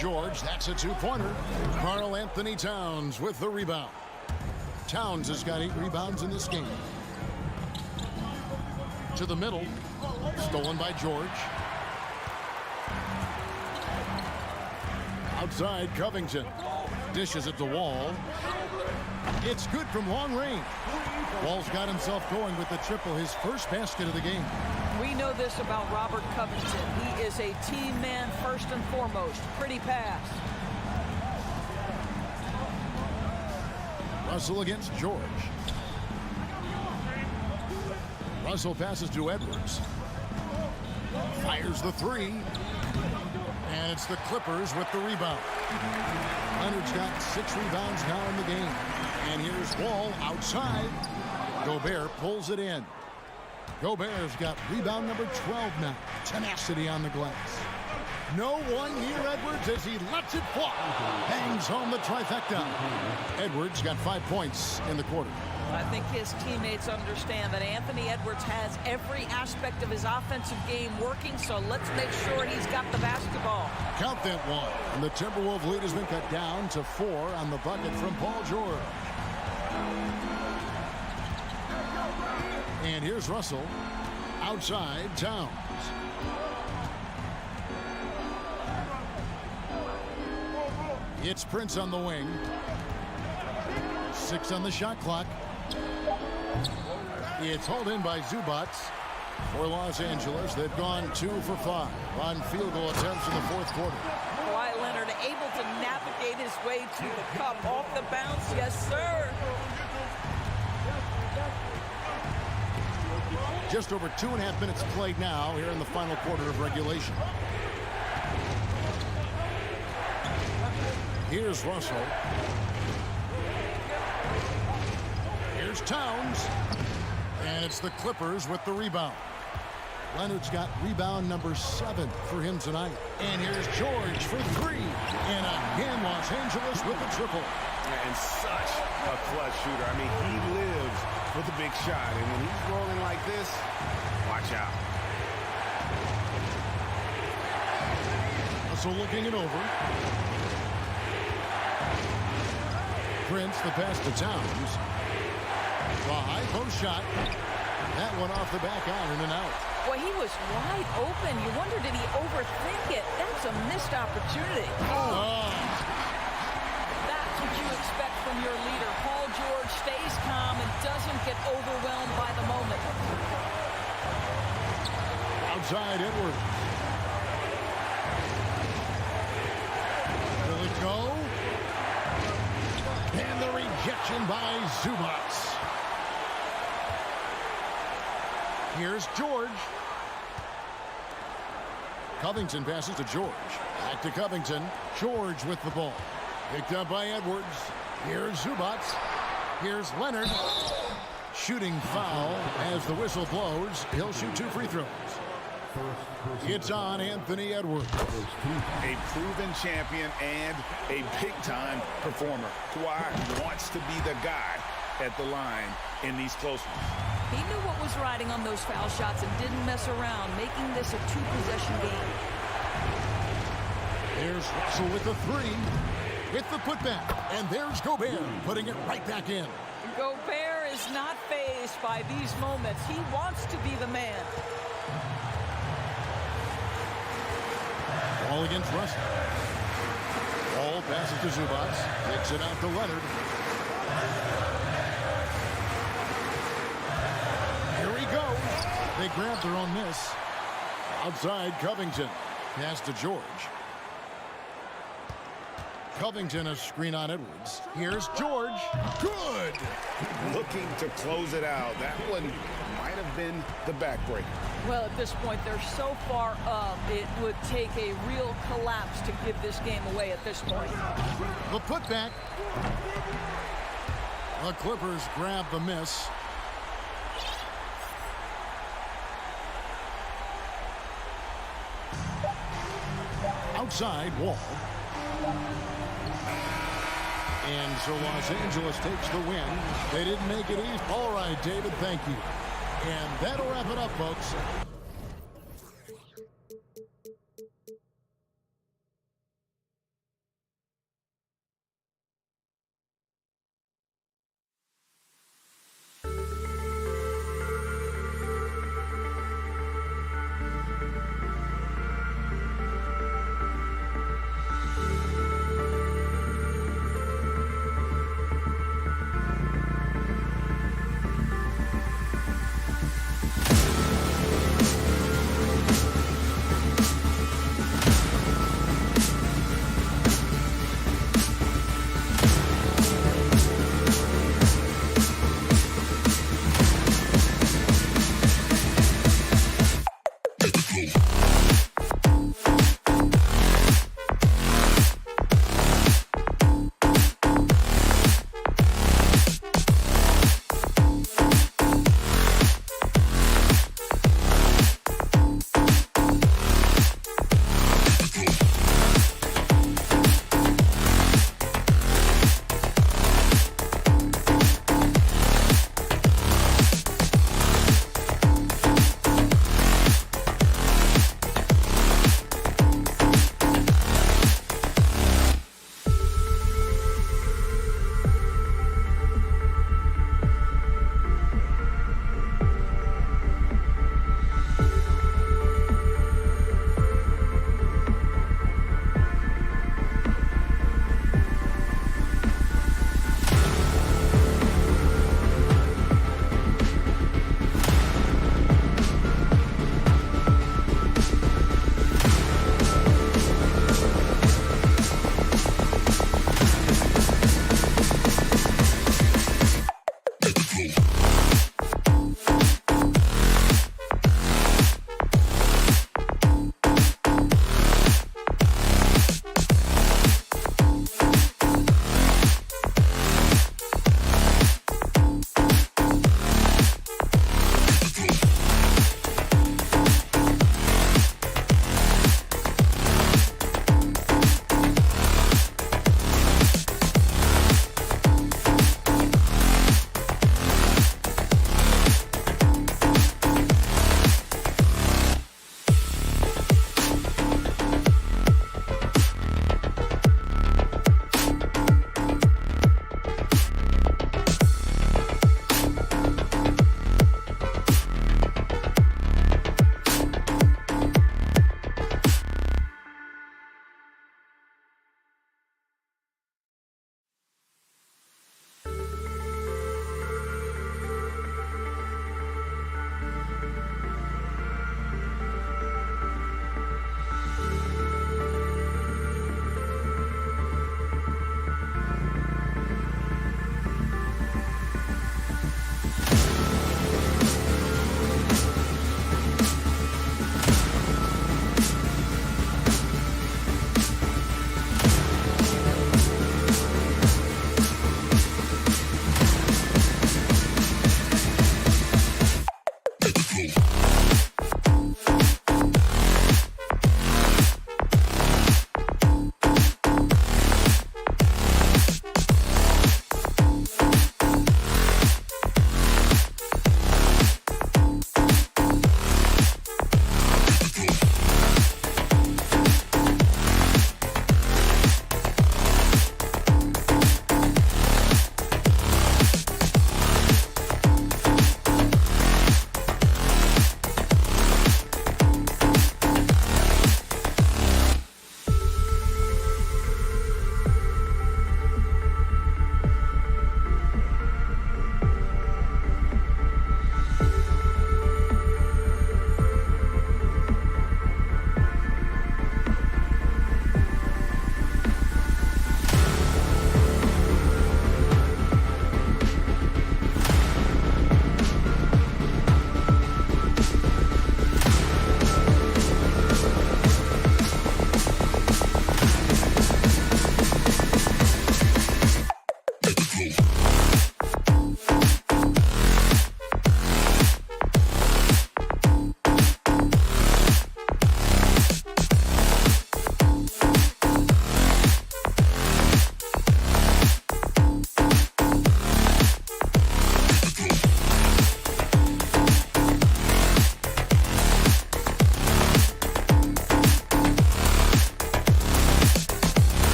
George, that's a 2-pointer. Karl Anthony Towns with the rebound. Towns has got 8 rebounds in this game. To the middle. Stolen by George. Outside, Covington. Dishes at the Wall. It's good from long range. Wall's got himself going with the triple, his first basket of the game. We know this about Robert Covington. He is a team man first and foremost. Pretty pass. Russell against George. Russell passes to Edwards. Fires the 3. And it's the Clippers with the rebound. Leonard's got 6 rebounds now in the game. And here's Wall outside. Gobert pulls it in. Gobert's got rebound number 12 now. Tenacity on the glass. No one near Edwards as he lets it fly. Hangs home the trifecta. Edwards got 5 points in the quarter. I think his teammates understand that Anthony Edwards has every aspect of his offensive game working, so let's make sure he's got the basketball. Count that one. And the Timberwolves lead has been cut down to 4 on the bucket from Paul George. And here's Russell. Outside, Towns. It's Prince on the wing. 6 on the shot clock. It's hauled in by Zubats for Los Angeles. They've gone 2 for 5 on field goal attempts in the fourth quarter. Kawhi Leonard able to navigate his way to the cup off the bounce. Yes, sir. Just over 2.5 minutes played now here in the final quarter of regulation. Here's Russell. Here's Towns. And it's the Clippers with the rebound. Leonard's got rebound number 7 for him tonight. And here's George for 3. And again, Los Angeles with the triple. And such a clutch shooter. I mean, he lives for the big shot. And when he's rolling like this, watch out. Russell looking it over. Prince, the pass to Towns. The high post shot. That one off the back iron and out. Well, he was wide open. You wonder, did he overthink it? That's a missed opportunity. Oh. That's what you expect from your leader. Paul George stays calm and doesn't get overwhelmed by the moment. Outside Edwards. Will it go? And the rejection by Zubats. Here's George. Covington passes to George. Back to Covington. George with the ball. Picked up by Edwards. Here's Zubats. Here's Leonard. Shooting foul as the whistle blows. He'll shoot 2 free throws. It's on Anthony Edwards. A proven champion and a big-time performer. Kawhi wants to be the guy at the line in these close ones. He knew what was riding on those foul shots and didn't mess around, making this a 2-possession game. There's Russell with the 3. With the putback. And there's Gobert putting it right back in. Gobert is not fazed by these moments. He wants to be the man. Ball against Russell. Ball passes to Zubats. Kicks it out to Leonard. Here he goes. They grab their own miss. Outside Covington. Pass to George. Covington a screen on Edwards. Here's George. Good. Looking to close it out. That one might have been the backbreaker. Well, at this point, they're so far up, it would take a real collapse to give this game away at this point. The putback. The Clippers grab the miss. Outside Wall. And so Los Angeles takes the win. They didn't make it easy. All right, David, thank you. And that'll wrap it up, folks.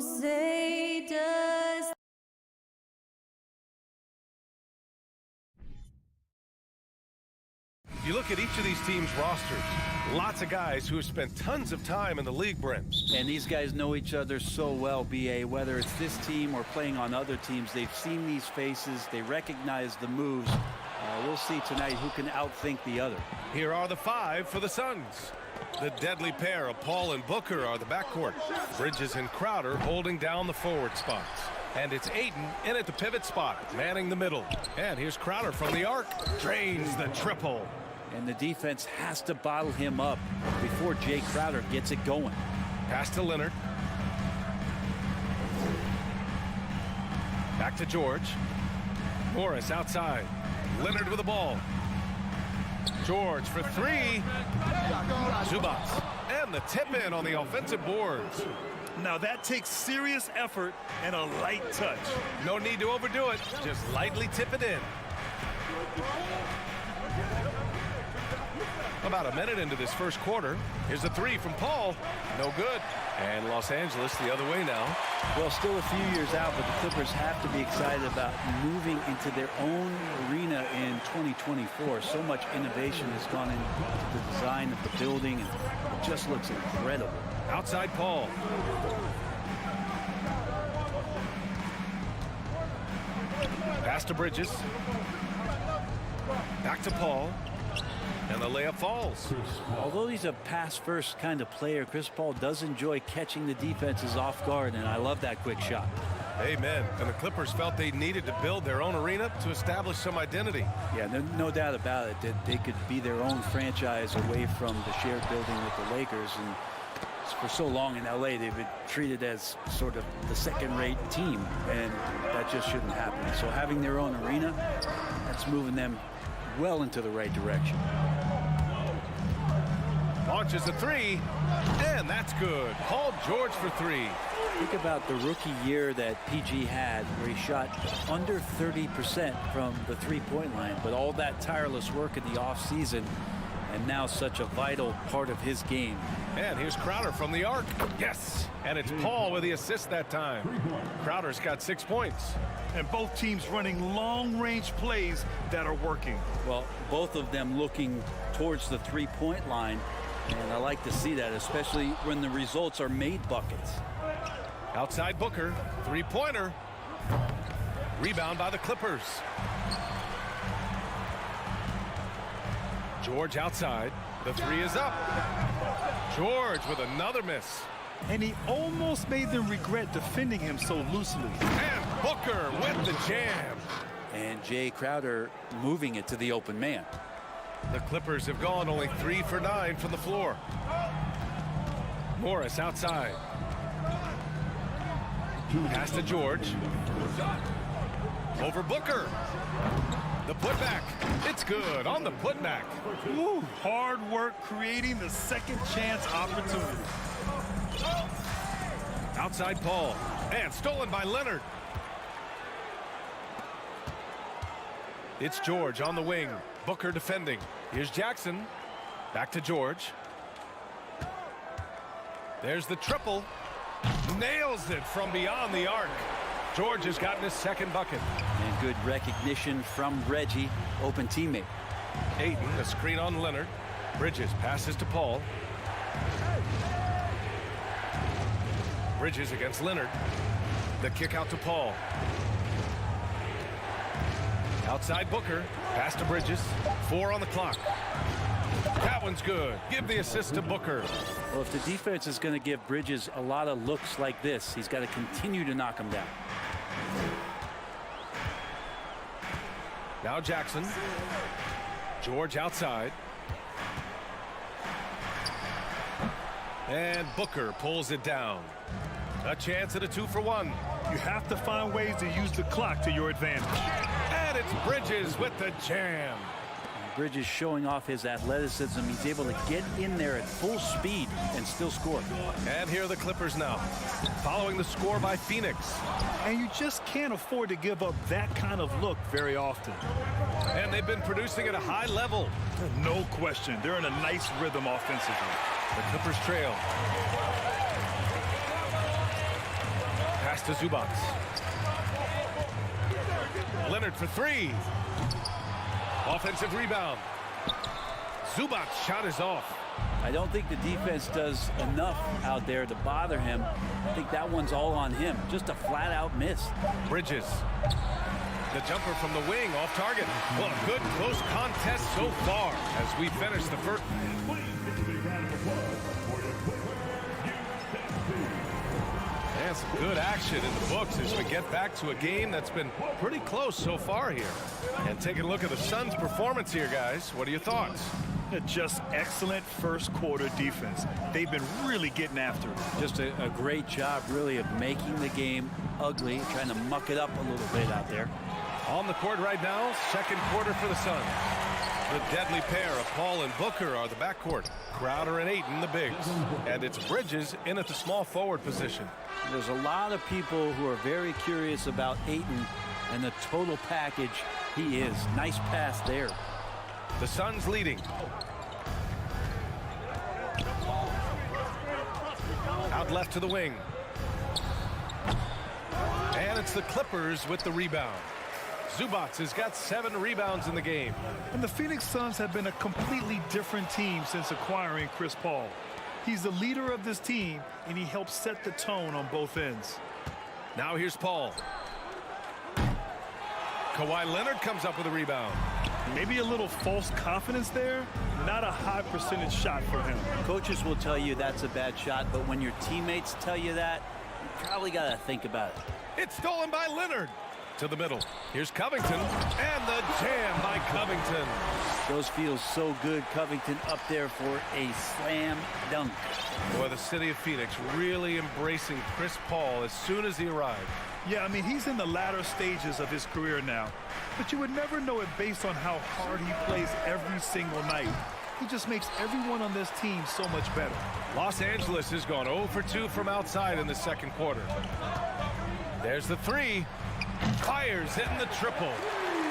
say does. You look at each of these teams' rosters. Lots of guys who have spent tons of time in the league, Brent. And these guys know each other so well, B.A. Whether it's this team or playing on other teams, they've seen these faces. They recognize the moves. We'll see tonight who can outthink the other. Here are the 5 for the Suns. The deadly pair of Paul and Booker are the backcourt. Bridges and Crowder holding down the forward spots. And it's Ayton in at the pivot spot, manning the middle. And here's Crowder from the arc. Drains the triple. And the defense has to bottle him up before Jay Crowder gets it going. Pass to Leonard. Back to George. Morris outside. Leonard with the ball. George for 3. Zubats. And the tip in on the offensive boards. Now that takes serious effort and a light touch. No need to overdo it. Just lightly tip it in. About a minute into this first quarter. Here's a 3 from Paul. No good. And Los Angeles the other way now. Well, still a few years out, but the Clippers have to be excited about moving into their own arena in 2024. So much innovation has gone into the design of the building, and it just looks incredible. Outside Paul. Pass to Bridges. Back to Paul. And the layup falls. Although he's a pass-first kind of player, Chris Paul does enjoy catching the defenses off guard, and I love that quick shot. Amen. And the Clippers felt they needed to build their own arena to establish some identity. Yeah, no doubt about it that they could be their own franchise away from the shared building with the Lakers. And for so long in L.A., they've been treated as sort of the second-rate team, and that just shouldn't happen. So having their own arena, that's moving them well into the right direction. Launches a 3, and that's good. Paul George for 3. Think about the rookie year that PG had, where he shot under 30% from the three-point line, but all that tireless work in the offseason, and now such a vital part of his game. And here's Crowder from the arc. Yes, and it's Paul with the assist that time. Crowder's got 6 points. And both teams running long-range plays that are working. Well, both of them looking towards the three-point line, and I like to see that, especially when the results are made buckets. Outside Booker, three-pointer. Rebound by the Clippers. George outside. The 3 is up. George with another miss. And he almost made them regret defending him so loosely. And Booker with the jam. And Jay Crowder moving it to the open man. The Clippers have gone only 3 for 9 from the floor. Morris outside. Pass to George. Over Booker. The putback. It's good on the putback. Woo, hard work creating the second chance opportunity. Outside Paul. And stolen by Leonard. It's George on the wing. Booker defending. Here's Jackson. Back to George. There's the triple. Nails it from beyond the arc. George has gotten his second bucket. And good recognition from Reggie, open teammate. Ayton, a screen on Leonard. Bridges passes to Paul. Bridges against Leonard. The kick out to Paul. Outside Booker. Pass to Bridges. 4 on the clock. That one's good. Give the assist to Booker. Well, if the defense is going to give Bridges a lot of looks like this, he's got to continue to knock him down. Now Jackson. George outside. And Booker pulls it down. A chance at a 2-for-1. You have to find ways to use the clock to your advantage. And it's Bridges with the jam. Bridges showing off his athleticism. He's able to get in there at full speed and still score. And here are the Clippers now, following the score by Phoenix. And you just can't afford to give up that kind of look very often. And they've been producing at a high level. No question. They're in a nice rhythm offensively. The Clippers trail. Pass to Zubac. Leonard for three. Offensive rebound. Zubac's shot is off. I don't think the defense does enough out there to bother him. I think that one's all on him. Just a flat-out miss. Bridges. The jumper from the wing off target. Well, a good close contest so far as we finish the first. And some good action in the books as we get back to a game that's been pretty close so far here. And taking a look at the Suns' performance here, guys. What are your thoughts? Just excellent first quarter defense. They've been really getting after it. Just a great job, really, of making the game ugly, trying to muck it up a little bit out there. On the court right now, second quarter for the Suns. The deadly pair of Paul and Booker are the backcourt. Crowder and Ayton, the bigs. And it's Bridges in at the small forward position. There's a lot of people who are very curious about Ayton and the total package he is. Nice pass there. The Suns leading. Out left to the wing. And it's the Clippers with the rebound. Zubac has got 7 rebounds in the game. And the Phoenix Suns have been a completely different team since acquiring Chris Paul. He's the leader of this team, and he helps set the tone on both ends. Now here's Paul. Kawhi Leonard comes up with a rebound. Maybe a little false confidence there. Not a high percentage shot for him. Coaches will tell you that's a bad shot, but when your teammates tell you that, you probably got to think about it. It's stolen by Leonard. To the middle. Here's Covington. And the jam by Covington. Those feel so good. Covington up there for a slam dunk. Boy, the city of Phoenix really embracing Chris Paul as soon as he arrived. Yeah, I mean, he's in the latter stages of his career now. But you would never know it based on how hard he plays every single night. He just makes everyone on this team so much better. Los Angeles has gone 0 for 2 from outside in the second quarter. There's the three. Fires hitting the triple.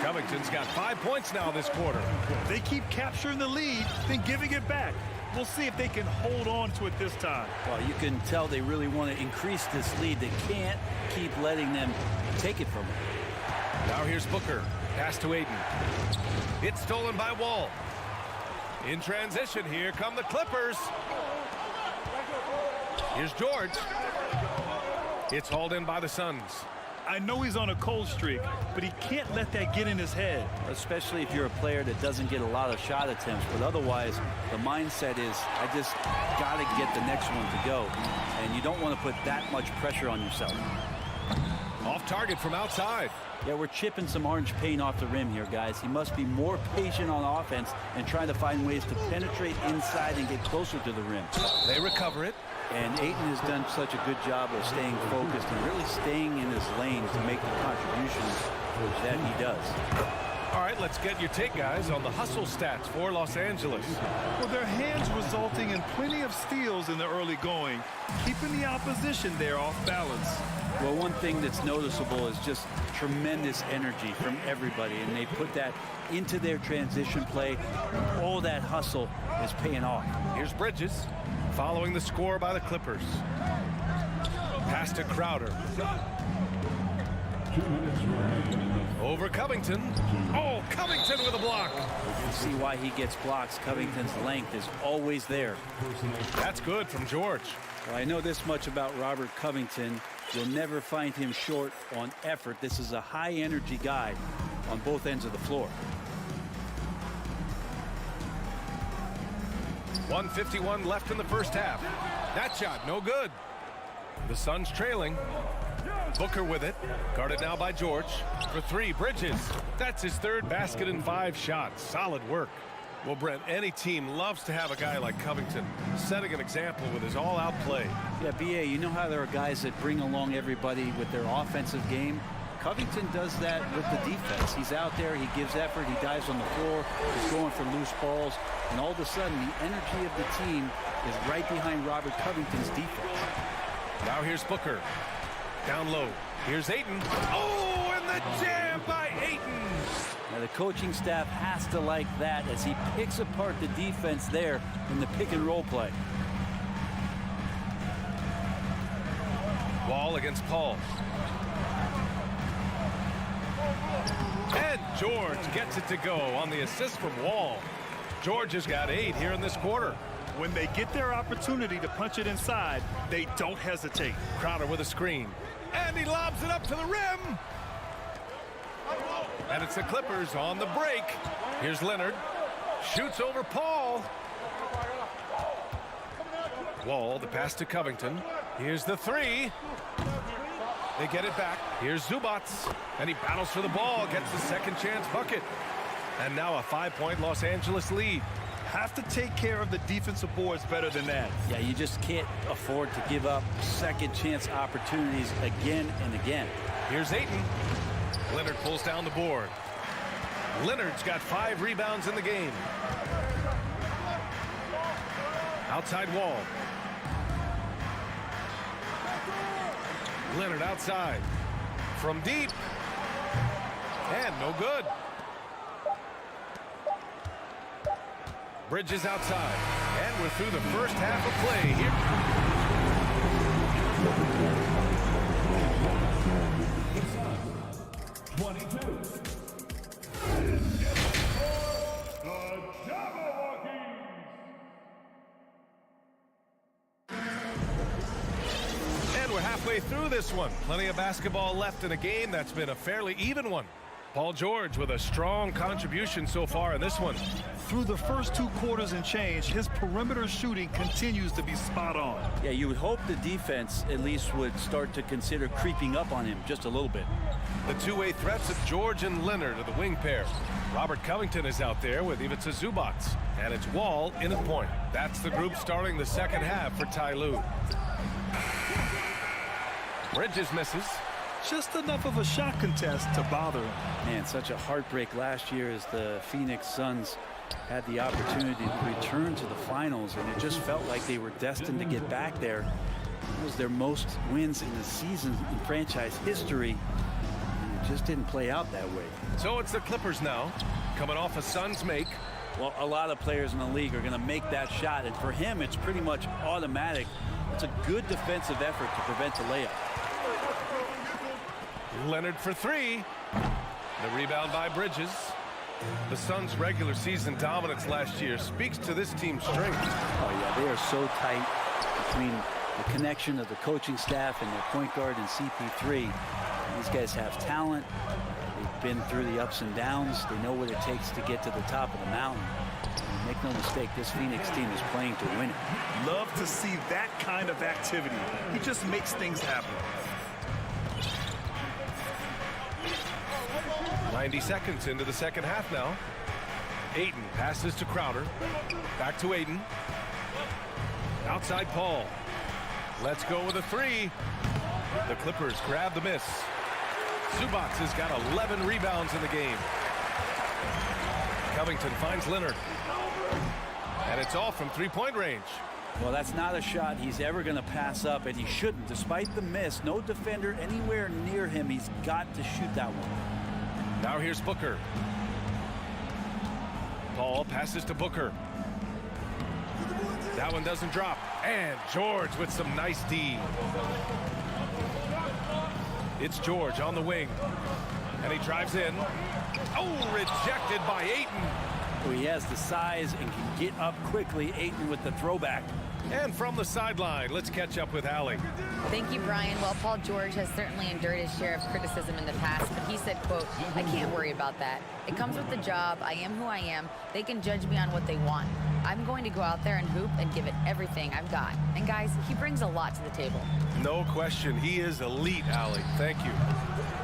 Covington's got 5 points now this quarter. They keep capturing the lead, then giving it back. We'll see if they can hold on to it this time. Well, you can tell they really want to increase this lead. They can't keep letting them take it from them. Now here's Booker. Pass to Ayton. It's stolen by Wall. In transition, here come the Clippers. Here's George. It's hauled in by the Suns. I know he's on a cold streak, but he can't let that get in his head. Especially if you're a player that doesn't get a lot of shot attempts. But otherwise, the mindset is, I just got to get the next one to go. And you don't want to put that much pressure on yourself. Off target from outside. Yeah, we're chipping some orange paint off the rim here, guys. He must be more patient on offense and trying to find ways to penetrate inside and get closer to the rim. They recover it. And Ayton has done such a good job of staying focused and really staying in his lane to make the contributions that he does. All right, let's get your take, guys, on the hustle stats for Los Angeles. Well, their hands resulting in plenty of steals in the early going, keeping the opposition there off balance. Well, one thing that's noticeable is just tremendous energy from everybody, and they put that into their transition play. All that hustle is paying off. Here's Bridges, following the score by the Clippers. Pass to Crowder. Over Covington. Oh, Covington with a block. You can see why he gets blocks. Covington's length is always there. That's good from George. Well, I know this much about Robert Covington. You'll never find him short on effort. This is a high-energy guy on both ends of the floor. 1:51 left in the first half. That shot, no good. The Suns trailing. Booker with it. Guarded now by George. For three, Bridges. That's his third basket in 5 shots. Solid work. Well, Brent, any team loves to have a guy like Covington setting an example with his all-out play. Yeah, B.A., you know how there are guys that bring along everybody with their offensive game? Covington does that with the defense. He's out there, he gives effort, he dives on the floor, he's going for loose balls, and all of a sudden the energy of the team is right behind Robert Covington's defense. Now here's Booker. Down low. Here's Ayton. Oh, and the jam by Ayton. Now the coaching staff has to like that as he picks apart the defense there in the pick and roll play. Wall against Paul. And George gets it to go on the assist from Wall. George has got 8 here in this quarter. When they get their opportunity to punch it inside, they don't hesitate. Crowder with a screen. And he lobs it up to the rim. And it's the Clippers on the break. Here's Leonard. Shoots over Paul. Wall, the pass to Covington. Here's the 3. They get it back. Here's Zubac. And he battles for the ball. Gets the second chance bucket. And now a 5-point Los Angeles lead. Have to take care of the defensive boards better than that. Yeah, you just can't afford to give up second chance opportunities again and again. Here's Ayton. Leonard pulls down the board. Leonard's got 5 rebounds in the game. Outside Wall. Leonard outside. From deep. And no good. Bridges outside. And we're through the first half of play here. 22. And we're halfway through this one. Plenty of basketball left in a game that's been a fairly even one. Paul George with a strong contribution so far in this one. Through the first 2 quarters and change, his perimeter shooting continues to be spot on. Yeah, you would hope the defense at least would start to consider creeping up on him just a little bit. The two-way threats of George and Leonard are the wing pair. Robert Covington is out there with Ivica Zubac. And it's Wall in at point. That's the group starting the second half for Ty Lue. Bridges misses. Just enough of a shot contest to bother him. Man, such a heartbreak last year as the Phoenix Suns had the opportunity to return to the finals, and it just felt like they were destined to get back there. It was their most wins in the season in franchise history, and it just didn't play out that way. So it's the Clippers now, coming off a Suns make. Well, a lot of players in the league are going to make that shot, and for him, it's pretty much automatic. It's a good defensive effort to prevent a layup. Leonard for 3. The rebound by Bridges. The Suns' regular season dominance last year speaks to this team's strength. Oh, yeah, they are so tight between the connection of the coaching staff and their point guard and CP3. These guys have talent. They've been through the ups and downs. They know what it takes to get to the top of the mountain. And make no mistake, this Phoenix team is playing to win it. Love to see that kind of activity. He just makes things happen. 90 seconds into the second half now. Ayton passes to Crowder. Back to Ayton. Outside Paul. Let's go with a 3. The Clippers grab the miss. Zubac has got 11 rebounds in the game. Covington finds Leonard. And it's all from 3-point range. Well, that's not a shot he's ever going to pass up, and he shouldn't. Despite the miss, no defender anywhere near him. He's got to shoot that one. Now here's Booker. Paul passes to Booker. That one doesn't drop. And George with some nice D. It's George on the wing. And he drives in. Oh, rejected by Ayton. Well, he has the size and can get up quickly. Ayton with the throwback. And from the sideline, let's catch up with Allie. Thank you, Brian. Well, Paul George has certainly endured his share of criticism in the past, but he said, quote, "I can't worry about that. It comes with the job. I am who I am. They can judge me on what they want. I'm going to go out there and hoop and give it everything I've got." And guys, he brings a lot to the table. No question. He is elite, Allie. Thank you.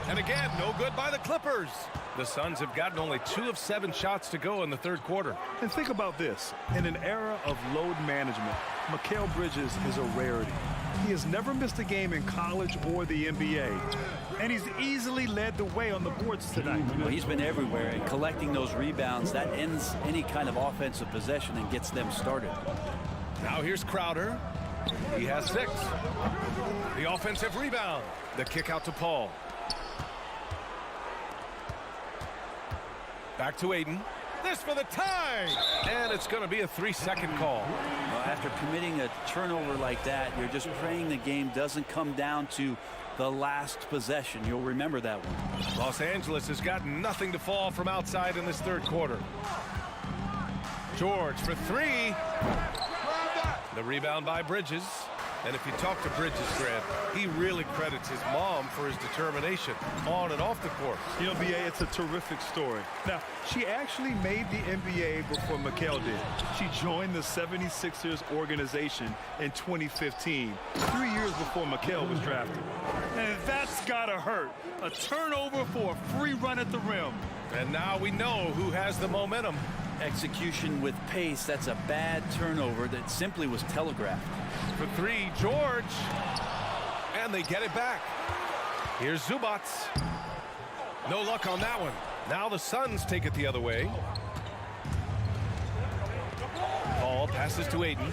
And again, no good by the Clippers. The Suns have gotten only 2 of 7 shots to go in the third quarter. And think about this. In an era of load management, Mikal Bridges is a rarity. He has never missed a game in college or the NBA. And he's easily led the way on the boards tonight. Well, he's been everywhere, and collecting those rebounds, that ends any kind of offensive possession and gets them started. Now here's Crowder. He has 6. The offensive rebound. The kick out to Paul. Back to Ayton. this for the tie. And it's going to be a 3-second call. Well, after committing a turnover like that, you're just praying the game doesn't come down to the last possession. You'll remember that one. Los Angeles has got nothing to fall from outside in this third quarter. George for three. The rebound by Bridges. And if you talk to Bridges, Grant, he really credits his mom for his determination on and off the court. You know, B.A., it's a terrific story. Now, she actually made the NBA before Mikal did. She joined the 76ers organization in 2015, 3 years before Mikal was drafted. And that's gotta hurt. A turnover for a free run at the rim. And now we know who has the momentum. Execution with pace, that's a bad turnover that simply was telegraphed. For three, George. And they get it back. Here's Zubac. No luck on that one. Now the Suns take it the other way. Paul passes to Aiden.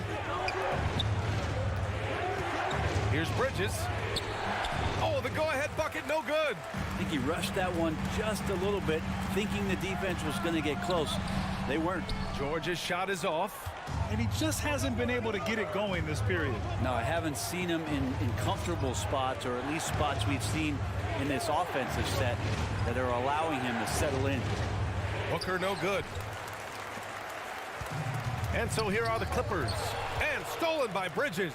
Here's Bridges. Oh, the go-ahead bucket, no good. I think he rushed that one just a little bit, thinking the defense was going to get close. They weren't. George's shot is off. And he just hasn't been able to get it going this period. No, I haven't seen him in comfortable spots, or at least spots we've seen in this offensive set that are allowing him to settle in. Booker, no good. And so here are the Clippers. And stolen by Bridges.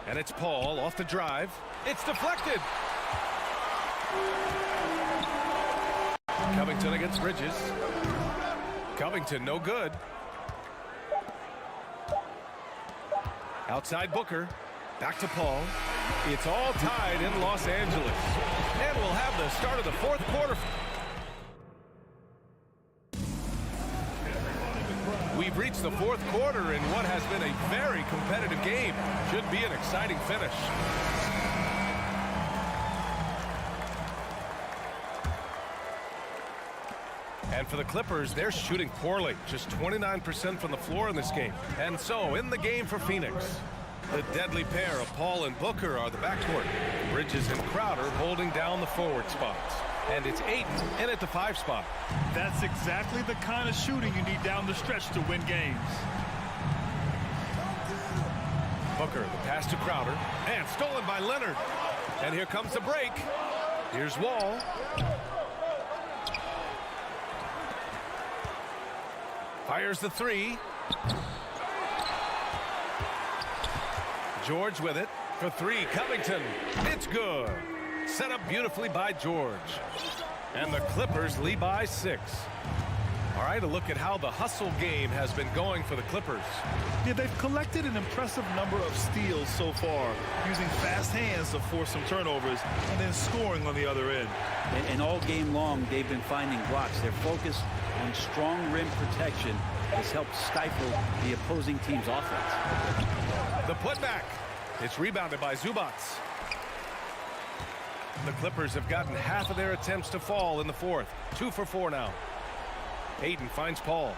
And it's Paul off the drive. It's deflected. Covington against Bridges. Covington, no good. Outside Booker. Back to Paul. It's all tied in Los Angeles. And we'll have the start of the fourth quarter. We've reached the fourth quarter in what has been a very competitive game. Should be an exciting finish. And for the Clippers, they're shooting poorly. Just 29% from the floor in this game. And so, in the game for Phoenix, the deadly pair of Paul and Booker are the backcourt. Bridges and Crowder holding down the forward spots. And it's Ayton in at the 5 spot. That's exactly the kind of shooting you need down the stretch to win games. Booker, the pass to Crowder. And stolen by Leonard. And here comes the break. Here's Wall. Fires the three. George with it. For three, Covington. It's good. Set up beautifully by George. And the Clippers lead by 6. All right, a look at how the hustle game has been going for the Clippers. Yeah, they've collected an impressive number of steals so far, using fast hands to force some turnovers and then scoring on the other end. And all game long, they've been finding blocks. Their focus on strong rim protection has helped stifle the opposing team's offense. The putback. It's rebounded by Zubac. The Clippers have gotten half of their attempts to fall in the fourth. 2 for 4 now. Ayton finds Paul.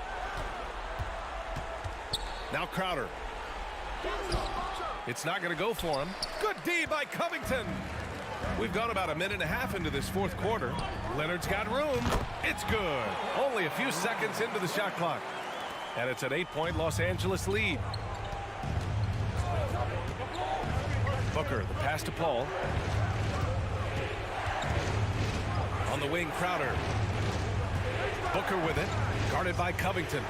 Now Crowder. It's not going to go for him. Good D by Covington. We've gone about a minute and a half into this fourth quarter. Leonard's got room. It's good. Only a few seconds into the shot clock. And it's an 8-point Los Angeles lead. Booker, the pass to Paul. On the wing, Crowder. Booker with it. Guarded by Covington.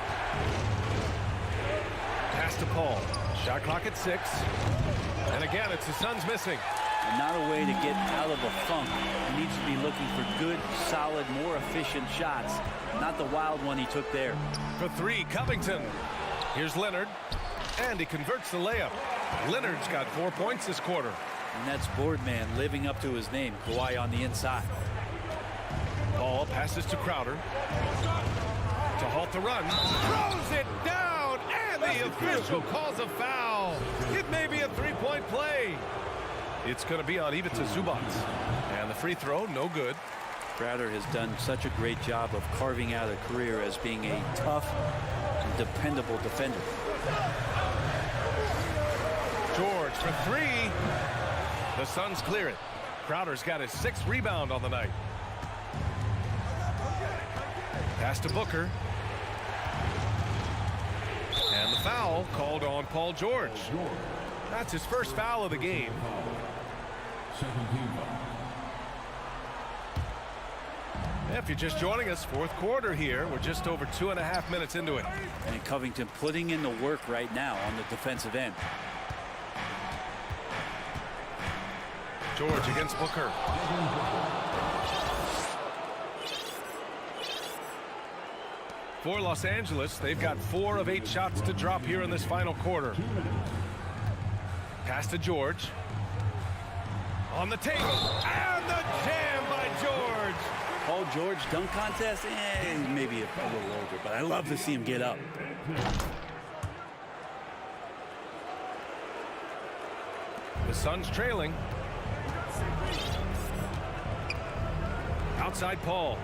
Pass to Paul. Shot clock at 6. And again, it's the Suns missing. And not a way to get out of a funk. He needs to be looking for good, solid, more efficient shots. Not the wild one he took there. For three, Covington. Here's Leonard. And he converts the layup. Leonard's got 4 points this quarter. And that's Boardman living up to his name. Kawhi on the inside. Ball passes to Crowder. To halt the run. Throws it down. And the official calls a foul. It may be a 3-point play. It's going to be on Ivica Zubac. And the free throw, no good. Crowder has done such a great job of carving out a career as being a tough and dependable defender. George for three. The Suns clear it. Crowder's got his 6th rebound on the night. Pass to Booker. And the foul called on Paul George. That's his first foul of the game. If you're just joining us, fourth quarter here. We're just over 2.5 minutes into it. And Covington putting in the work right now on the defensive end. George against Booker. For Los Angeles, they've got 4 of 8 shots to drop here in this final quarter. Pass to George. On the table. And the jam by George. Paul George dunk contest, maybe a little older, but I love to see him get up. The Suns trailing. Outside Paul.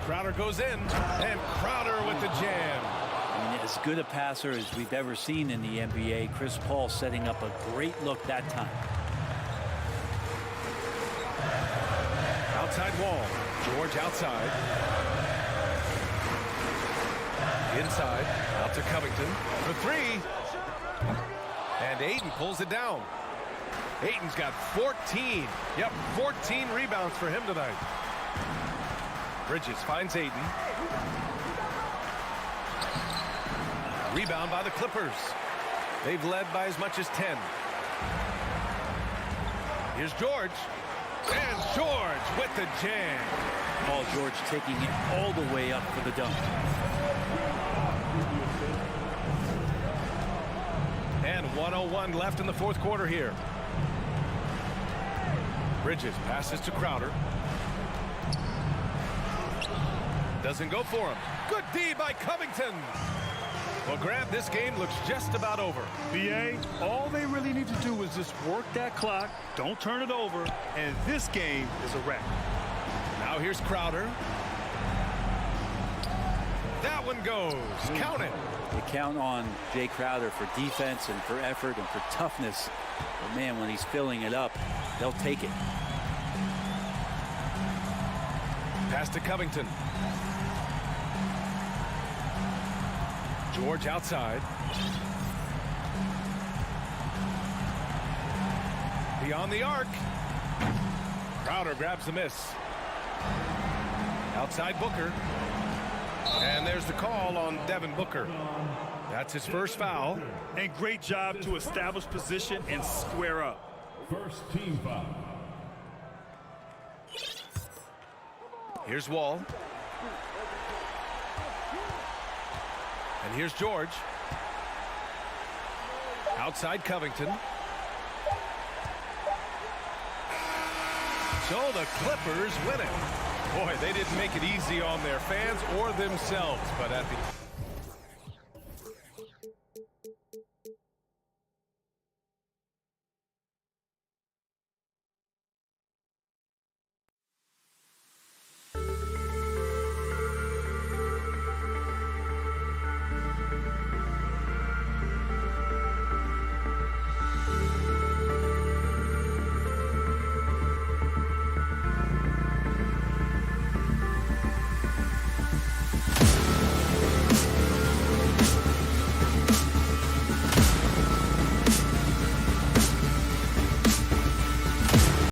Crowder goes in, and Crowder with the jam. I mean, as good a passer as we've ever seen in the NBA. Chris Paul setting up a great look that time. Outside Wall. George outside. Inside. Out to Covington. For 3. And Ayton pulls it down. Ayton's got 14. Yep, 14 rebounds for him tonight. Bridges finds Ayton. Rebound by the Clippers. They've led by as much as 10. Here's George. And George with the jam. Paul George taking it all the way up for the dunk. And 1:01 left in the fourth quarter here. Bridges passes to Crowder. Doesn't go for him. Good D by Covington. Well, Grant, this game looks just about over. BA, all they really need to do is just work that clock, don't turn it over, and this game is a wrap. Now here's Crowder. That one goes. Count it. They count on Jay Crowder for defense and for effort and for toughness. But man, when he's filling it up, they'll take it. Pass to Covington. George outside. Beyond the arc. Crowder grabs the miss. Outside Booker. And there's the call on Devin Booker. That's his first foul. And great job to establish position and square up. First team foul. Here's Wall. And here's George. Outside Covington. So the Clippers win it. Boy, they didn't make it easy on their fans or themselves, but at the